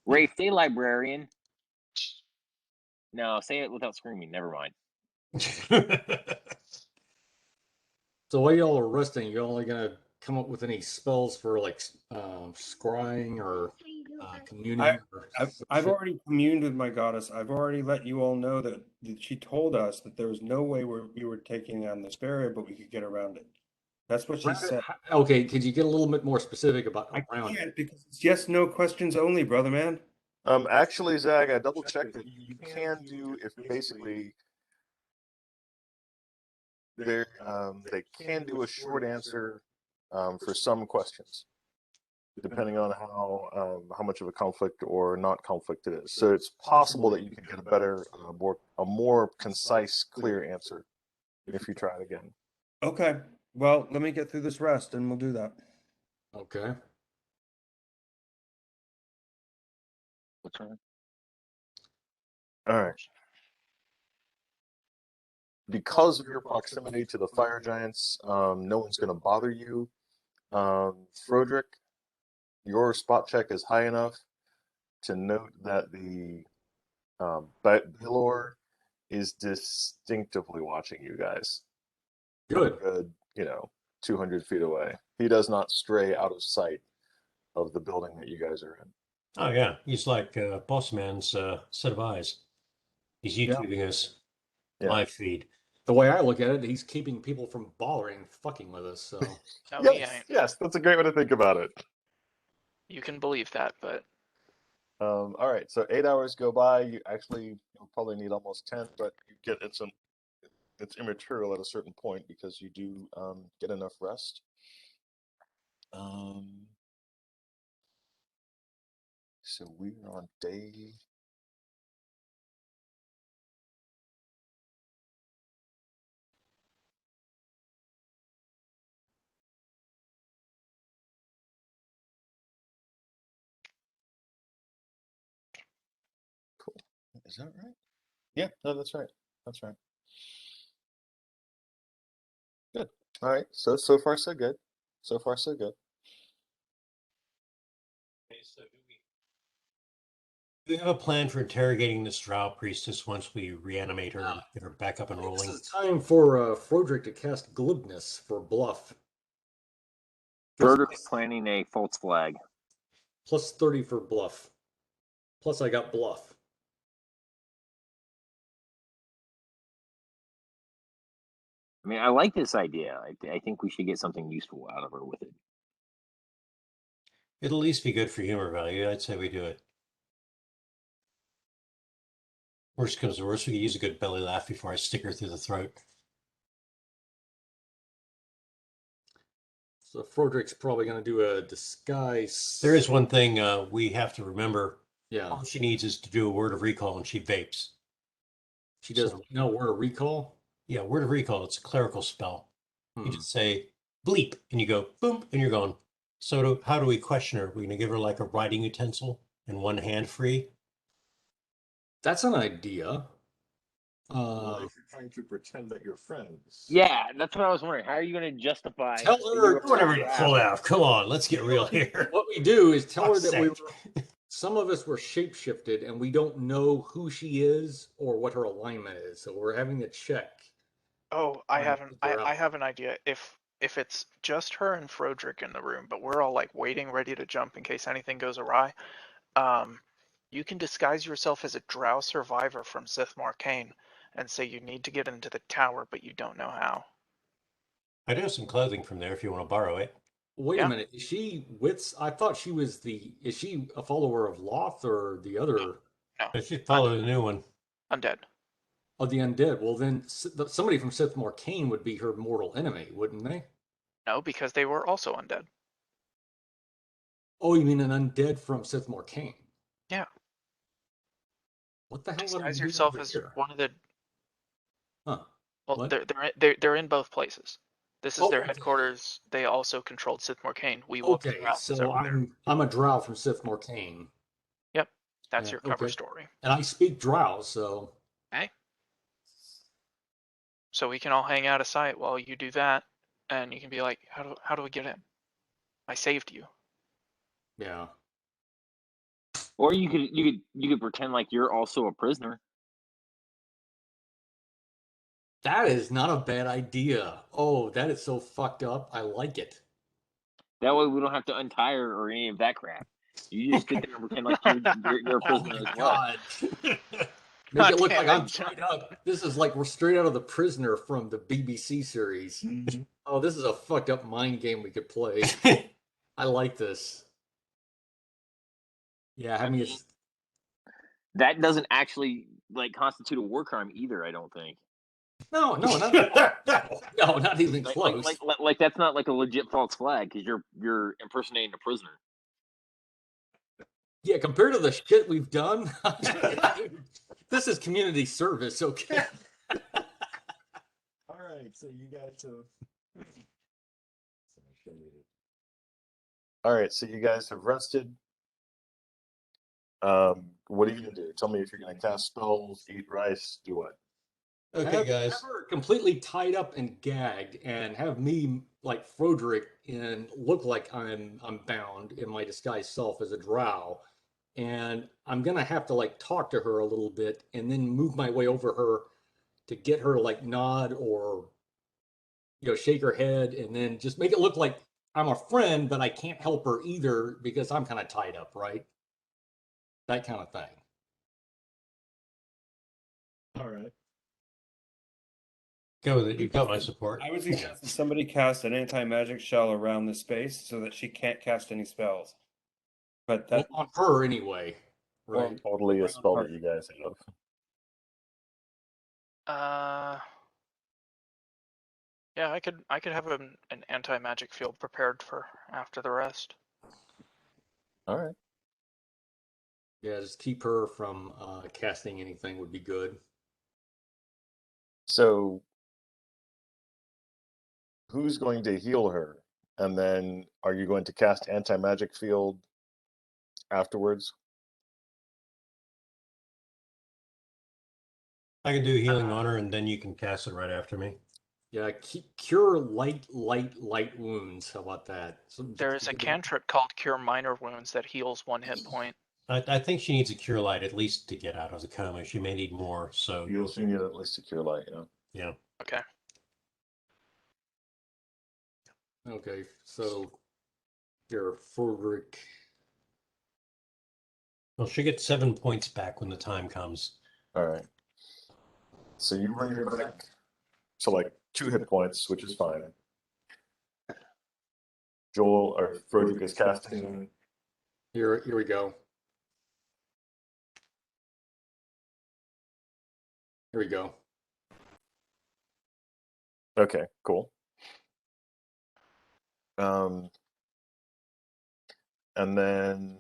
Rafe, say librarian. No, say it without screaming. Never mind. So while y'all are resting, you only gonna come up with any spells for like scrying or communing? I've already communed with my goddess. I've already let you all know that she told us that there was no way we were taking on this barrier, but we could get around it. That's what she said. Okay, could you get a little bit more specific about I around can't it? because it's yes, no questions only, brother man. Actually, Zag, I double checked that you can do if basically they can do a short answer for some questions, depending on how much of a conflict or not conflict it is. So it's possible that you can get a better, more concise, clear answer if you try it again. Okay. Well, let me get through this rest and we'll do that. Okay. What's wrong? All right. Because of your proximity to the fire giants, no one's going to bother you. Frodrick, your spot check is high enough to note that the Baylor is distinctively watching you guys. Good. Good, 200 feet away. He does not stray out of sight of the building that you guys are in. Oh yeah, he's like Boss Man's set of eyes. He's YouTubing us live feed. The way I look at it, he's keeping people from bothering fucking with us. So No, he ain't. Yes, that's a great way to think about it. You can believe that, but All right, so 8 hours go by. You'll probably need almost 10, but you get it's immaterial at a certain point because you do get enough rest. So we're on day. Cool. Is that right? Yeah, no, that's right. That's right. Good. All right. So far so good. So far so good. Do we have a plan for interrogating this drow priestess once we reanimate her and get her back up and this rolling? is time for Frodrick to cast glibness for bluff. Frodrick's planning a false flag. Plus 30 for bluff. Plus I got bluff. I mean, I like this idea. I think we should get something useful out of her with it. It'll at least be good for humor value. I'd say we do it. Worst comes to worst, we could use a good belly laugh before I stick her through the throat. So Frodrick's probably going to do a disguise. There is one thing we have to remember. Yeah. All she needs is to do a word of recall and she vapes. She does So- no word of recall? Yeah, word of recall. It's a clerical spell. You just say bleep and you go boom and you're gone. So how do we question her? We're going to give her like a writing utensil and one hand free. That's an idea. Well, if you're trying to pretend that you're friends. Yeah, that's what I was wondering. How are you going to justify? Tell that her you were Do whatever you drow? pull out. Come on, let's get real here. What we do is tell her Fuck's that we were, sake. some of us were shapeshifted and we don't know who she is or what her alignment is. So we're having to check. Oh, Trying to figure I out. have an idea. If it's just her and Frodrick in the room, but we're all like waiting, ready to jump in case anything goes awry, you can disguise yourself as a drow survivor from Sith Marcaine and say you need to get into the tower, but you don't know how. I do have some clothing from there if you want to borrow it. Wait Yeah. a minute. Is she with? I thought she was is she a follower of Loth or the other? No, I should follow the new one. undead. Of the undead? Well, then somebody from Sith Marcaine would be her mortal enemy, wouldn't they? No, because they were also undead. Oh, you mean an undead from Sith Marcaine? Yeah. What the hell are we Disguise doing yourself over as here? one of the. Huh. Well, What? they're in both places. This is Oh, their okay. headquarters. They also controlled Sith Marcaine. We will Okay, disrupt so over there. I'm a drow from Sith Marcaine. Yep, that's Yeah, your cover okay. story. And I speak drow, so Okay. So we can all hang out of sight while you do that, and you can be like, how do we get in? I saved you. yeah. Or you could pretend like you're also a prisoner. That is not a bad idea. Oh, that is so fucked up. I like it. That way we don't have to untie her or any of that crap. You just sit there and pretend like you're a Oh prisoner my as well. god. Make God it look damn like I'm it. tied up. This is like we're straight out of The Prisoner from the BBC series. Oh, this is a fucked up mind game we could play. I like this. Yeah, have me. That doesn't actually like constitute a war crime either. I don't think. No, no, not no, not even close. Like that's not like a legit false flag because you're impersonating a prisoner. Yeah, compared to the shit we've done, this is community service, okay? All right, so you guys have. All right, so you guys have rested. What are you gonna do? Tell me if you're gonna cast spells, eat rice, do what? Okay, guys. Have her completely tied up and gagged, and have me like Frodrick and look like I'm bound in my disguised self as a drow, and I'm gonna have to like talk to her a little bit, and then move my way over her to get her to like nod or shake her head, and then just make it look like I'm a friend, but I can't help her either because I'm kind of tied up, right? That kind of thing. All right. Go with it. You've got my support. I would suggest that somebody cast an anti-magic shell around the space so that she can't cast any spells. But Well, that on her anyway, right? Totally a spell that you guys have. Yeah, I could have an anti-magic field prepared for after the rest. All right. Yeah, just keep her from casting anything would be good. So who's going to heal her? And then are you going to cast anti-magic field afterwards? I can do healing on her, and then you can cast it right after me. Yeah, cure light wounds. How about that? There is a cantrip called Cure Minor Wounds that heals 1 hit point. I think she needs a cure light at least to get out of the coma. She may need more. So You'll soon need at least a cure light, yeah. Yeah. Okay. Okay, so here, Frederick. Well, she gets 7 points back when the time comes. All right. So you bring her back to like 2 hit points, which is fine. Joel or Frederick is casting. Here we go. Here we go. Okay, cool. And then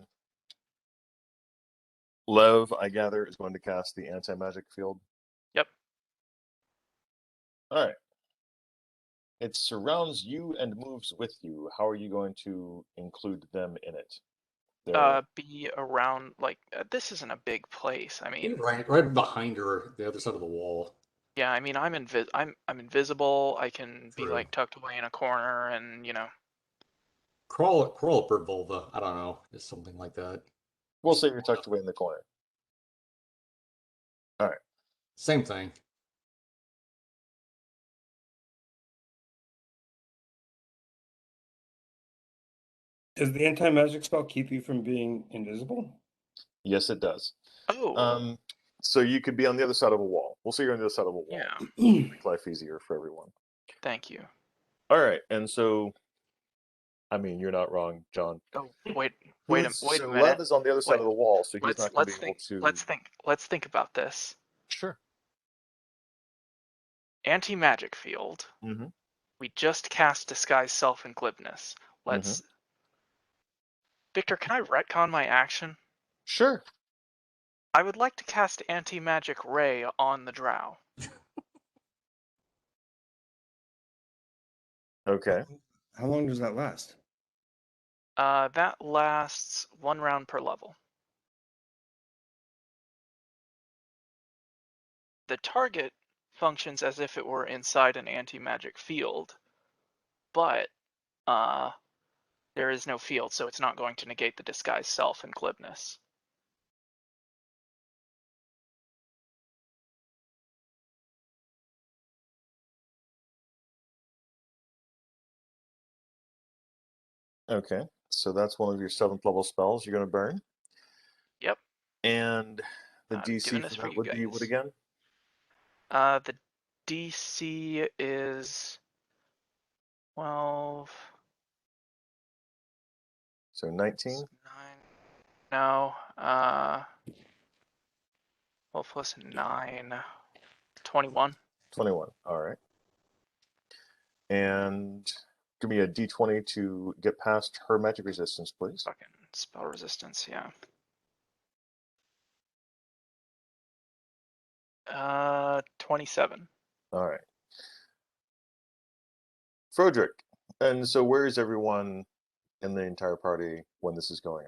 Lev, I gather, is going to cast the anti-magic field. Yep. All right. It surrounds you and moves with you. How are you going to include them in it? There. be around like this isn't a big place. I mean, right behind her, the other side of the wall. yeah, I mean, I'm invisible. I can be True. like tucked away in a corner, and you know. Crawl up her vulva. I don't know. It's something like that. We'll say you're tucked away in the corner. All right. Same thing. Does the anti-magic spell keep you from being invisible? Yes, it does. Oh. So you could be on the other side of a wall. We'll say you're on the other side of a wall. Yeah. Make life easier for everyone. Thank you. All right, and so, I mean, you're not wrong, John. Oh, wait a minute. So Lev is on the other side of the wall, so he's not going to be able to. Let's think about this. Sure. Anti-magic field. Mm-hmm. We just cast disguise self and glibness. Let's. Victor, can I retcon my action? Sure. I would like to cast anti-magic ray on the drow. Okay. How long does that last? That lasts 1 round per level. The target functions as if it were inside an anti-magic field, but there is no field, so it's not going to negate the disguise self and glibness. Okay. So that's one of your 7th level spells you're going to burn. Yep. And the I'm DC doing for this that for you would be what guys. again? The DC is 12. So 19? 9. No. 12 plus 9. 21. 21. All right. And give me a D20 to get past her magic resistance, please. Fucking spell resistance, yeah. 27. All right. Froderick. And so where is everyone in the entire party when this is going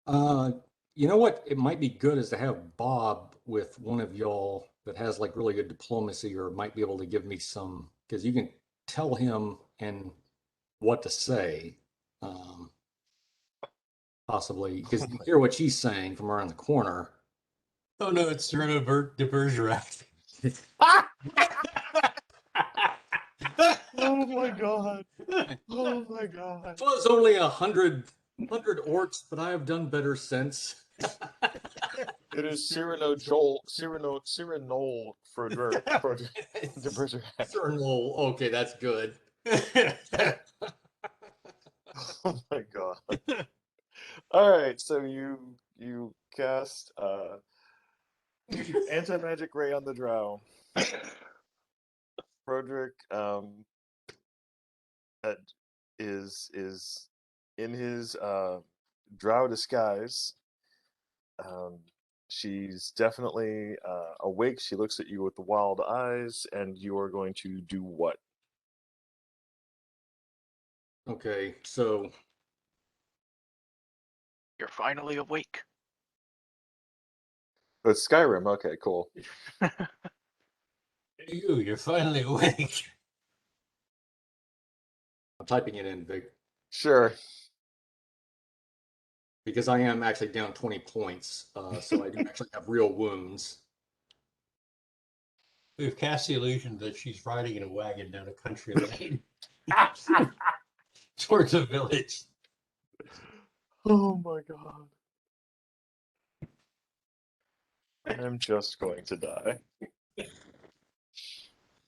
on? You know what? It might be good is to have Bob with one of y'all that has like really good diplomacy, or might be able to give me some, because you can tell him and what to say. Possibly because you hear what she's saying from around the corner. Oh no, it's Cyrano de Bergerac. Oh my god. Oh my god. Well, it's only 100 orcs, but I have done better since. It is Cyrano Froderick de Bergerac. Cyrano, okay, that's good. Oh my god. All right, so you cast anti-magic ray on the drow. Froderick is in his drow disguise. She's definitely awake. She looks at you with the wild eyes, and you are going to do what? Okay, so You're finally awake. Oh, it's Skyrim. Okay, cool. You're finally awake. I'm typing it in, Vic, Sure. because I am actually down 20 points, so I do actually have real wounds. We've cast the illusion that she's riding in a wagon down a country lane towards a village. Oh my god. I'm just going to die.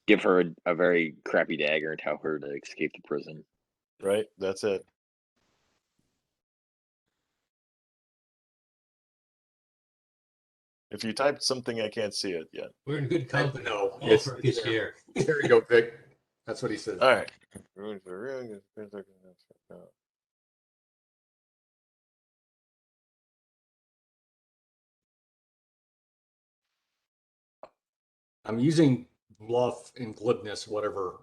Give her a very crappy dagger and tell her to escape the prison. Right? That's it. If you typed something, I can't see it yet. We're in good company. No, All for his share. There you go, Vic. That's what he said. All right. I'm using bluff and glibness, whatever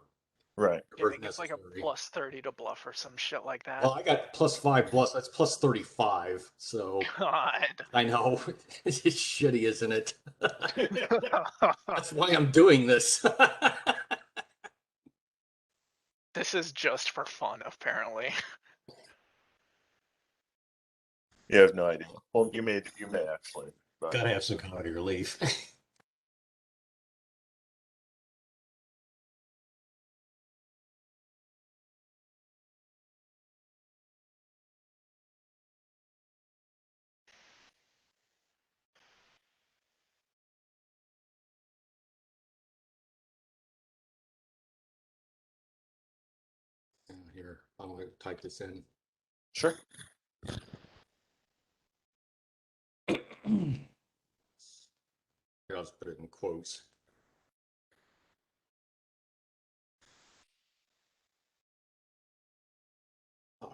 Right. Yeah, I if think it's like a necessary. plus 30 to bluff or some shit like that. Well, I got +5 bluff. That's plus 35. So God. I know it's shitty, isn't it? That's why I'm doing this. This is just for fun, apparently. You have no idea. Well, you may actually. But... Gotta have some comedy relief. Here, I'm going to type this in. Sure. Here, I'll just put it in quotes. Oh,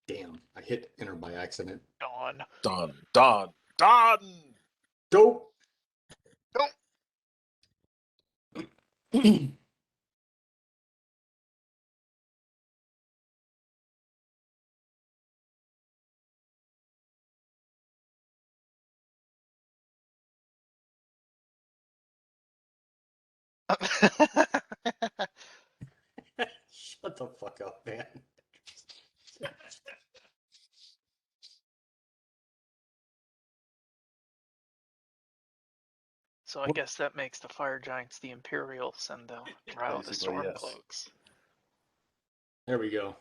damn. I hit enter by accident. Dawn. Done. Go! Shut the fuck up, man. So I guess that makes the fire giants the Imperials and the Drow the Basically, yes. Stormcloaks. There we go.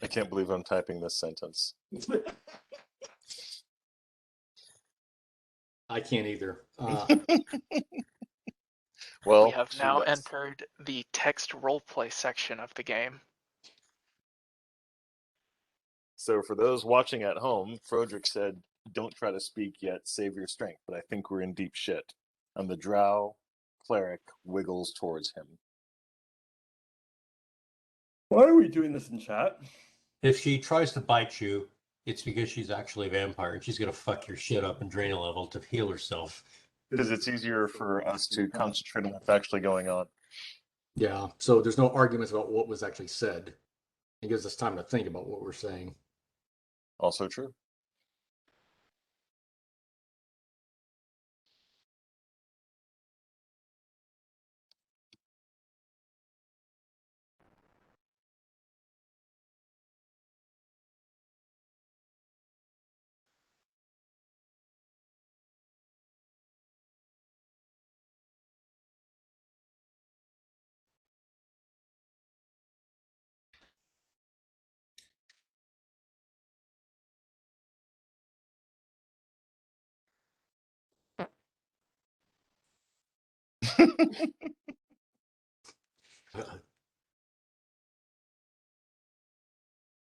I can't believe I'm typing this sentence. I can't either. Well, We have now yes. entered the text roleplay section of the game. So for those watching at home, Froderick said, "Don't try to speak yet, save your strength." But I think we're in deep shit. And the Drow cleric wiggles towards him. Why are we doing this in chat? If she tries to bite you, it's because she's actually a vampire and she's gonna fuck your shit up and drain a level to heal herself. Because it's easier for us to concentrate on what's actually going on. Yeah, so there's no arguments about what was actually said. It gives us time to think about what we're saying. Also true.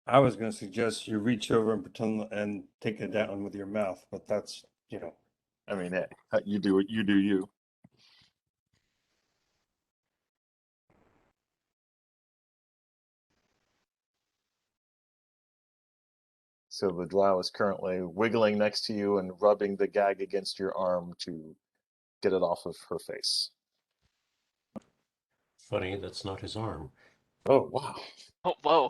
I was going to suggest you reach over and pretend and take it down with your mouth, but that's, I mean, hey, you do it. You do you. So the Drow is currently wiggling next to you and rubbing the gag against your arm to get it off of her face. Funny, that's not his arm. Oh, wow. Oh, whoa.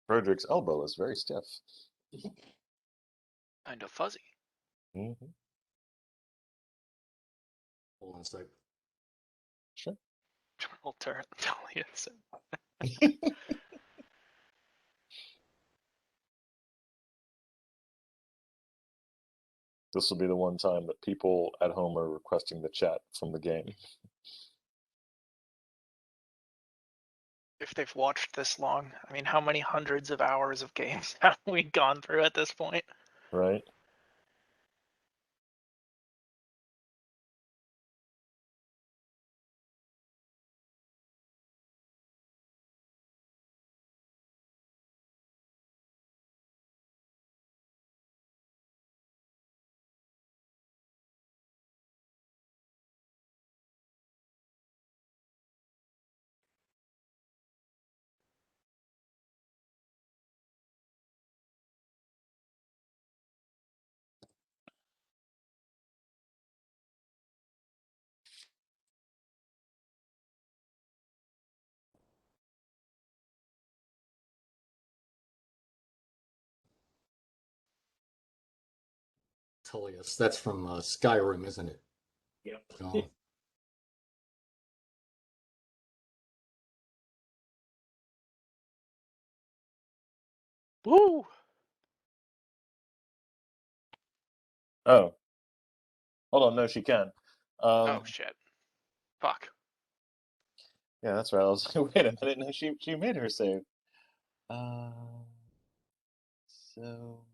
Frederick's elbow is very stiff. Kind of fuzzy. Mm-hmm. Hold on a sec. Sure. Triple turret Valiance. This will be the one time that people at home are requesting the chat from the game. If they've watched this long, I mean, how many hundreds of hours of games have we gone through at this point? Right? Tullius. That's from Skyrim, isn't it? Yep. Oh. Woo! Oh. Hold on, no, she can. Oh shit! Fuck. Yeah, that's right. I was like, wait a minute, no, she made her save. So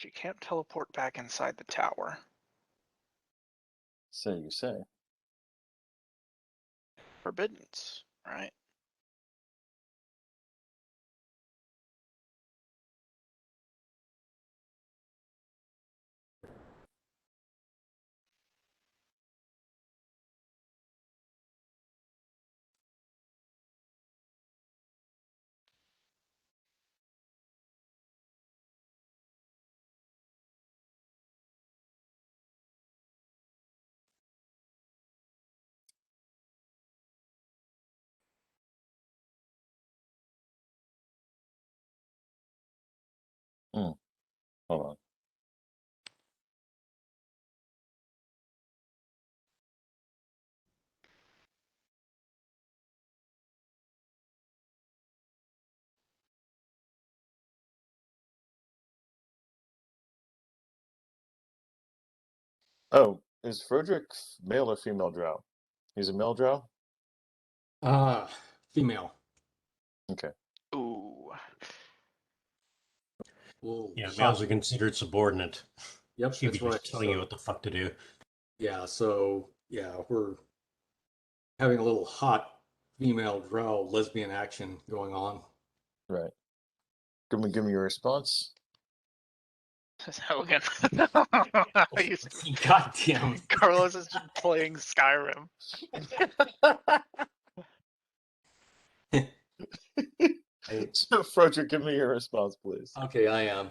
She can't teleport back inside the tower. so you say. Forbiddance, right? Hold on. Oh, is Frederick male or female drow? He's a male drow? Female. Okay. Ooh. Well, Yeah, hot. males are considered subordinate. Yep, She'd be that's right. just telling you what the fuck to do. Yeah, so yeah, we're having a little hot female drow lesbian action going Right. Give me your response. Hogan. on. Goddamn. Carlos is just playing Skyrim. So Frederick, give me your response, please. Okay, I am.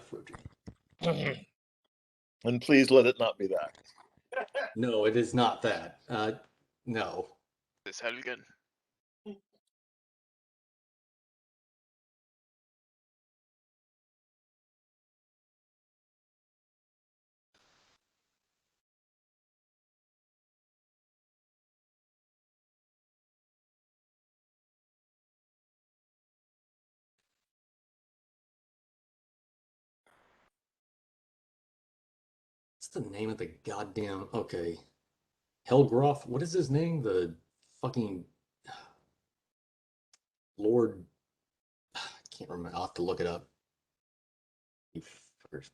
And please let it not be that. No, it is not that. No. This Helgen. What's the name of the goddamn? Okay, Helgroth. What is his name? The fucking Lord. I can't remember. I'll have to look it up. You fuckers.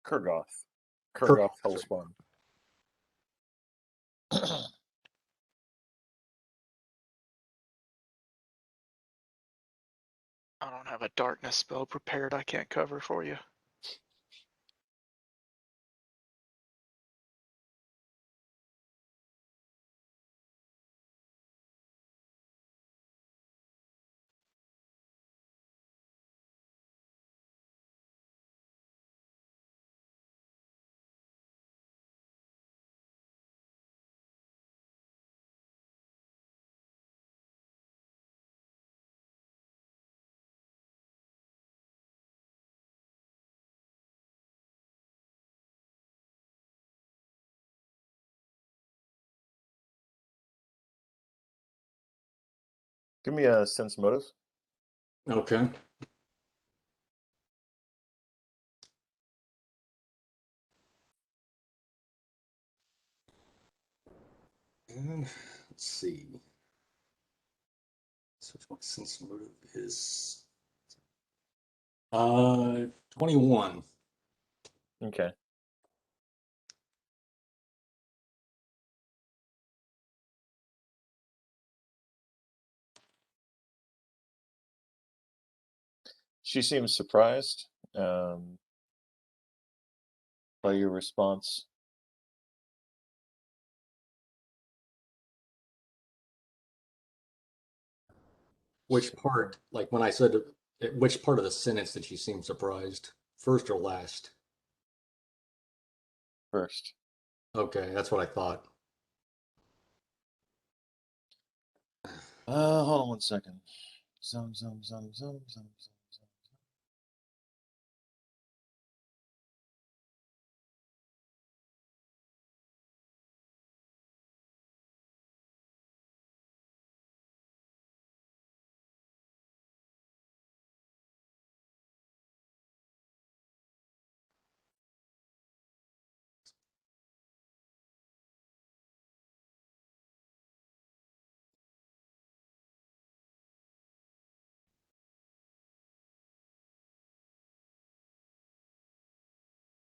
Kurgoth. Kurgoth, Kurgoth that's right. Hellspawn. I don't have a darkness spell prepared. I can't cover for you. Give me a sense motive. Okay. And let's see. So my sense motive is 21. Okay. She seems surprised by your response. Which part, like when I said, which part of the sentence did she seem surprised? First or last? First. Okay, that's what I thought. Hold on one second. Zoom.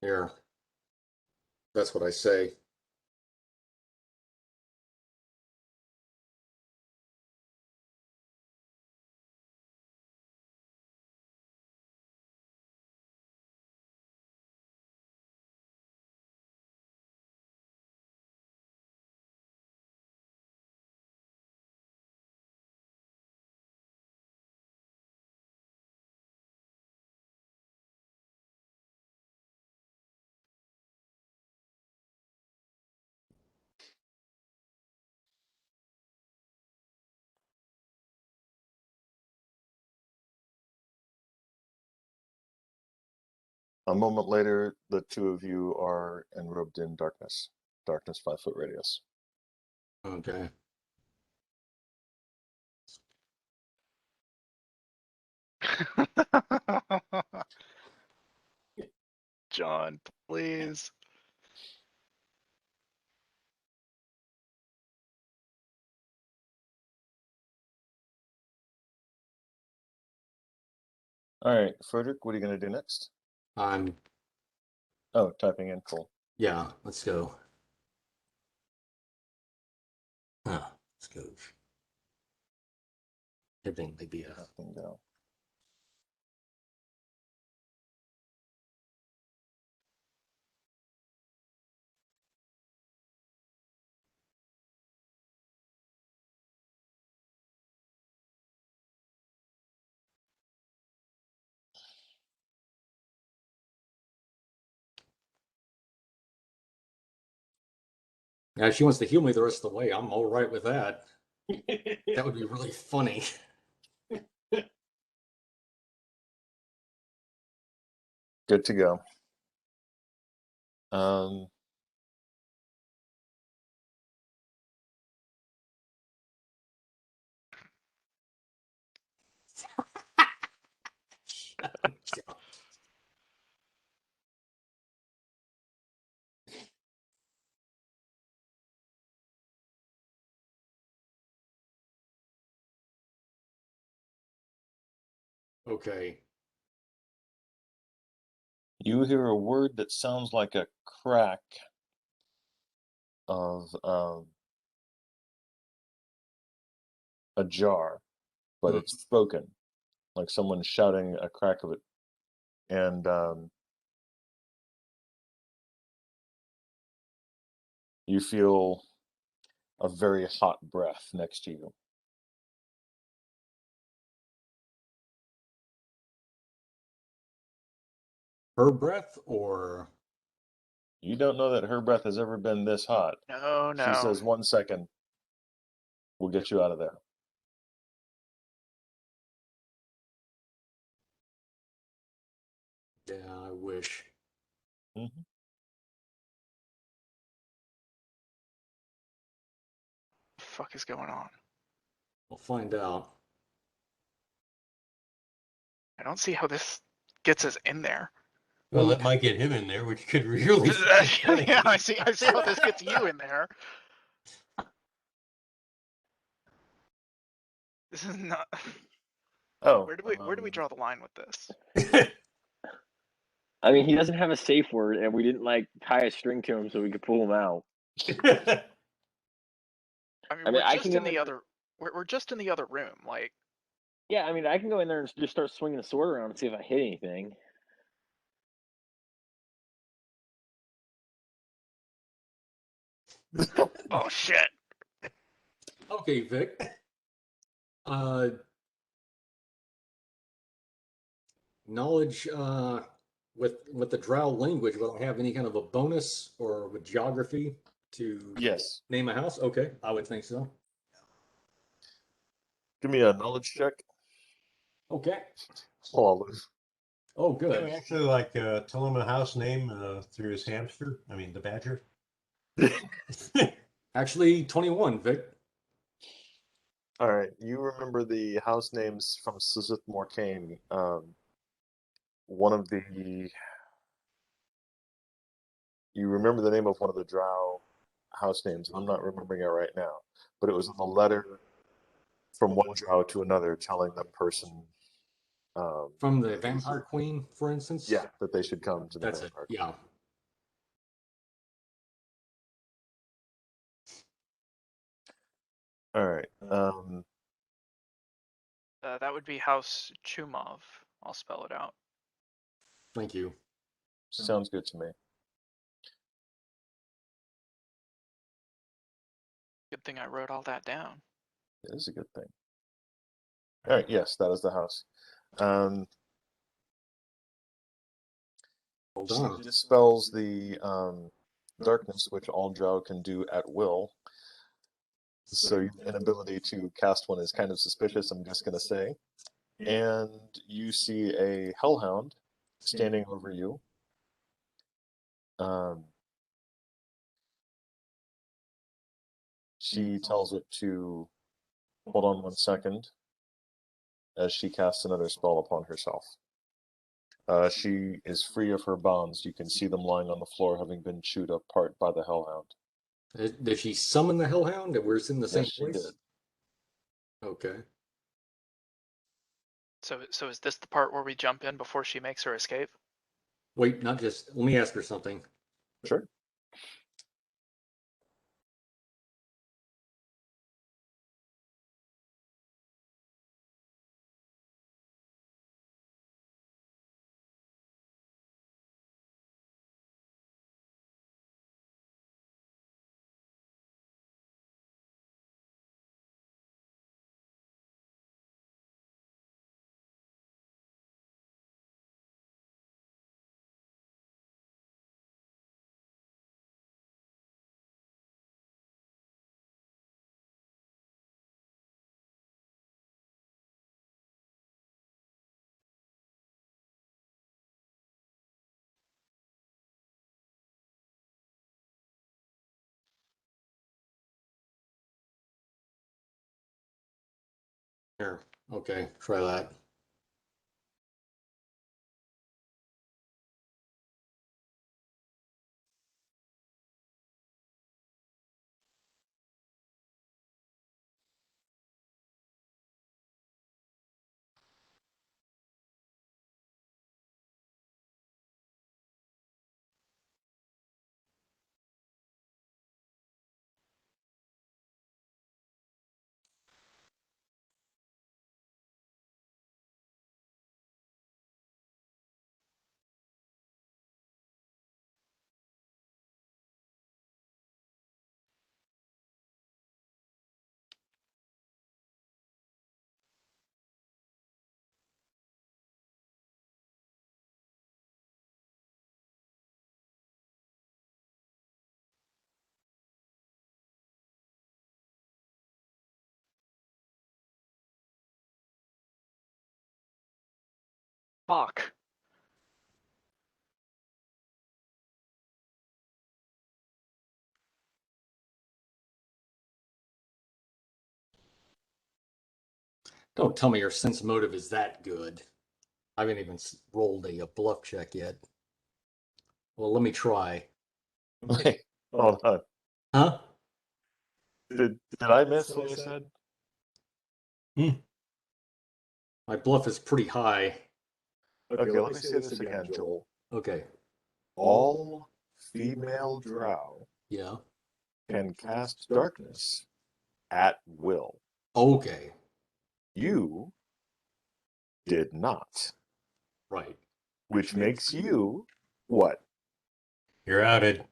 Here. That's what I say. A moment later, the two of you are enrobed in darkness. Darkness 5-foot radius. Okay. John, please. All right, Frederick, what are you going to do next? Oh, typing in, cool. Yeah, let's go. Let's go. Everything maybe Bingo. Now, if she wants to heal me the rest of the way, I'm all right with that. That would be really funny. Good to go. Um, Okay. you hear a word that sounds like a crack of a jar, but Hmm. it's spoken, like someone shouting a crack of it. And you feel a very hot breath next to you. Her breath or You don't know that her breath has ever been this hot. No, She no. says, 1 second, we'll get you out of there. yeah, I wish. Mm-hmm. What the fuck is going on? We'll find out. I don't see how this gets us in there. Well, that might get him in there, which could really be funny. Yeah, I see how this gets you in there. This is not. Oh, Where do we draw the line with this? I mean, he doesn't have a safe word, and we didn't like tie a string to him so we could pull him out. I mean, I mean, we're I just can in go the in other. We're just in the other room. Like, Yeah, I mean, I can go in there and just start swinging the sword around and see if I hit anything. oh shit. Okay, Vic. knowledge with the Drow language, will I have any kind of a bonus or with geography to Yes. name a house? Okay, I would think so. Give me a knowledge check. Okay. Flawless. Oh, Can we good. actually like tell him a house name through his hamster? I mean, the badger. Actually, 21, Vic. All right. You remember the house names from Sisith Morcaine. One of the you remember the name of one of the Drow house names. I'm not remembering it right now, but it was a letter from one Drow to another telling that person From the Vampire Queen, for instance? yeah, that they should come to the That's it. Vampire. Yeah. All right. That would be House Chumov. I'll spell it out. Thank you. Sounds good to me. Good thing I wrote all that down. It is a good thing. All right. Yes, that is the house. Well She done. dispels the darkness, which all Drow can do at will. So your inability to cast one is kind of suspicious, I'm just going to say. And you see a hellhound standing over you. She tells it to hold on 1 second as she casts another spell upon herself. She is free of her bonds. You can see them lying on the floor, having been chewed apart by the hellhound. Did she summon the Hellhound? That we're in the same Yes, she place? did. Okay. So is this the part where we jump in before she makes her escape? Wait, not just. Let me ask her something. Sure. Here. Okay, try that. Fuck. Don't tell me your sense motive is that good. I haven't even rolled a bluff check yet. Well, let me try. Wait, hold on. Huh? Did I miss what I said? My bluff is pretty high. Okay, let me say this again, Joel. Okay. All female Drow Yeah. can cast darkness at will. Okay. You did not, Right. which makes you what? You're outed.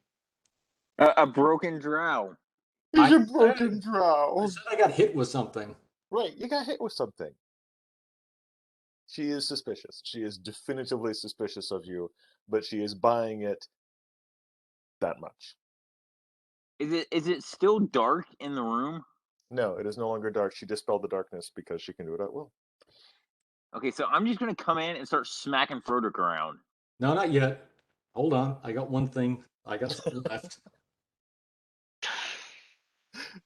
A broken drow. He's a broken I Drow. said I got hit with something. Right, you got hit with something. She is suspicious. She is definitively suspicious of you, but she is buying it that much. Is it still dark in the room? No, it is no longer dark. She dispelled the darkness because she can do it at will. Okay, so I'm just gonna come in and start smacking Frodrick around. No, not yet. Hold on. I got one thing. I got something left.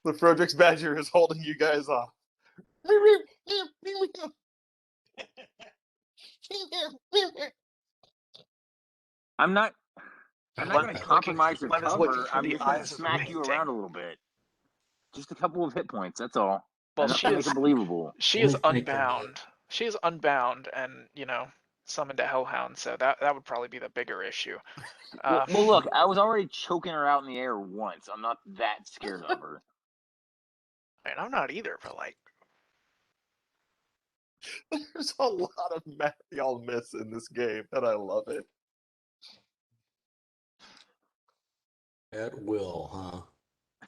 The Frodrick's Badger is holding you guys off. I'm not gonna compromise your Glenn is looking cover. for I'm the just gonna eyes of smack you painting. around a little bit. Just a couple of hit points, that's all. Well, Enough she to make is it believable. she Let is me think for a minute. unbound. She is unbound, and summoned a hellhound. So that would probably be the bigger issue. Well, look, I was already choking her out in the air once. I'm not that scared of her. I mean, I'm not either, but like, There's a lot of math y'all miss in this game, and I love it. At will, huh?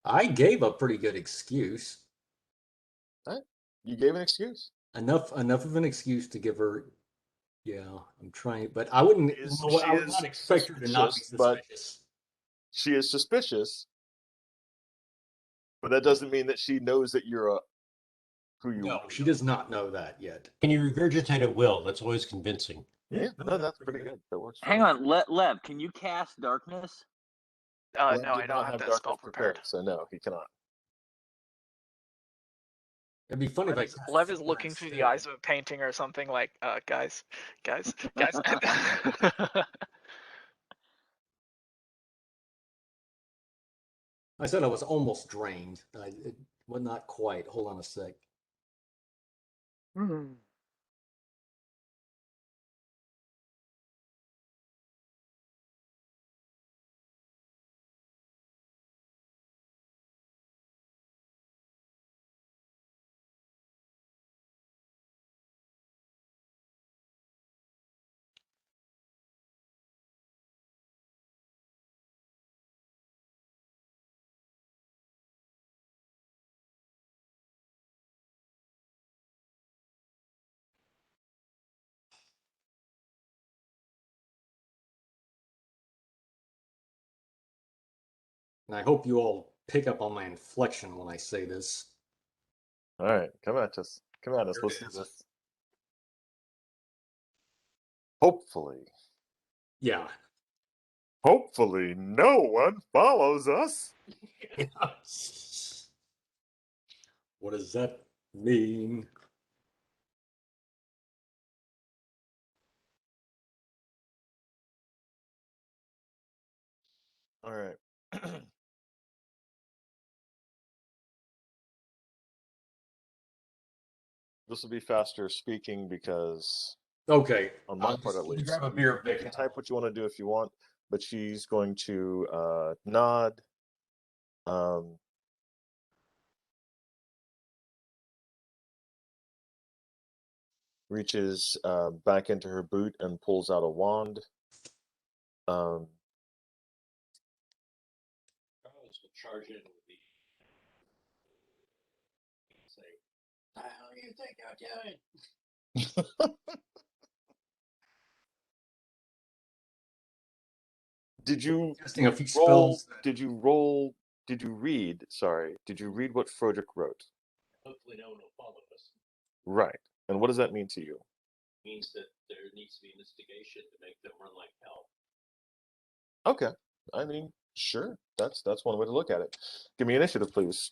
I gave a pretty good excuse. You gave an excuse. Enough of an excuse to give her. Yeah, I'm trying, but I wouldn't. Is- I she would is not expect her to not be suspicious, but- suspicious. She is suspicious, but that doesn't mean that she knows that you're who you No, are. she does not know that yet. Can you regurgitate at will? That's always convincing. Yeah, no, that's pretty good. That works. Hang on, Lev, can you cast darkness? Glenn no, I did don't not have that darkness spell prepared. so no, he cannot. It'd be funny if I. Lev is looking through the eyes of a painting or something like, guys. I said I was almost drained. Well, not quite. Hold on a sec. And I hope you all pick up on my inflection when I say this. All right, come at us. Come at us. Here Let's it do is. this. Hopefully, Yeah. no one follows us. What does that mean? All right. This will be faster speaking because Okay. on my part at Just least, grab a beer, you Vic. can type what you want to do if you want, but she's going to nod. Reaches back into her boot and pulls out a wand. Carlos will charge in with the say, "How do you think you're doing?" Did you Testing a few roll? spells. Did you roll? Did you read? Sorry, did you read what Frodrick wrote? Hopefully, no one will follow us. Right. And what does that mean to you? It means that there needs to be investigation to make them run like hell. Okay. I mean, sure. That's one way to look at it. Give me initiative, please.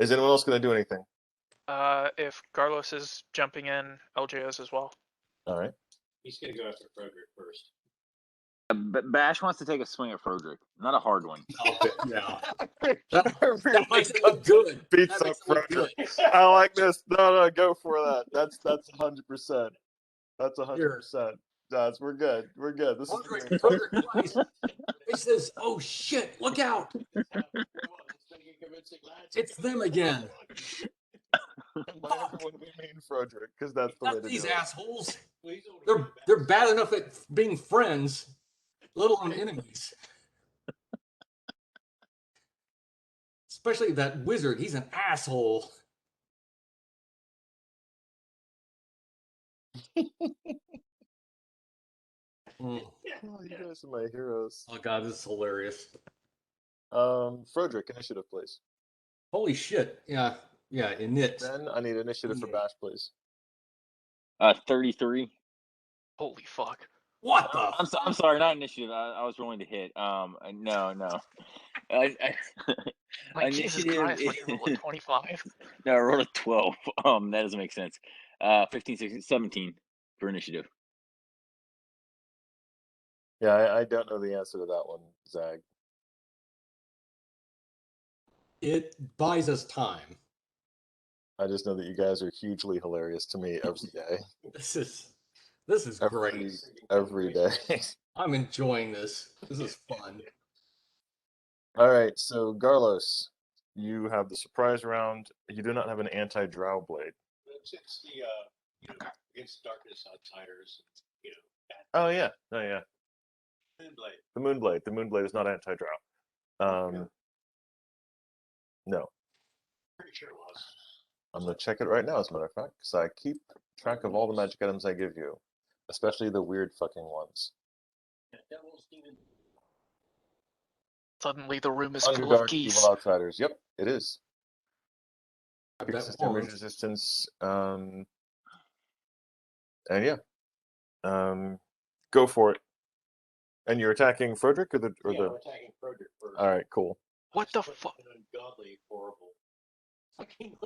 Is anyone else going to do anything? If Carlos is jumping in, LJ is as well. All right. He's going to go after Frederick first. Bash wants to take a swing at Frodrick. Not a hard one. Yeah. That makes it look good. Beats That up makes it look Frederick. good. I like this. No, go for that. That's 100%. That's 100%. We're good. We're good. This is Frederick, he says, "Oh shit! Look out! It's them again. And by everyone we mean Frederick, because that's the way Not to these do it. assholes. They're bad enough at being friends, let alone enemies. Especially that wizard. He's an asshole. Mm. Oh, you guys are my heroes. Oh god, this is hilarious. Frederick, initiative, please. Holy shit. Yeah, init. Ben, I need initiative for Bash, please. 33. Holy fuck. What the I'm fuck? sorry, not initiative. I was rolling to hit. No. Like, Jesus Initiative. Christ, what, you roll a 25? No, I rolled a 12. That doesn't make sense. 15, 16, 17 for initiative. Yeah, I don't know the answer to that one, Zag. It buys us time. I just know that you guys are hugely hilarious to me every day. This is great. Every day. I'm enjoying this. This is fun. All right, so Garlos, you have the surprise round. You do not have an anti-drow blade. It's the against darkness outsiders, Oh yeah, Moonblade. the Moonblade. The Moonblade is not anti-drow. No, Pretty sure it was. I'm gonna check it right now, as a matter of fact, because I keep track of all the magic items I give you, especially the weird fucking ones. Yeah, Devil's Demon. Suddenly the room is full of Underdark, geese. evil outsiders. Yep, it is. I Fixed bet system won't. resistance. And yeah, go for it. And you're attacking Frederick or the We're attacking Frederick first. All right, cool. What the fuck? An ungodly, horrible, fucking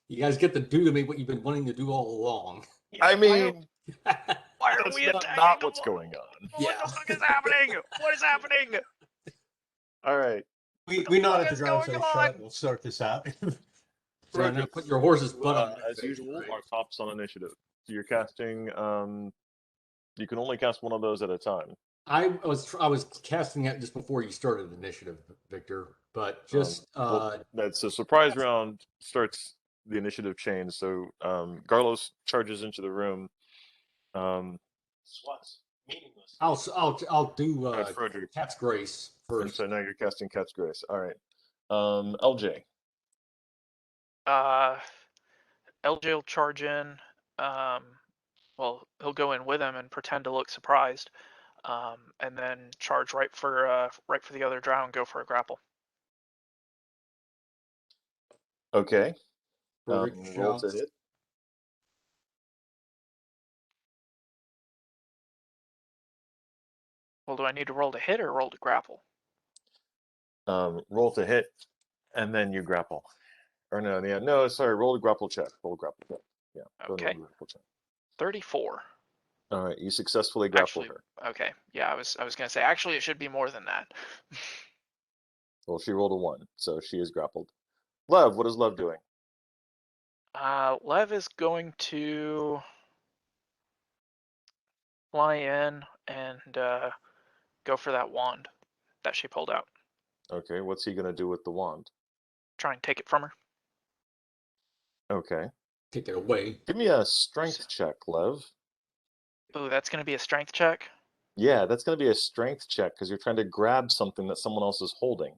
You guys get to do to me what you've been wanting to do all along. I mean, Why are that's we not attacking what's going on. What the fuck is happening? What is happening? All right, We not at the is ground, going so shut on? up. We'll sort this out. So now put your horse's butt on. as usual, our tops on initiative. So you're casting. You can only cast one of those at a time. I was casting it just before you started the initiative, Victor. But just That's a surprise round. Starts the initiative chain. So Garlos charges into the room. Swats. Meaningless. I'll do Frederick. Cat's Grace And first. so now you're casting Cat's Grace. All right. LJ. LJ will charge in. Well, he'll go in with him and pretend to look surprised, and then charge right for the other drow and go for a grapple. Okay. Frederick Roll to shouts. hit. Well, do I need to roll to hit or roll to grapple? Roll to hit, and then you grapple. Or no, sorry. Roll a grapple check. Roll a grapple check. Yeah. Go Okay. roll a grapple check. 34. All right. You successfully grapple Actually, her. okay. Yeah, I was gonna say actually it should be more than that. Well, she rolled a 1, so she is grappled. Lev, what is Lev doing? Lev is going to fly in and go for that wand that she pulled out. Okay. What's he gonna do with the wand? Try and take it from her. Okay. Take it away. Give me a strength check, Lev. Ooh, that's gonna be a strength check. Yeah, that's going to be a strength check because you're trying to grab something that someone else is holding.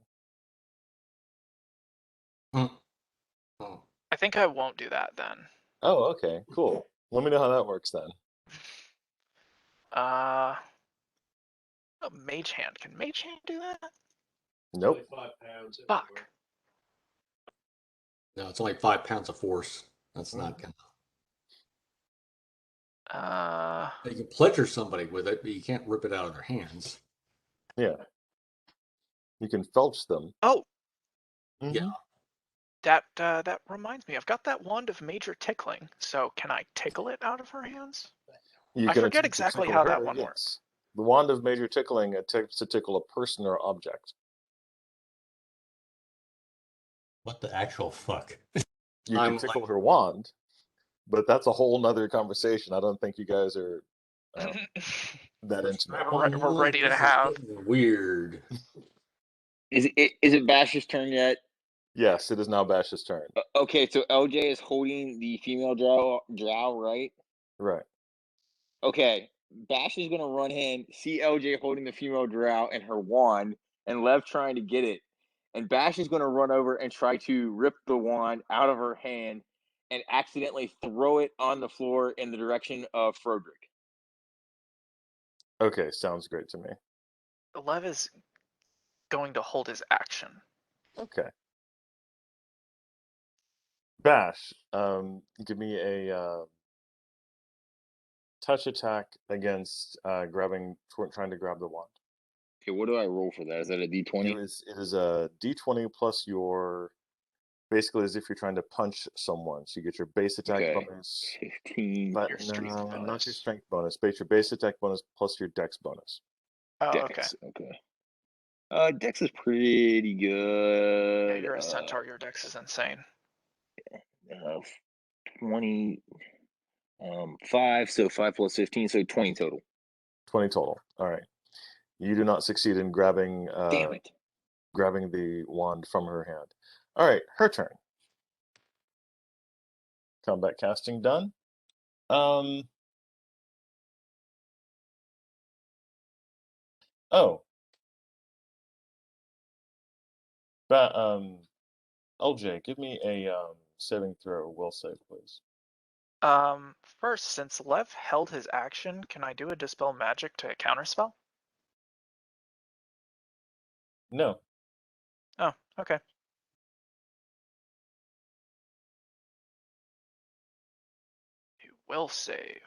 Oh. I think I won't do that then. Oh, okay, cool. Let me know how that works then. Oh, Mage Hand. Can Mage Hand do that? Nope. 5 pounds. Fuck. No, it's only 5 pounds of force. That's not gonna. You can pleasure somebody with it, but you can't rip it out of their hands. Yeah. You can felch them. Oh. Yeah. That reminds me. I've got that wand of major tickling. So can I tickle it out of her hands? You I can forget attempt to exactly tickle how that her, one yes. works. The wand of major tickling attempts to tickle a person or object. What the actual fuck? You can tickle her wand, but that's a whole nother conversation. I don't think you guys are that intimate. We're ready to have. Weird. Is it Bash's turn yet? Yes, it is now Bash's turn. Okay, so LJ is holding the female drow, right? Right. Okay, Bash is gonna run in, see LJ holding the female drow and her wand, and Lev trying to get it. And Bash is gonna run over and try to rip the wand out of her hand and accidentally throw it on the floor in the direction of Frederick. Okay, sounds great to me. Lev is going to hold his action. Okay. Bash, give me a touch attack against trying to grab the wand. Okay, what do I roll for that? Is that a D20? It is a D20 plus your, basically as if you're trying to punch someone. So you get your base attack Okay. bonus. 15. But Your strength no, not your bonus. strength bonus, but your base attack bonus plus your dex bonus. Oh, okay. Dex. Okay. Dex is pretty Yeah, good. you're a centaur. Your dex is insane. 20. 5. So 5 plus 15. So 20 total. 20 total. All right. You do not succeed in grabbing Damn it. grabbing the wand from her hand. All right, her turn. Combat casting done. Oh. LJ, give me a saving throw will save, please. First, since Lev held his action, can I do a dispel magic to counterspell? No. Oh, okay. He will save.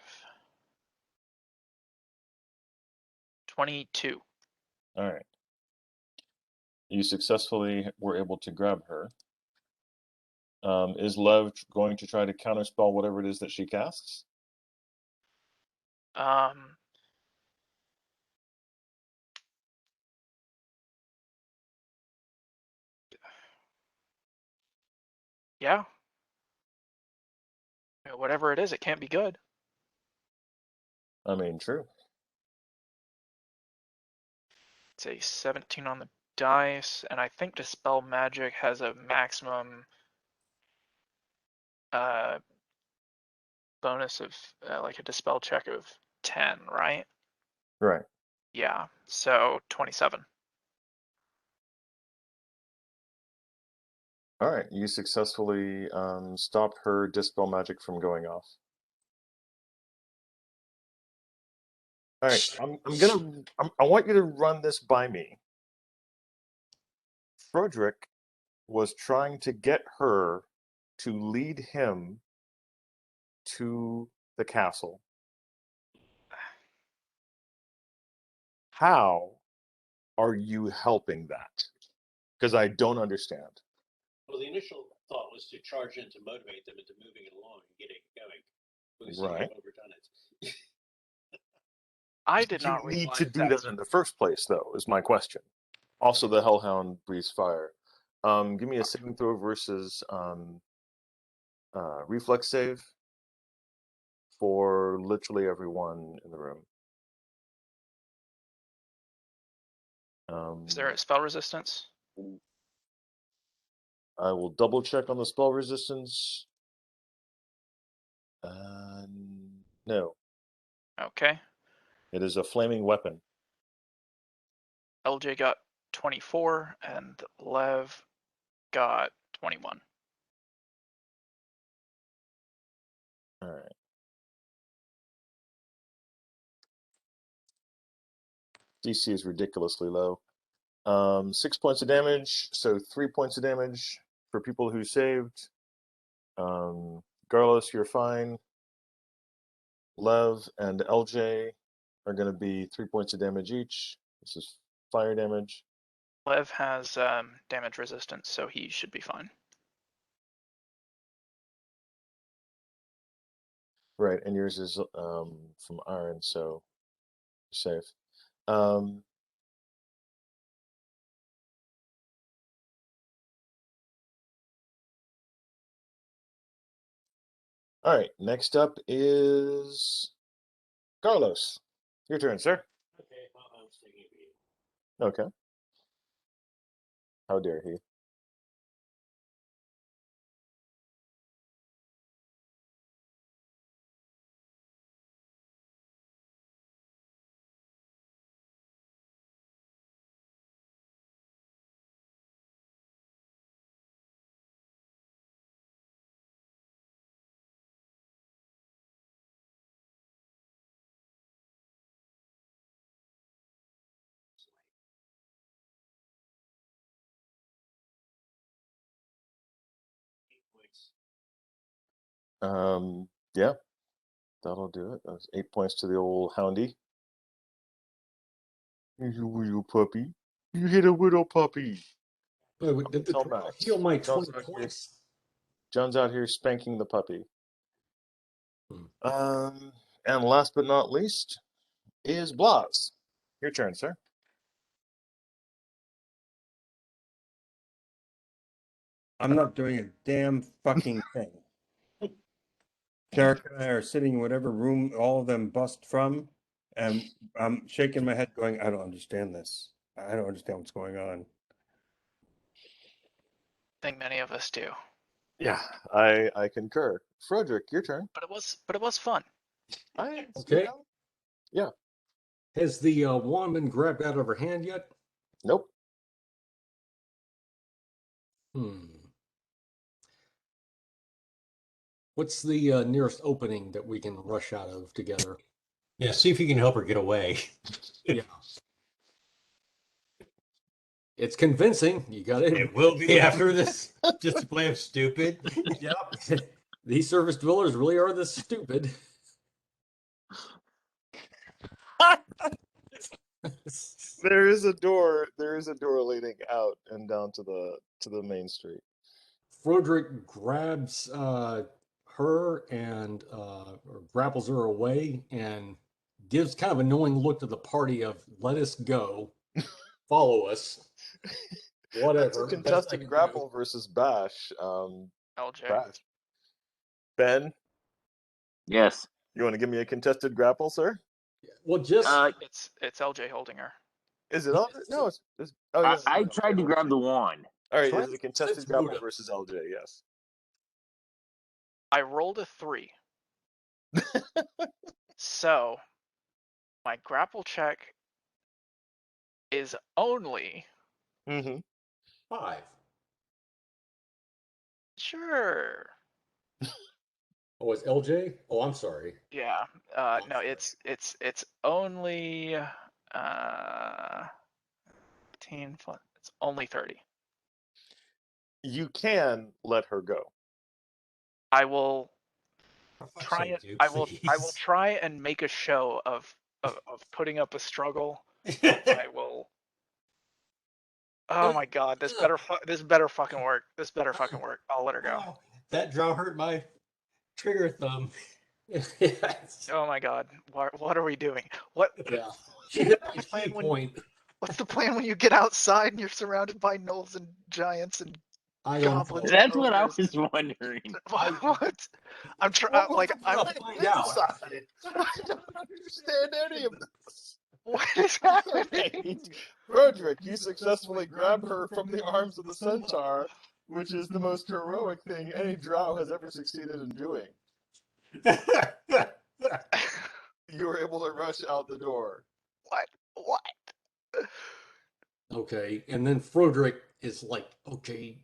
22. All right. You successfully were able to grab her. Is Lev going to try to counterspell whatever it is that she casts? Yeah. Whatever it is, it can't be good. I mean, true. It's a 17 on the dice, and I think dispel magic has a maximum bonus of like a dispel check of 10, right? Right. Yeah, so 27. All right. You successfully stop her dispel magic from going off. All right. I want you to run this by me. Frederick was trying to get her to lead him to the castle. How are you helping that? Because I don't understand. Well, the initial thought was to charge in to motivate them into moving it along and getting it going. We seem to have Right. overdone it. I did You not need realize to do that's that in the first place, though, is my question. Also, the Hellhound breathes fire. Give me a saving throw versus reflex save for literally everyone in the room. Is there a spell resistance? I will double check on the spell resistance. No, Okay. it is a flaming weapon. LJ got 24, and Lev got 21. All right. DC is ridiculously low. 6 points of damage, so 3 points of damage for people who saved. Garlos, you're fine. Lev and LJ are going to be 3 points of damage each. This is fire damage. Lev has damage resistance, so he should be fine. Right, and yours is from iron, so you're safe. All right, next up is Carlos. Your turn, sir. Okay, I'm sticking with you. Okay. How dare he? Yeah, that'll do it. That's 8 points to the old houndy. You little puppy. You hit a little puppy. Wait, did the Tell crow Max. heal my John's 20 out here. points? John's out here spanking the puppy. Hmm. And last but not least is Blas. Your turn, sir. I'm not doing a damn fucking thing. Derek and I are sitting in whatever room all of them bust from, and I'm shaking my head going, I don't understand this. I don't understand what's going on. I think many of us do. Yeah, I concur. Frederick, your turn. But it was fun. Okay. Yeah. Has the wand been grabbed out of her hand yet? Nope. What's the nearest opening that we can rush out of together? Yeah, see if you can help her get away. Yeah. It's convincing. You got it. It will be after this display of stupid. Yep. These surface dwellers really are this stupid. There is a door leading out and down to the main street. Frederick grabs her and or grapples her away and gives kind of a knowing look to the party of "Let us go, follow us." Whatever. That's a contested grapple versus bash. LJ. Bash. Ben, Yes. you want to give me a contested grapple, sir? Well, just It's LJ holding her. Is it on? No, it's oh yeah. I tried to grab the wand. All right, Try is it a to contested sense grapple Buddha. versus LJ? Yes. I rolled a 3. So my grapple check is only Mm-hmm. 5. sure. Oh, it's LJ? Oh, I'm sorry. Yeah. No, it's only 10 plus. It's only 30. You can let her go. I will For fuck's try sake, it. dude, I will please. try and make a show of putting up a struggle. I will. Oh my god, this better fucking work. This better fucking work. I'll let her go. Oh, that draw hurt my trigger thumb. Yes. Oh my god, what are we doing? What? Yeah. She hit my Plan key when- point. What's the plan when you get outside and you're surrounded by gnolls and giants and I don't goblins? know. That's what I ogres? was wondering. What? I'm trying. Well, Like we're I'm. gonna find out. I don't understand any of this. What is happening? Frederick, you successfully grab her from the arms of the centaur, which is the most heroic thing any drow has ever succeeded in doing. You were able to rush out the door. What? Okay, and then Frederick is like, okay.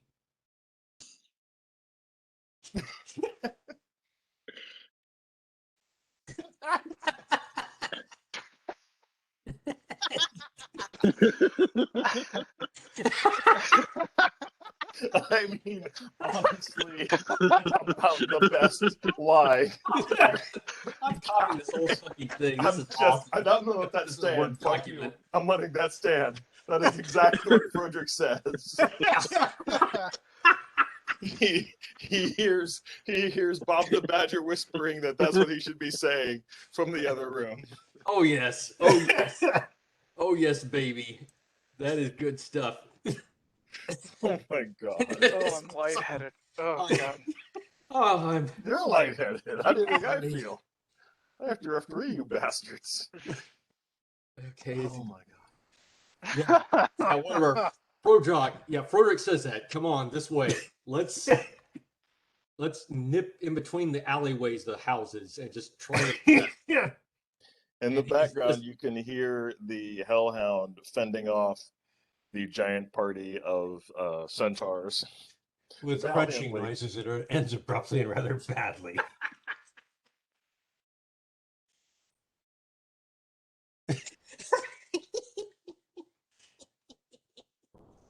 I mean, honestly, about the best lie. I'm copying this whole fucking thing. This I'm is just, awesome. I don't know if that This is a Word stands. Fuck you. document. I'm letting that stand. That is exactly what Frederick says. He hears Bob the Badger whispering that that's what he should be saying from the other room. Oh yes. Oh yes. Oh yes, baby. That is good stuff. Oh my god. Oh, I'm lightheaded. Oh god. Oh, I'm. You're lightheaded. How do you think I feel? I have to referee you bastards. Okay. Oh my god. Yeah. Yeah, whatever. Frodrock. Yeah, Frederick says that. Come on, this way. Let's nip in between the alleyways, the houses, and just try to. In the background, you can hear the Hellhound fending off the giant party of centaurs. With Valiantly. crunching noises, it ends abruptly and rather badly.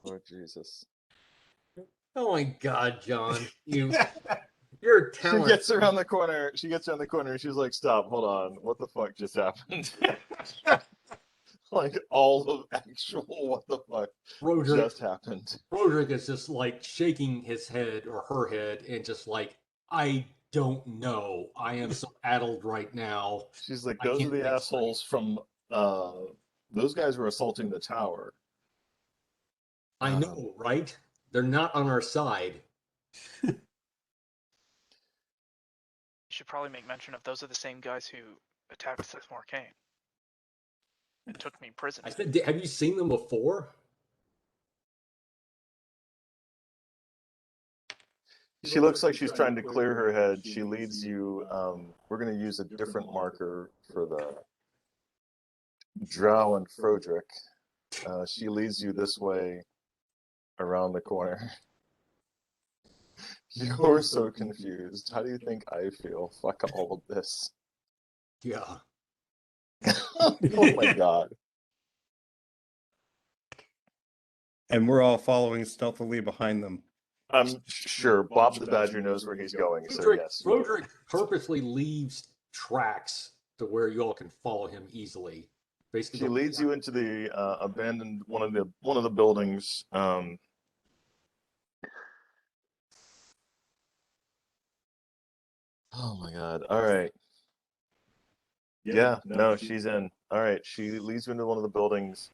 Oh Jesus. Oh my God, John, you You're a She talent. gets around the corner. She gets around the corner and she's like, "Stop! Hold on! What the fuck just happened?" Like all of actual what the fuck Roderick, just happened. Roderick is just like shaking his head or her head and just like, I don't know. I am so addled right now. She's like, I "Those are can't the think assholes from. Those guys were assaulting the tower." I know, right? They're not on our side. You should probably make mention of those are the same guys who attacked Seth Morcane and took me prisoner. I said, have you seen them before? She looks like she's trying to clear her head. She leads you. We're going to use a different marker for the Drow and Frodrick. She leads you this way around the corner. You're so confused. How do you think I feel? Fuck all of this. Yeah. Oh my god. And we're all following stealthily behind them. I'm sure Bob the Badger knows where he's going, so yes. Roderick purposely leaves tracks to where you all can follow him easily. Basically, She leads you into the abandoned one of the buildings. Oh my god. All right. Yeah, no, she's in. All right, she leads you into one of the buildings.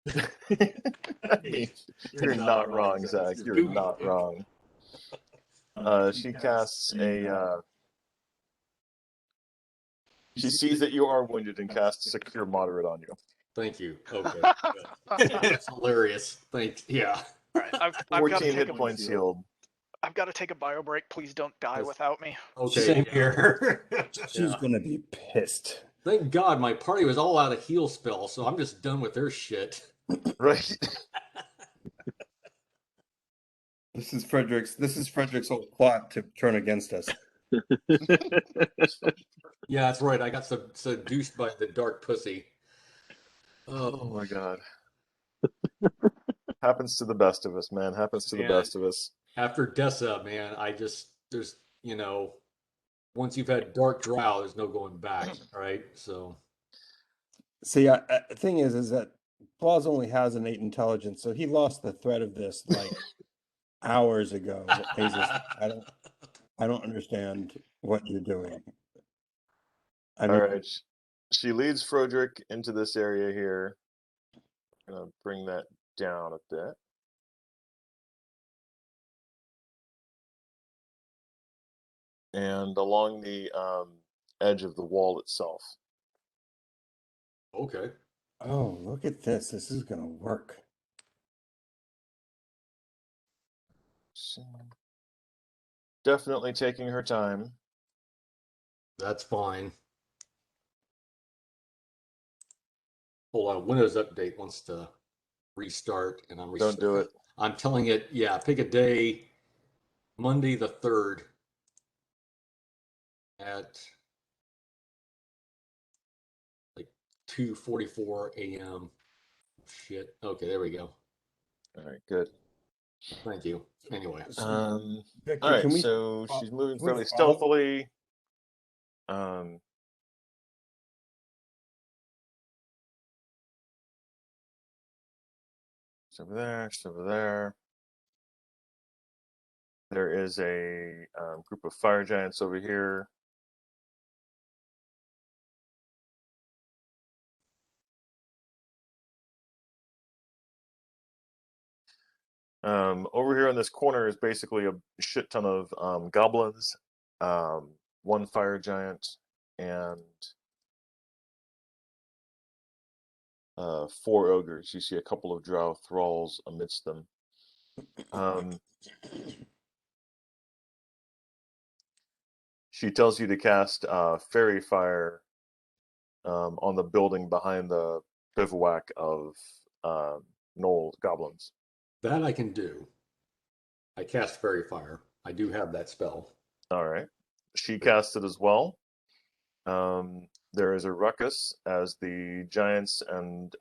I mean, you're not wrong, Zach. You're not wrong. She casts a. She sees that you are wounded and casts Secure Moderate on you. Thank you. Okay. That's hilarious. Yeah. All right, I've got to 14 take hit a points healed. I've got to take a bio break. Please don't die Yes. without me. Okay. Same yeah. here. She's gonna be pissed. Thank God my party was all out of heal spells, so I'm just done with their shit. Right. This is Frederick's whole plot to turn against us. Yeah, that's right. I got seduced by the dark pussy. Oh my god. Happens to the best of us, man. Happens to the Yeah. best of us. After Dessa, man, there's, once you've had Dark Drow, there's no going back, right? So. See, the thing is that Claus only has innate intelligence, so he lost the thread of this like hours ago. He's just, I don't understand what you're doing. I mean, All right. She leads Frodrick into this area here. I'm gonna bring that down a bit. And along the edge of the wall itself. Okay. oh, look at this. This is gonna work. So, definitely taking her time. That's fine. Hold on. Windows Update wants to restart, and I'm Don't do it. I'm telling it, yeah, pick a day, Monday the 3rd at like 2:44 a.m. Shit. Okay, there we go. All right, good. Thank you. Anyway. Victor, All right, can we? so she's moving can we fairly follow? stealthily. It's over there. It's over there. There is a group of fire giants over here. Over here in this corner is basically a shit ton of goblins, one fire giant, and 4 ogres. You see a couple of drow thralls amidst them. She tells you to cast fairy fire on the building behind the bivouac of gnoll goblins. That I can do. I cast Fairy Fire. I do have that spell. All right. She casts it as well. There is a ruckus as the giants and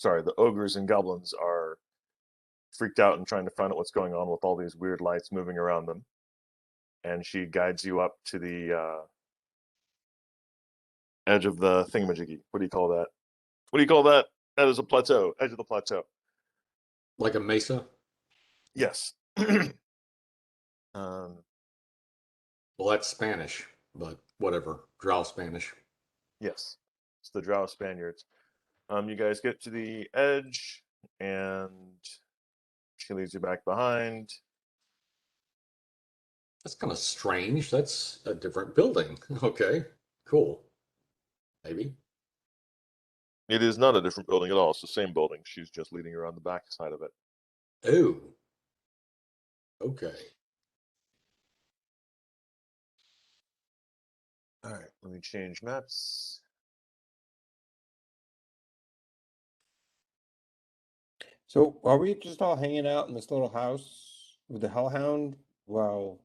sorry, the ogres and goblins are freaked out and trying to find out what's going on with all these weird lights moving around them. And she guides you up to the edge of the thingamajiggy. What do you call that? What do you call that? That is a plateau. Edge of the plateau. Like a mesa? Yes. Well, that's Spanish, but whatever. Drow Spanish. Yes. It's the Drow Spaniards. You guys get to the edge, and she leads you back behind. That's kind of strange. That's a different building. Okay, cool. Maybe. It is not a different building at all. It's the same building. She's just leading around the back side of it. Oh. Okay. All right, let me change maps. So are we just all hanging out in this little house with the Hellhound? Wow.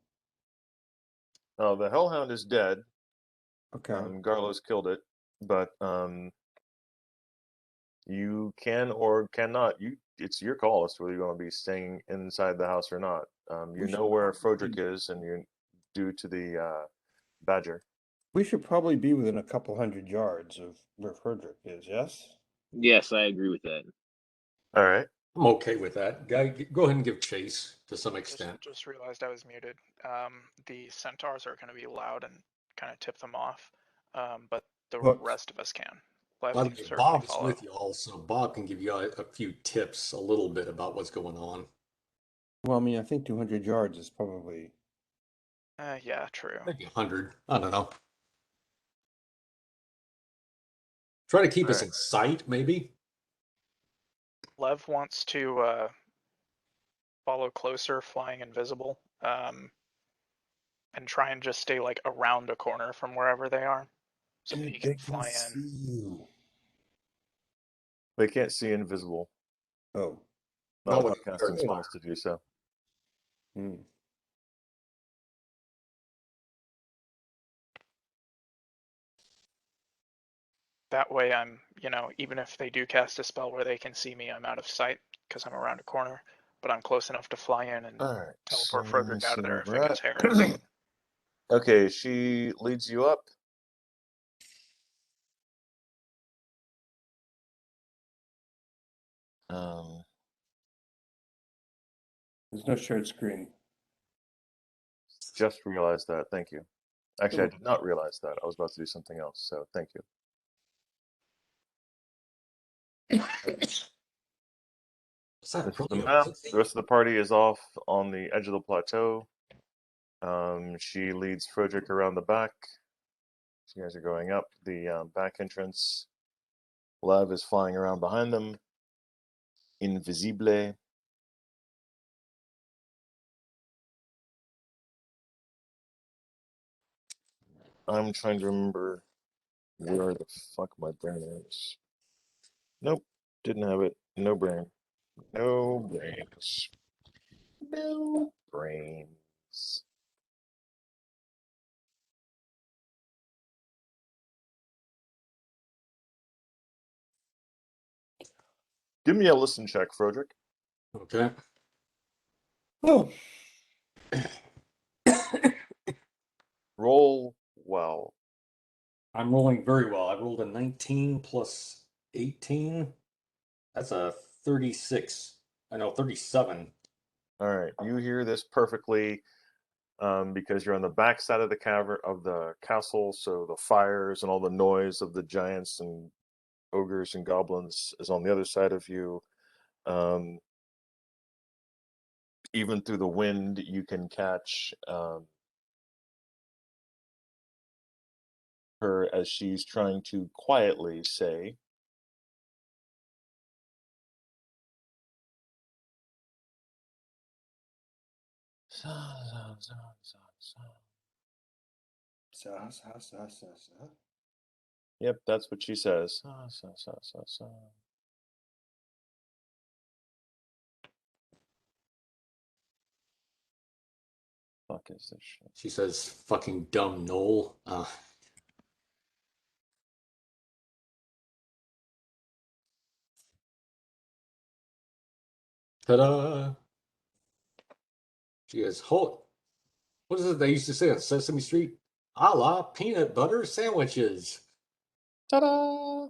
Oh, the Hellhound is dead. Okay. Garlos killed it, but you can or cannot. It's your call as to whether you want to be staying inside the house or not. You know where Frodrick is, and you're due to the Badger. We should probably be within a couple hundred yards of where Frederick is, yes? Yes, I agree with that. All right. I'm okay with that. Guy, go ahead and give chase to some extent. Just realized I was muted. The centaurs are going to be loud and kind of tip them off, but the But- rest of us can. Lev By the can way, certainly Bob's follow. with you also. Bob can give you a few tips, a little bit about what's going on. Well, I mean, I think 200 yards is probably... Yeah, true. Maybe 100. I don't know. Try to keep us in sight, maybe. Lev wants to follow closer, flying invisible, and try and just stay like around a corner from wherever they are, so that he can fly in. They can't see invisible. Oh. Not Not with with casting fire. spells to do so. Hmm. That way I'm, even if they do cast a spell where they can see me, I'm out of sight because I'm around a corner, but I'm close enough to fly in and All right. teleport So Frederick let's out see of there where if we're it gets at. hairy. Okay, she leads you up. There's no shared screen. Just realized that. Thank you. Actually, I did not realize that. I was about to do something else. So thank you. What's that? This is the Probably a map. pixie? The rest of the party is off on the edge of the plateau. She leads Frederick around the back. You guys are going up the back entrance. Lev is flying around behind them. Invisible. I'm trying to remember where the fuck my brain is. Nope, didn't have it. No brain. No brains. No brains. Give me a listen check, Frederick. Okay. Oh. Roll well. I'm rolling very well. I rolled a 19 plus 18. That's a 36. I know, 37. All right, you hear this perfectly because you're on the back side of the cavern of the castle, so the fires and all the noise of the giants and ogres and goblins is on the other side of you. Even through the wind, you can catch her as she's trying to quietly say, Yep, that's what she says. Fuck is this shit? She says, fucking dumb knoll. Ta-da! She goes, hold. What is it they used to say on Sesame Street? A la peanut butter sandwiches. Ta-da!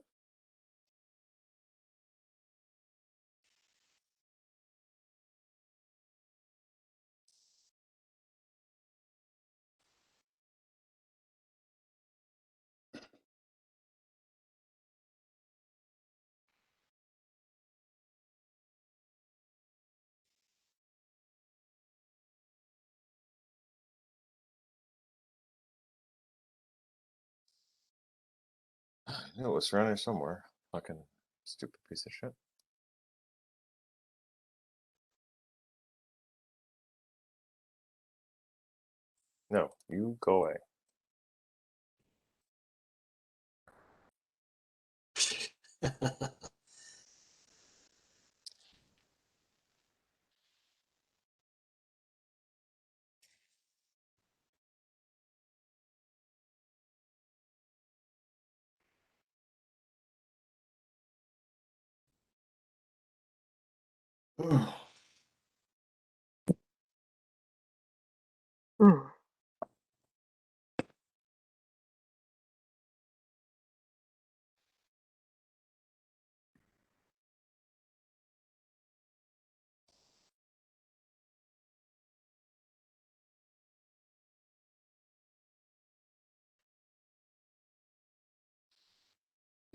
I knew it was around here somewhere. Fucking stupid piece of shit. No, you go away.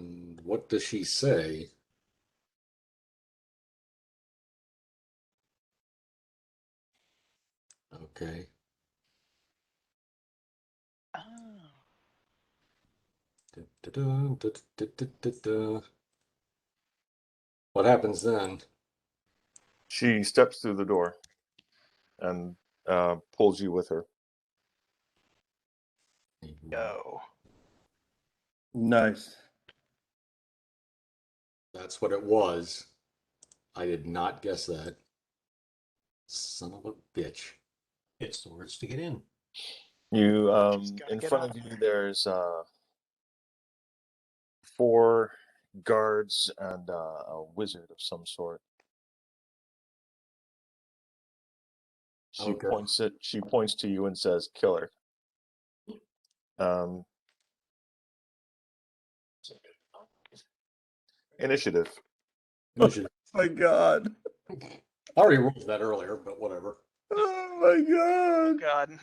And what does she say? Okay. Oh. Da-da-da, da-da-da-da-da. What happens then? She steps through the door and pulls you with her. Yo. Nice. That's what it was. I did not guess that. Son of a bitch. It's the words to get in. You Just gotta in get front on. of you there's 4 guards and a wizard of some sort. She Okay. points to you and says, "Kill her." Initiative. Initiative. My God. I already rolled that earlier, but whatever. Oh my Oh God. God.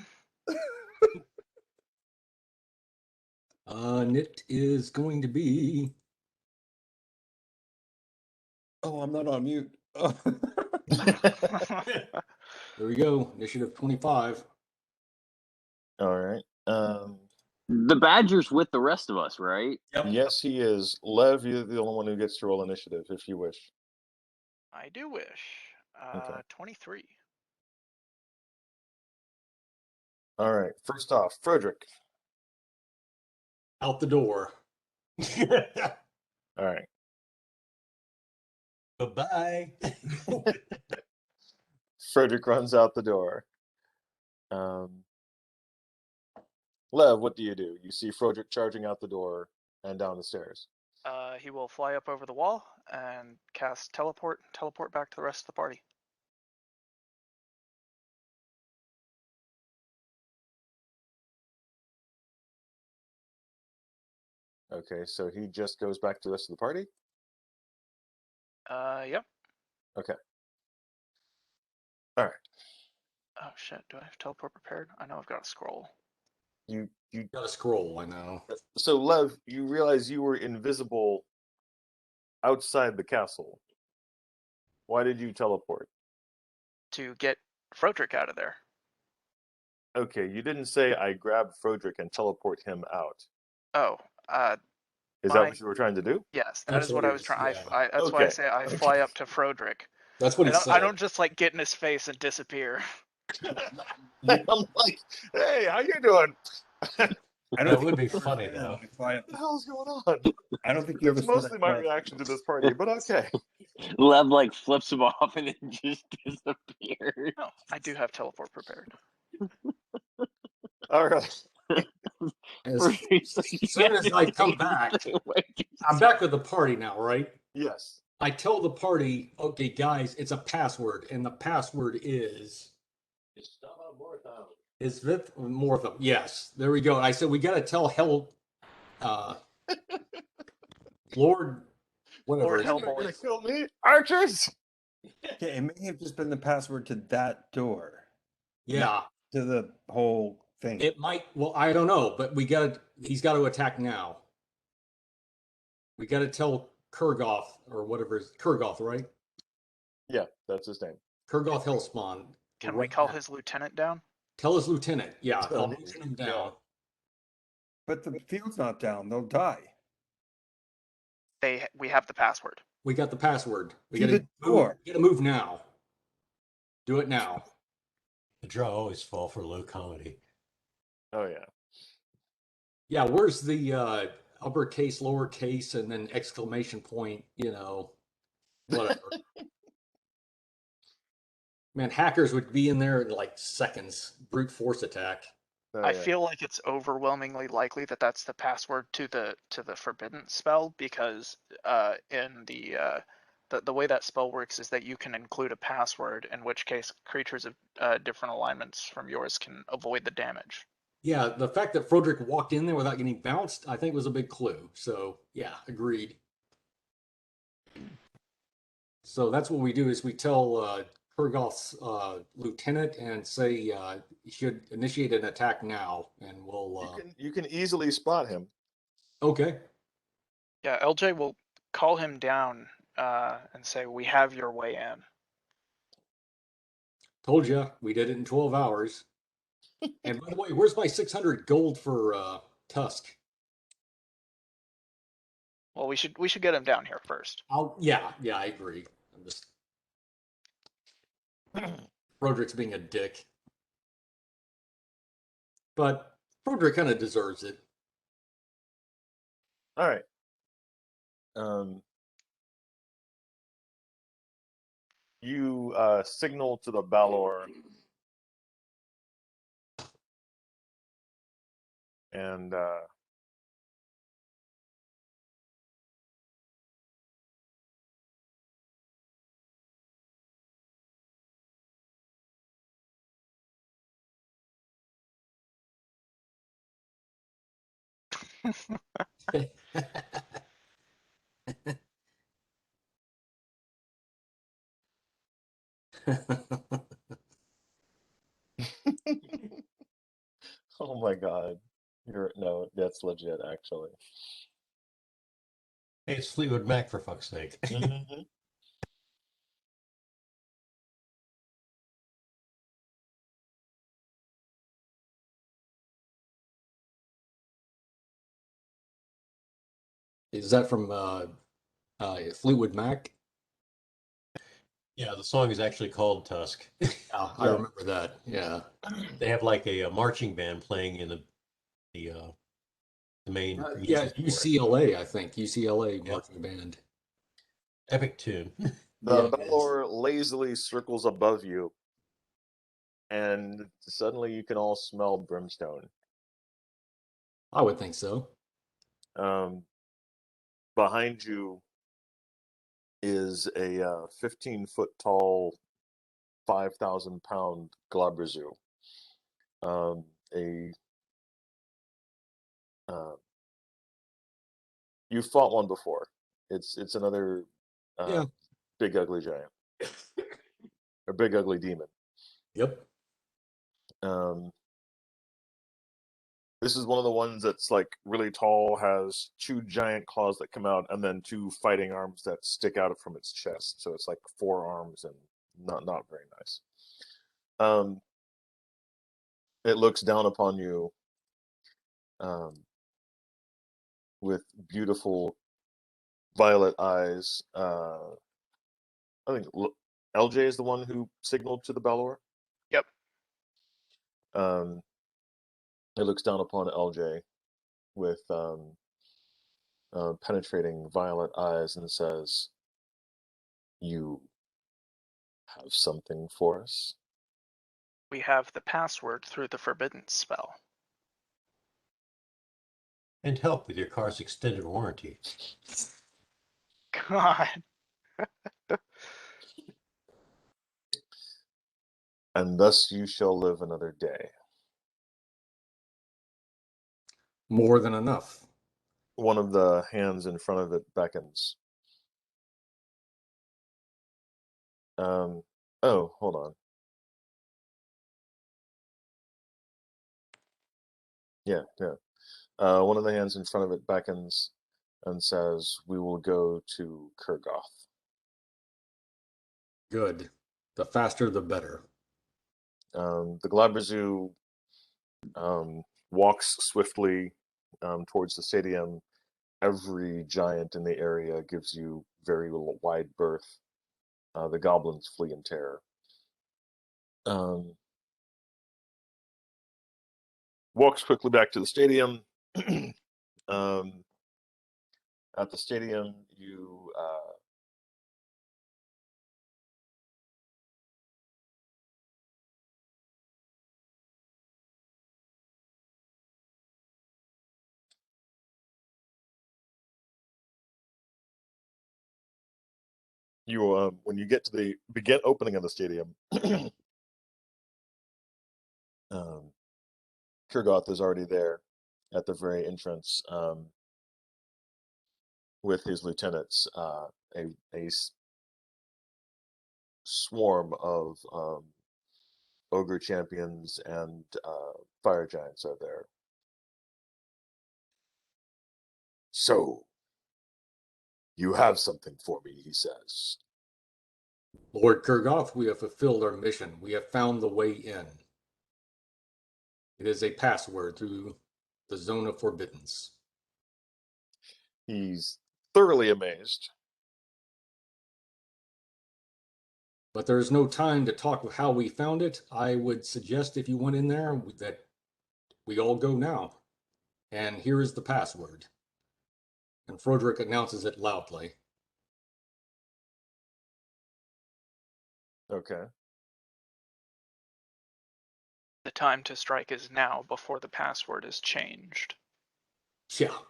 And it is going to be. Oh, I'm not on mute. Oh. There we go. Initiative 25. All right. The Badger's with the rest of us, right? Yes, he is. Lev, you're the only one who gets to roll initiative, if you wish. I do wish. Okay. 23. All right. First off, Frederick. Out the door. All right. Bye-bye. Frederick runs out the door. Lev, what do? You see Frederick charging out the door and down the stairs. He will fly up over the wall and cast teleport back to the rest of the party. Okay, so he just goes back to the rest of the party? Yep. Okay. All right. Oh shit, do I have teleport prepared? I know I've got a scroll. You Got a scroll, I know. So Lev, you realize you were invisible outside the castle. Why did you teleport? To get Frodrick out of there. Okay, you didn't say I grab Frederick and teleport him out. Oh, Is that what you were trying to do? yes, that That's is what what I he was was- trying. yeah. That's why I Okay. say I fly up to Frodrick. That's what he said. I don't just like get in his face and disappear. I'm like, hey, how you doing? I That think would be you ever funny, said though. I fly up- What the hell's going on? I don't think you ever It's said mostly I my fly up- reaction to this party, but okay. Lev like flips him off and then just disappears. No, I do have teleport prepared. All right. As soon as I come back, I'm back with the party now, right? Yes. I tell the party, okay, guys, it's a password, and the password is fifth Mortham. Yes, there we go. I said we got to tell Hell, Lord, whatever. Lord his name Hellboy. Gonna is. kill me, archers. Okay, it may have just been the password to that door, Yeah, to the whole thing. it might. Well, I don't know, but we got to. He's got to attack now. We got to tell Kurgoth or whatever is Kurgoth, right? Yeah, that's his name. Kurgoth Hellspawn. Can we right call now. his lieutenant down? Tell his lieutenant? Yeah, Tell I'll him, motion him yeah. down. But the field's not down; they'll die. We have the password. We got the password. We To got to the move. door. We got to move now. Do it now. The draw always fall for low comedy. Oh yeah. Yeah, where's the uppercase, lowercase, and then exclamation point? You know, whatever. Man, hackers would be in there in like seconds. Brute force attack. Oh, I yeah. feel like it's overwhelmingly likely that that's the password to the forbidden spell, because in the way that spell works is that you can include a password, in which case creatures of different alignments from yours can avoid the damage. Yeah, the fact that Froderick walked in there without getting bounced, I think was a big clue. So yeah, agreed. So that's what we do is we tell Kurgoth's lieutenant and say he should initiate an attack now, and we'll. You can easily spot him. Okay. Yeah, LJ will call him down and say, "We have your way in." Told you we did it in 12 hours. And by the way, where's my 600 gold for Tusk? Well, we should get him down here first. Yeah, I agree. I'm just Broderick's being a dick. But Broderick kind of deserves it. All right. You signal to the Balor, and oh my God, no, that's legit actually. Hey, it's Fleetwood Mac, for fuck's sake. Mhm. Is that from Fleetwood Mac? Yeah, the song is actually called Tusk. Yeah, I Yeah. remember that. Yeah. They have like a marching band playing in the main Yeah, music for it. UCLA, I think. UCLA Yeah. marching band. Epic tune. The Yeah, it is. Balor lazily circles above you, and suddenly you can all smell brimstone. I would think so. Behind you is a 15-foot tall, 5,000-pound Glabrezu. You fought one before. It's another Yeah. big ugly giant or big ugly demon. Yep. This is one of the ones that's like really tall, has two giant claws that come out, and then two fighting arms that stick out from its chest. So it's like 4 arms and not very nice. It looks down upon you with beautiful violet eyes. I think LJ is the one who signaled to the Balor. Yep. It looks down upon LJ with penetrating violet eyes and says, "You have something for us?" We have the password through the forbidden spell. And help with your car's extended warranty. God. And thus you shall live another day. More than enough. One of the hands in front of it beckons. Oh, hold on. Yeah. One of the hands in front of it beckons and says, "We will go to Kurgoth." Good. The faster, the better. The Glabrezu walks swiftly towards the stadium. Every giant in the area gives you very wide berth. The goblins flee in terror. Walks quickly back to the stadium. At the stadium, you when you get to the opening of the stadium, Kurgoth is already there at the very entrance with his lieutenants. A swarm of ogre champions and fire giants are there. "So, you have something for me," he says. Lord Kurgoth, we have fulfilled our mission. We have found the way in. It is a password through the zone of forbiddance. He's thoroughly amazed. But there's no time to talk of how we found it. I would suggest if you went in there that we all go now. And here is the password. And Froderick announces it loudly. Okay. The time to strike is now before the password is changed. Yeah.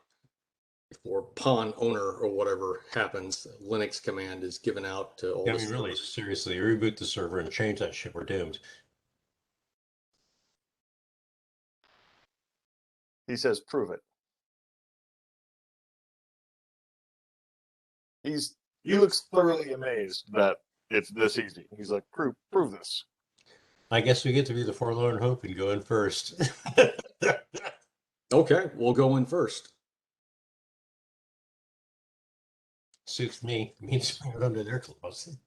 Before pawn owner or whatever happens, Linux command is given out to all Yeah, I the mean, really, servers. seriously, reboot the server and change that shit. We're doomed. He says, "Prove it." He looks thoroughly amazed that it's this easy. He's like, prove this." I guess we get to be the forlorn hope and go in first. Okay, we'll go in first. Suits me. Means bring it under their claws.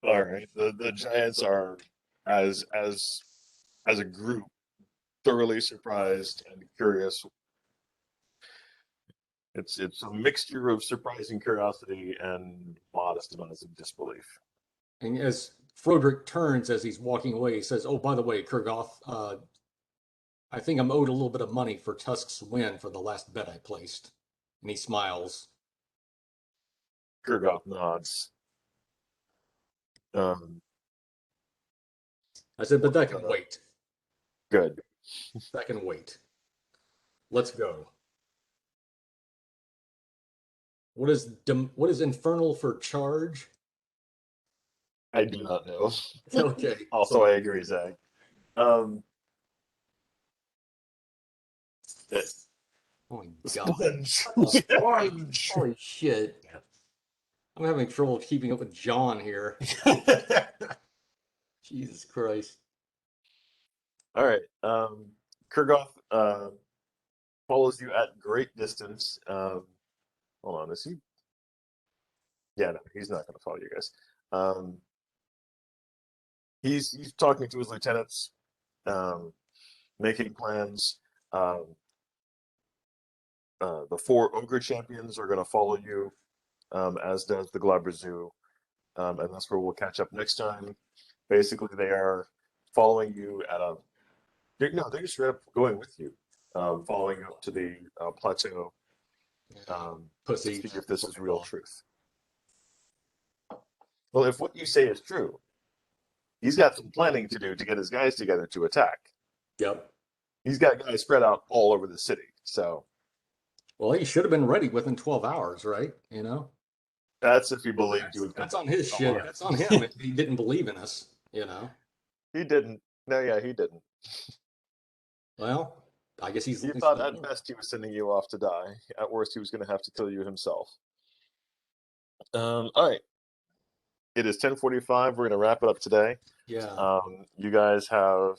All right. The giants are, as a group, thoroughly surprised and curious. It's a mixture of surprising curiosity and modest amounts of disbelief. And as Froderick turns as he's walking away, he says, "Oh, by the way, Kurgoth, I think I'm owed a little bit of money for Tusk's win for the last bet I placed." And he smiles. Kurgoth nods. I said, "But that can wait. Good. That can wait. Let's go." What is infernal for charge? I do not know. Okay. Also, I agree, Zach. Oh my god. Sponge. Sponge. Holy shit. I'm having trouble keeping up with John here. Jesus Christ. All right. Kurgoth follows you at great distance. Hold on, is he? Yeah, no, he's not going to follow you guys. He's talking to his lieutenants, making plans. The 4 ogre champions are going to follow you, as does the Glabrezu, and that's where we'll catch up next time. Basically, they are following you at a. No, they're just straight up going with you, following you up to the plateau. Pussy. To see if this is real truth. Well, if what you say is true, he's got some planning to do to get his guys together to attack. Yep. He's got guys spread out all over the city. So, well, he should have been ready within 12 hours, right? You know? That's if he believed you would come. That's on his shit. That's on him if he didn't believe in us, you know? He didn't. No, yeah, he didn't. Well, I guess He thought at best he was sending you off to die. At worst, he was going to have to kill you himself. All right. It is 10:45. We're going to wrap it up today. Yeah. You guys have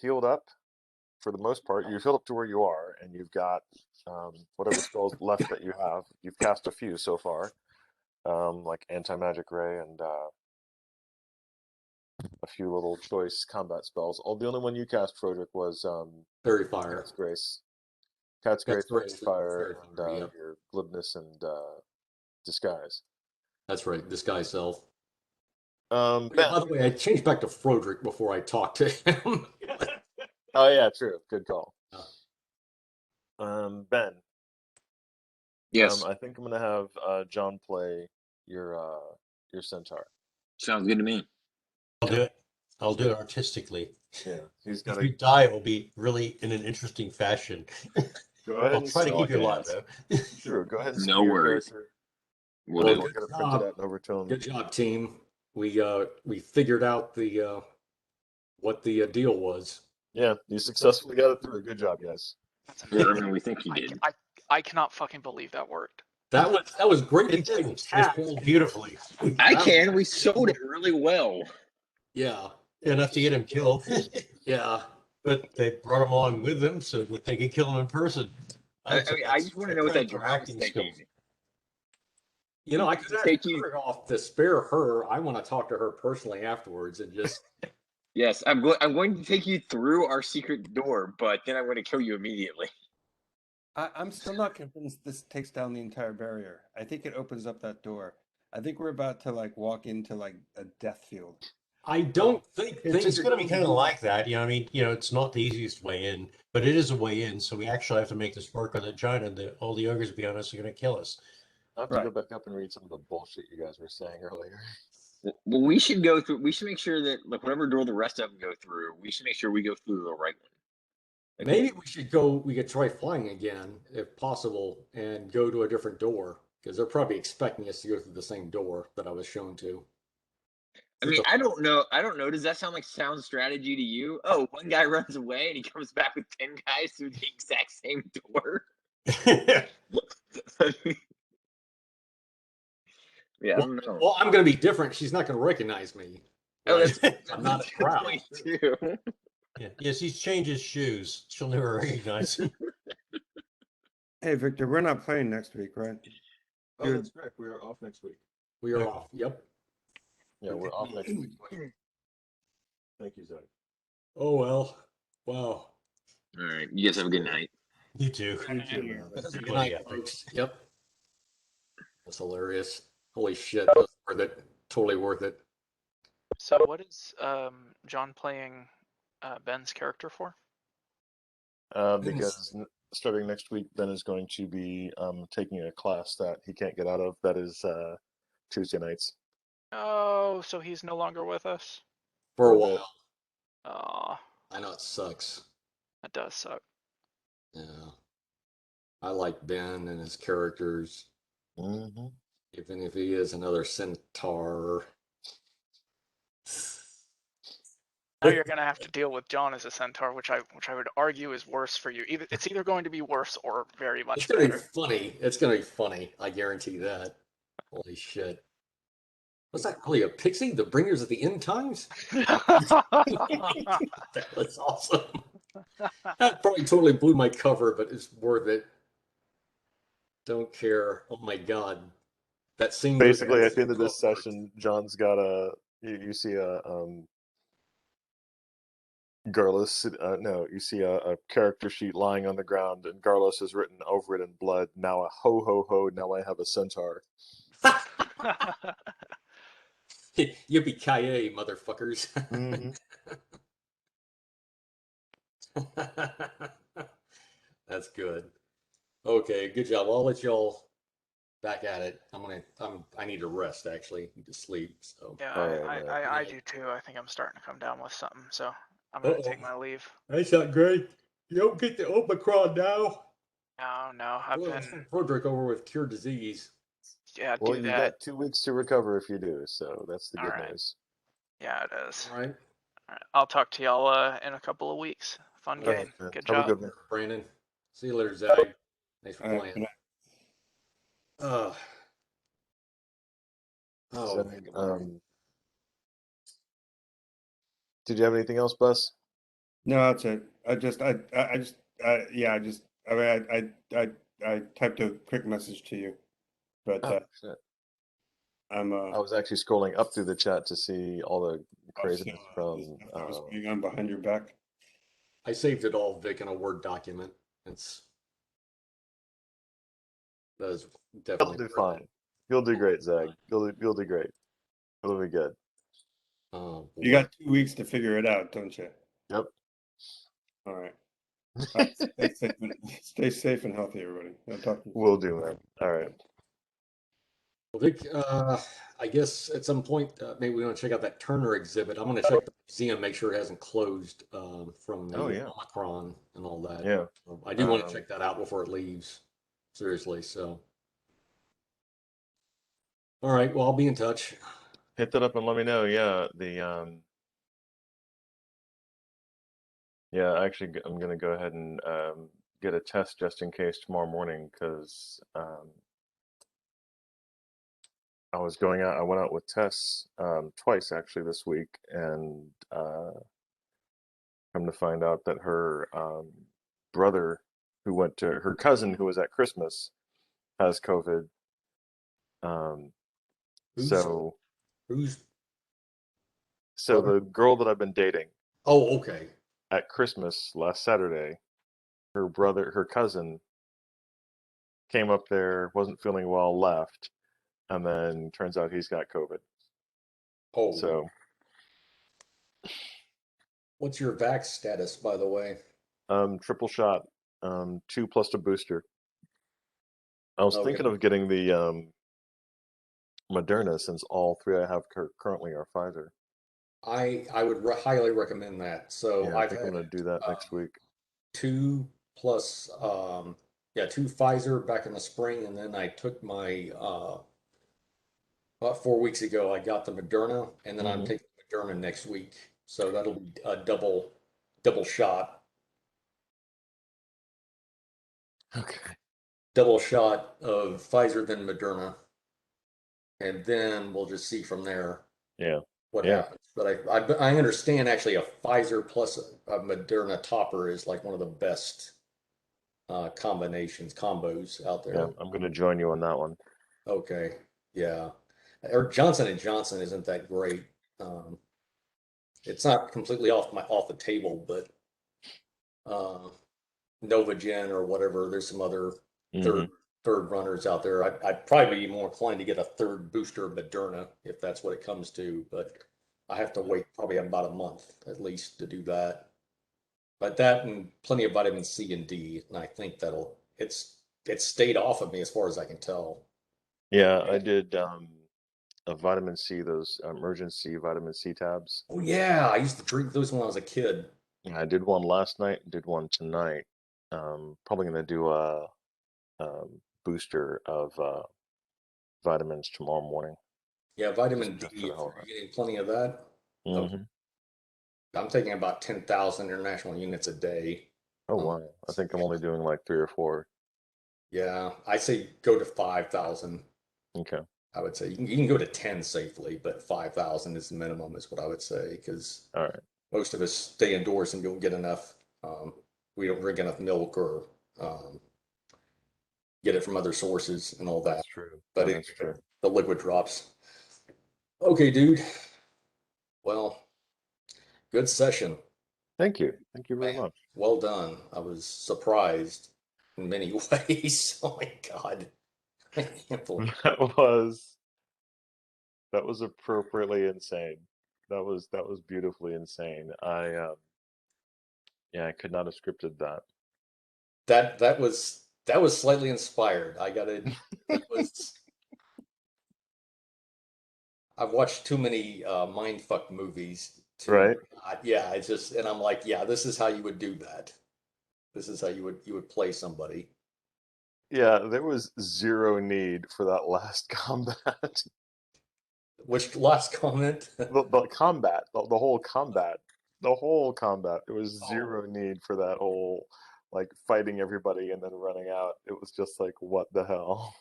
healed up for the most part. You've healed up to where you are, and you've got whatever spells left that you have. You've cast a few so far, like anti-magic ray and a few little choice combat spells. The only one you cast, Frederick, was Fairy fire. Cat's Grace. Cat's Grace, Fairy Fire, and yep. your glibness and disguise. That's right, disguise self. Ben. By the way, I changed back to Frederick before I talked to him. Oh yeah, true. Good call. Ben. Yes. I think I'm gonna have John play your centaur. Sounds good to me. I'll do it. I'll do it artistically. Yeah, he's If gonna you die, it will be really in an interesting fashion. go ahead. I'll try to keep you alive, though. Sure, go ahead and No speak your worries. character. We'll We'll do. get it printed out and over to him. Good job, team. We figured out the what the deal was. Yeah, you successfully got it through. Good job, guys. That's Better amazing. than we think you did. I cannot fucking believe that worked. That was great. It did. It's pulled beautifully. I can. We sold it really well. Yeah, Enough to get him killed. yeah. But they brought him along with them so that they could kill him in person. I just want to know what that draft is acting taking. skills. You know, I could Take take you- her off to spare her. I want to talk to her personally afterwards and just. Yes, I'm going to take you through our secret door, but then I'm going to kill you immediately. I'm still not convinced this takes down the entire barrier. I think it opens up that door. I think we're about to like walk into like a death field. I don't think It's going to be kind of like that. I mean, it's not the easiest way in, but it is a way in. So we actually have to make this work on the giant, and all the ogres beyond us are going to kill us. I have to go back up and read some of the bullshit you guys were saying earlier. Well, we should go through. We should make sure that like whatever door the rest of them go through, we should make sure we go through the right one. Maybe we should go. We could try flying again, if possible, and go to a different door because they're probably expecting us to go through the same door that I was shown to. I mean, I don't know. Does that sound like sound strategy to you? Oh, one guy runs away and he comes back with 10 guys through the exact same door. Yeah, I don't know. Well, I'm going to be different. She's not going to recognize me. Oh, Right? that's I'm not a good crowd. point, too. Yeah. Yes, he's changed his shoes. She'll never recognize him. Hey, Victor, we're not playing next week, right? Oh, that's correct. We are off next week. We are off. Yep. Yeah, we're off next week. Thank you, Zach. Oh well. Wow. All right. You guys have a good night. You too. Good Bloody night, epic. folks. Yep. That's hilarious. Holy shit. That was worth it. Totally worth it. So what is John playing Ben's character for? Because starting next week, Ben is going to be taking a class that he can't get out of. That is Tuesday nights. Oh, so he's no longer with us? For a For a bit. while. Oh, I know it sucks. that does suck. Yeah. I like Ben and his characters, Mm-hmm. even if he is another centaur. Now you're gonna have to deal with John as a centaur, which I would argue is worse for you. It's either going to be worse or very much It's gonna be better. funny. It's gonna be funny. I guarantee that. Holy shit. Was that really a pixie? The bringers of the end times? That was awesome. That probably totally blew my cover, but it's worth it. Don't care. Oh my god. That scene. Basically, at the end of this session, John's got you see a Garlus. No, you see a character sheet lying on the ground, and Garlus has written over it in blood. Now a ho ho ho. Now I have a centaur. Yippee-ki-yay, motherfuckers. Mm-hmm. That's good. Okay, good job. I'll let y'all back at it. I need to rest actually. Need to sleep. So Yeah, Alright, I do too. I think I'm starting to come down with something, so I'm gonna take my leave. that's not great. You don't get the Omicron now. No, I've been Frederick over with cure disease. yeah, Well, do you that. got 2 weeks to recover if you do. So that's the good Alright. news. Yeah, it is. All right. All right, I'll talk to y'all in a couple of weeks. Fun Okay. game. Yeah, Good have a job. good one. Brandon. See you later, Zach. Thanks for All right, playing. good night. Oh, Zach, Lord. did you have anything else, Bus? No, that's it. I mean, I typed a quick message to you, but Oh, shit. I'm I was actually scrolling up through the chat to see all the craziness from. stuff that was going on behind your back. I saved it all, Vic, in a Word document. That is He'll definitely do worth fine. it. You'll do great, Zach. You'll do great. It'll be good. Oh, You boy. got 2 weeks to figure it out, don't you? Yep. All right. All right. Stay safe and healthy, everybody. I'll talk to you. Will do, man. All right. Well, Vic, I guess at some point, maybe we want to check out that Turner exhibit. I'm going to check the museum, make sure it hasn't closed from the Oh, yeah. Omicron and all that. Yeah. I do want to check that out before it leaves. Seriously, so. All right, well, I'll be in touch. Hit that up and let me know. Yeah, yeah, actually, I'm gonna go ahead and get a test just in case tomorrow morning because I was going out. I went out with Tess twice actually this week, and come to find out that her brother, her cousin who was at Christmas, has COVID. Who's So who's? the girl that I've been dating Oh, okay. at Christmas last Saturday, her cousin came up there, wasn't feeling well, left, and then turns out he's got COVID. Oh, So, what's your vax status, by the way? triple shot, 2 plus a booster. I was Okay. thinking of getting the Moderna since all 3 I have currently are Pfizer. I would highly recommend that. So Yeah, I I've think I'm had going to do that next week. 2 plus 2 Pfizer back in the spring, and then I took my about 4 weeks ago I got the Moderna, and then I'm taking Moderna next week. So that'll be a double shot. Okay. Double shot of Pfizer then Moderna. And then we'll just see from there Yeah. what Yeah. happens. But I understand actually a Pfizer plus a Moderna topper is like one of the best combos out Yeah, there. I'm going to join you on that one. Okay, yeah. Or Johnson and Johnson isn't that great. It's not completely off the table, but Novagen or whatever. There's some other third runners out there. I'd probably be more inclined to get a third booster of Moderna if that's what it comes to, but I have to wait probably about a month at least to do that. But that and plenty of vitamin C and D, and I think it's stayed off of me as far as I can tell. Yeah, I did a vitamin C, those emergency vitamin C tabs. Oh yeah, I used to drink those when I was a kid. Yeah, I did one last night, did one tonight. Probably going to do a booster of vitamins tomorrow morning. Yeah, vitamin Just D, for the if hell you're of getting plenty of that. it. I'm taking about 10,000 international units a day. Oh, wow. I think I'm only doing like 3 or 4. Yeah, I say go to 5,000. Okay. I would say you can go to 10 safely, but 5,000 is the minimum, is what I would say, because All right. most of us stay indoors and don't get enough. We don't drink enough milk or get it from other sources and all that. That's true. But That's true. the liquid drops. Okay, dude. Well, good session. Thank you. Thank you very Man, much. well done. I was surprised in many ways. Oh my God. I can't believe That was appropriately insane. That was beautifully insane. Yeah, I could not have scripted that. that was slightly inspired. It was I've watched too many mindfuck movies to Right? yeah, it's just and I'm like, yeah, this is how you would do that. This is how you would play somebody. Yeah, there was zero need for that last combat. Which last comment? The combat, the whole combat, There was Oh. zero need for that whole like fighting everybody and then running out. It was just like, what the hell?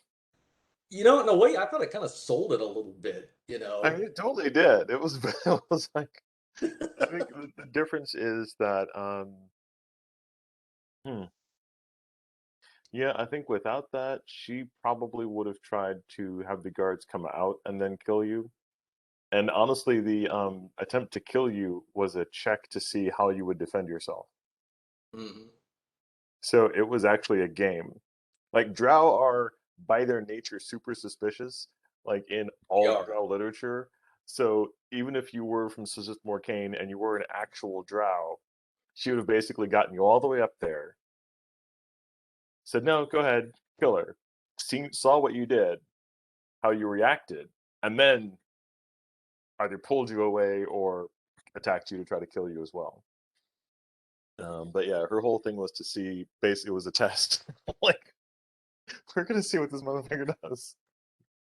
You know, in a way, I thought it kind of sold it a little bit. You know, I mean, it totally did. It was, it was like, I think the difference is that, hmm, yeah, I think without that, she probably would have tried to have the guards come out and then kill you. And honestly, the attempt to kill you was a check to see how you would defend yourself. Mhm. So it was actually a game. Like drow are by their nature super suspicious, like in all They are. drow literature. So even if you were from Sisith Morcaine and you were an actual drow, she would have basically gotten you all the way up there, said, no, go ahead, kill her. Saw what you did, how you reacted, and then either pulled you away or attacked you to try to kill you as well. But yeah, her whole thing was to see, basically, it was a test. Like, we're going to see what this motherfucker does.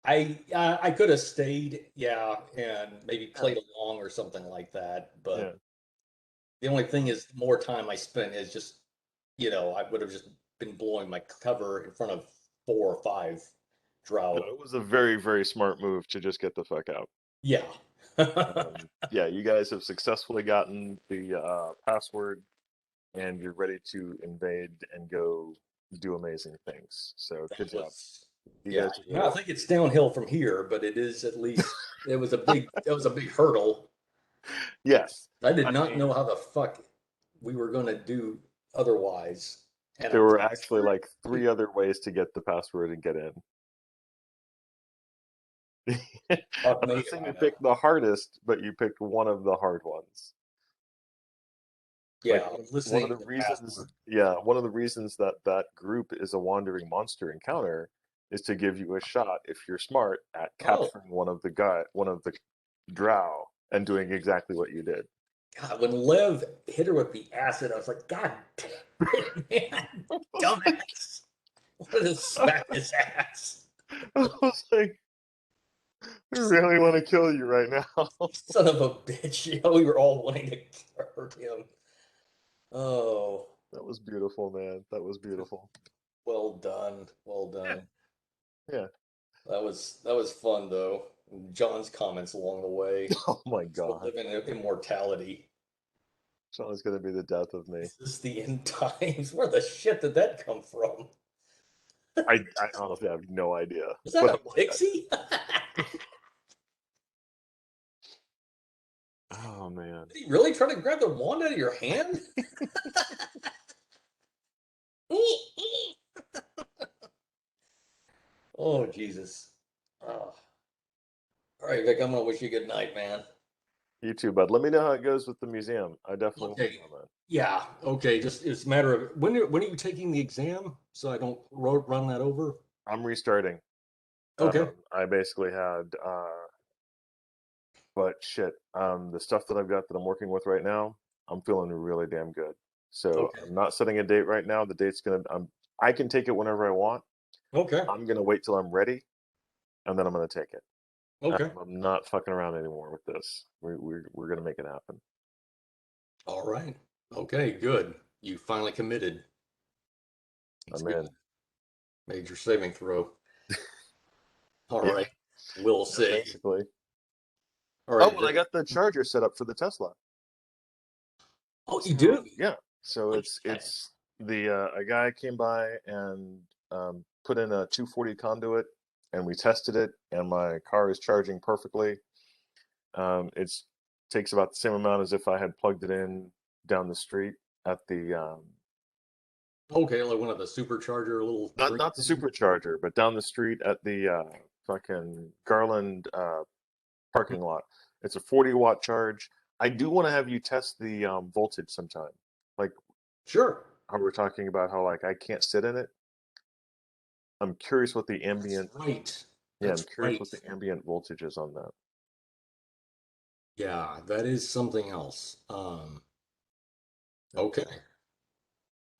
I could have stayed, yeah, and maybe played along or something like that. But Yeah. the only thing is, the more time I spent is just, you know, I would have just been blowing my cover in front of 4 or 5 drow. No, it was a very, very smart move to just get the fuck out. Yeah. Yeah, you guys have successfully gotten the password, and you're ready to invade and go do amazing things. So good job. You Yeah, guys are you know, I think it's downhill from here, but it is at least it was a big hurdle. Yes. I did I not mean, know how the fuck we were gonna do otherwise. And there were actually like 3 other ways to get the password and get in. I'm not saying you picked the hardest, but you picked one of the hard ones. Yeah, Like, I'm one listening of the to the reasons, password. yeah, one of the reasons that that group is a wandering monster encounter is to give you a shot, if you're smart, at capturing one of the drow and doing exactly what you did. God, when Lev hit her with the acid, I was like, God damn it, man, dumbass! What to smack his ass? I was like, I really want to kill you right now. Son of a bitch! You know, we were all wanting to hurt him. Oh, that was beautiful, man. That was beautiful. Well done, well done. Yeah. That was fun though. John's comments along the way. Oh my god. Living in immortality. Sean's gonna be the death of me. Is this the end times? Where the shit did that come from? I honestly have no idea. Is that a pixie? Oh man. Did he really try to grab the wand out of your hand? Oh Jesus. Oh. All right, Vic, I'm gonna wish you good night, man. You too, bud. Let me know how it goes with the museum. I definitely want to know that. Yeah. Okay. Just it's a matter of when are you taking the exam, so I don't run that over. I'm restarting. Okay. I basically had but shit, the stuff that I've got that I'm working with right now, I'm feeling really damn good. So I'm not setting a date right now. The date's I can take it whenever I want. Okay. I'm gonna wait till I'm ready, and then I'm gonna take it. Okay. I'm not fucking around anymore with this. We're gonna make it happen. All right. Okay. Good. You finally committed. I'm in. Made your saving throw. All Yeah. right. We'll see. Basically. All right. Oh, and I got the charger set up for the Tesla. Oh, you do? Yeah. So it's the a guy came by and put in a 240 conduit, and we tested it, and my car is charging perfectly. It takes about the same amount as if I had plugged it in down the street at the Okay, like one of the supercharger little. not the supercharger, but down the street at the fucking Garland parking lot. It's a 40-watt charge. I do want to have you test the voltage sometime. Like, sure. How we're talking about how like I can't sit in it. I'm curious what the ambient. That's right. Yeah, That's I'm curious right. what the ambient voltage is on that. Yeah, that is something else. Okay.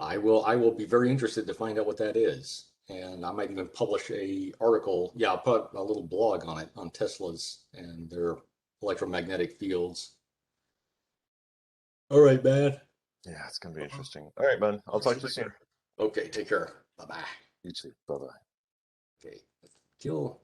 I will be very interested to find out what that is. And I might even publish a article. Yeah, I'll put a little blog on it on Teslas and their electromagnetic fields. All right, man. Yeah, it's gonna be interesting. All right, man. I'll talk to you soon. Okay, take care. Bye-bye. You too. Bye bye. Okay, kill.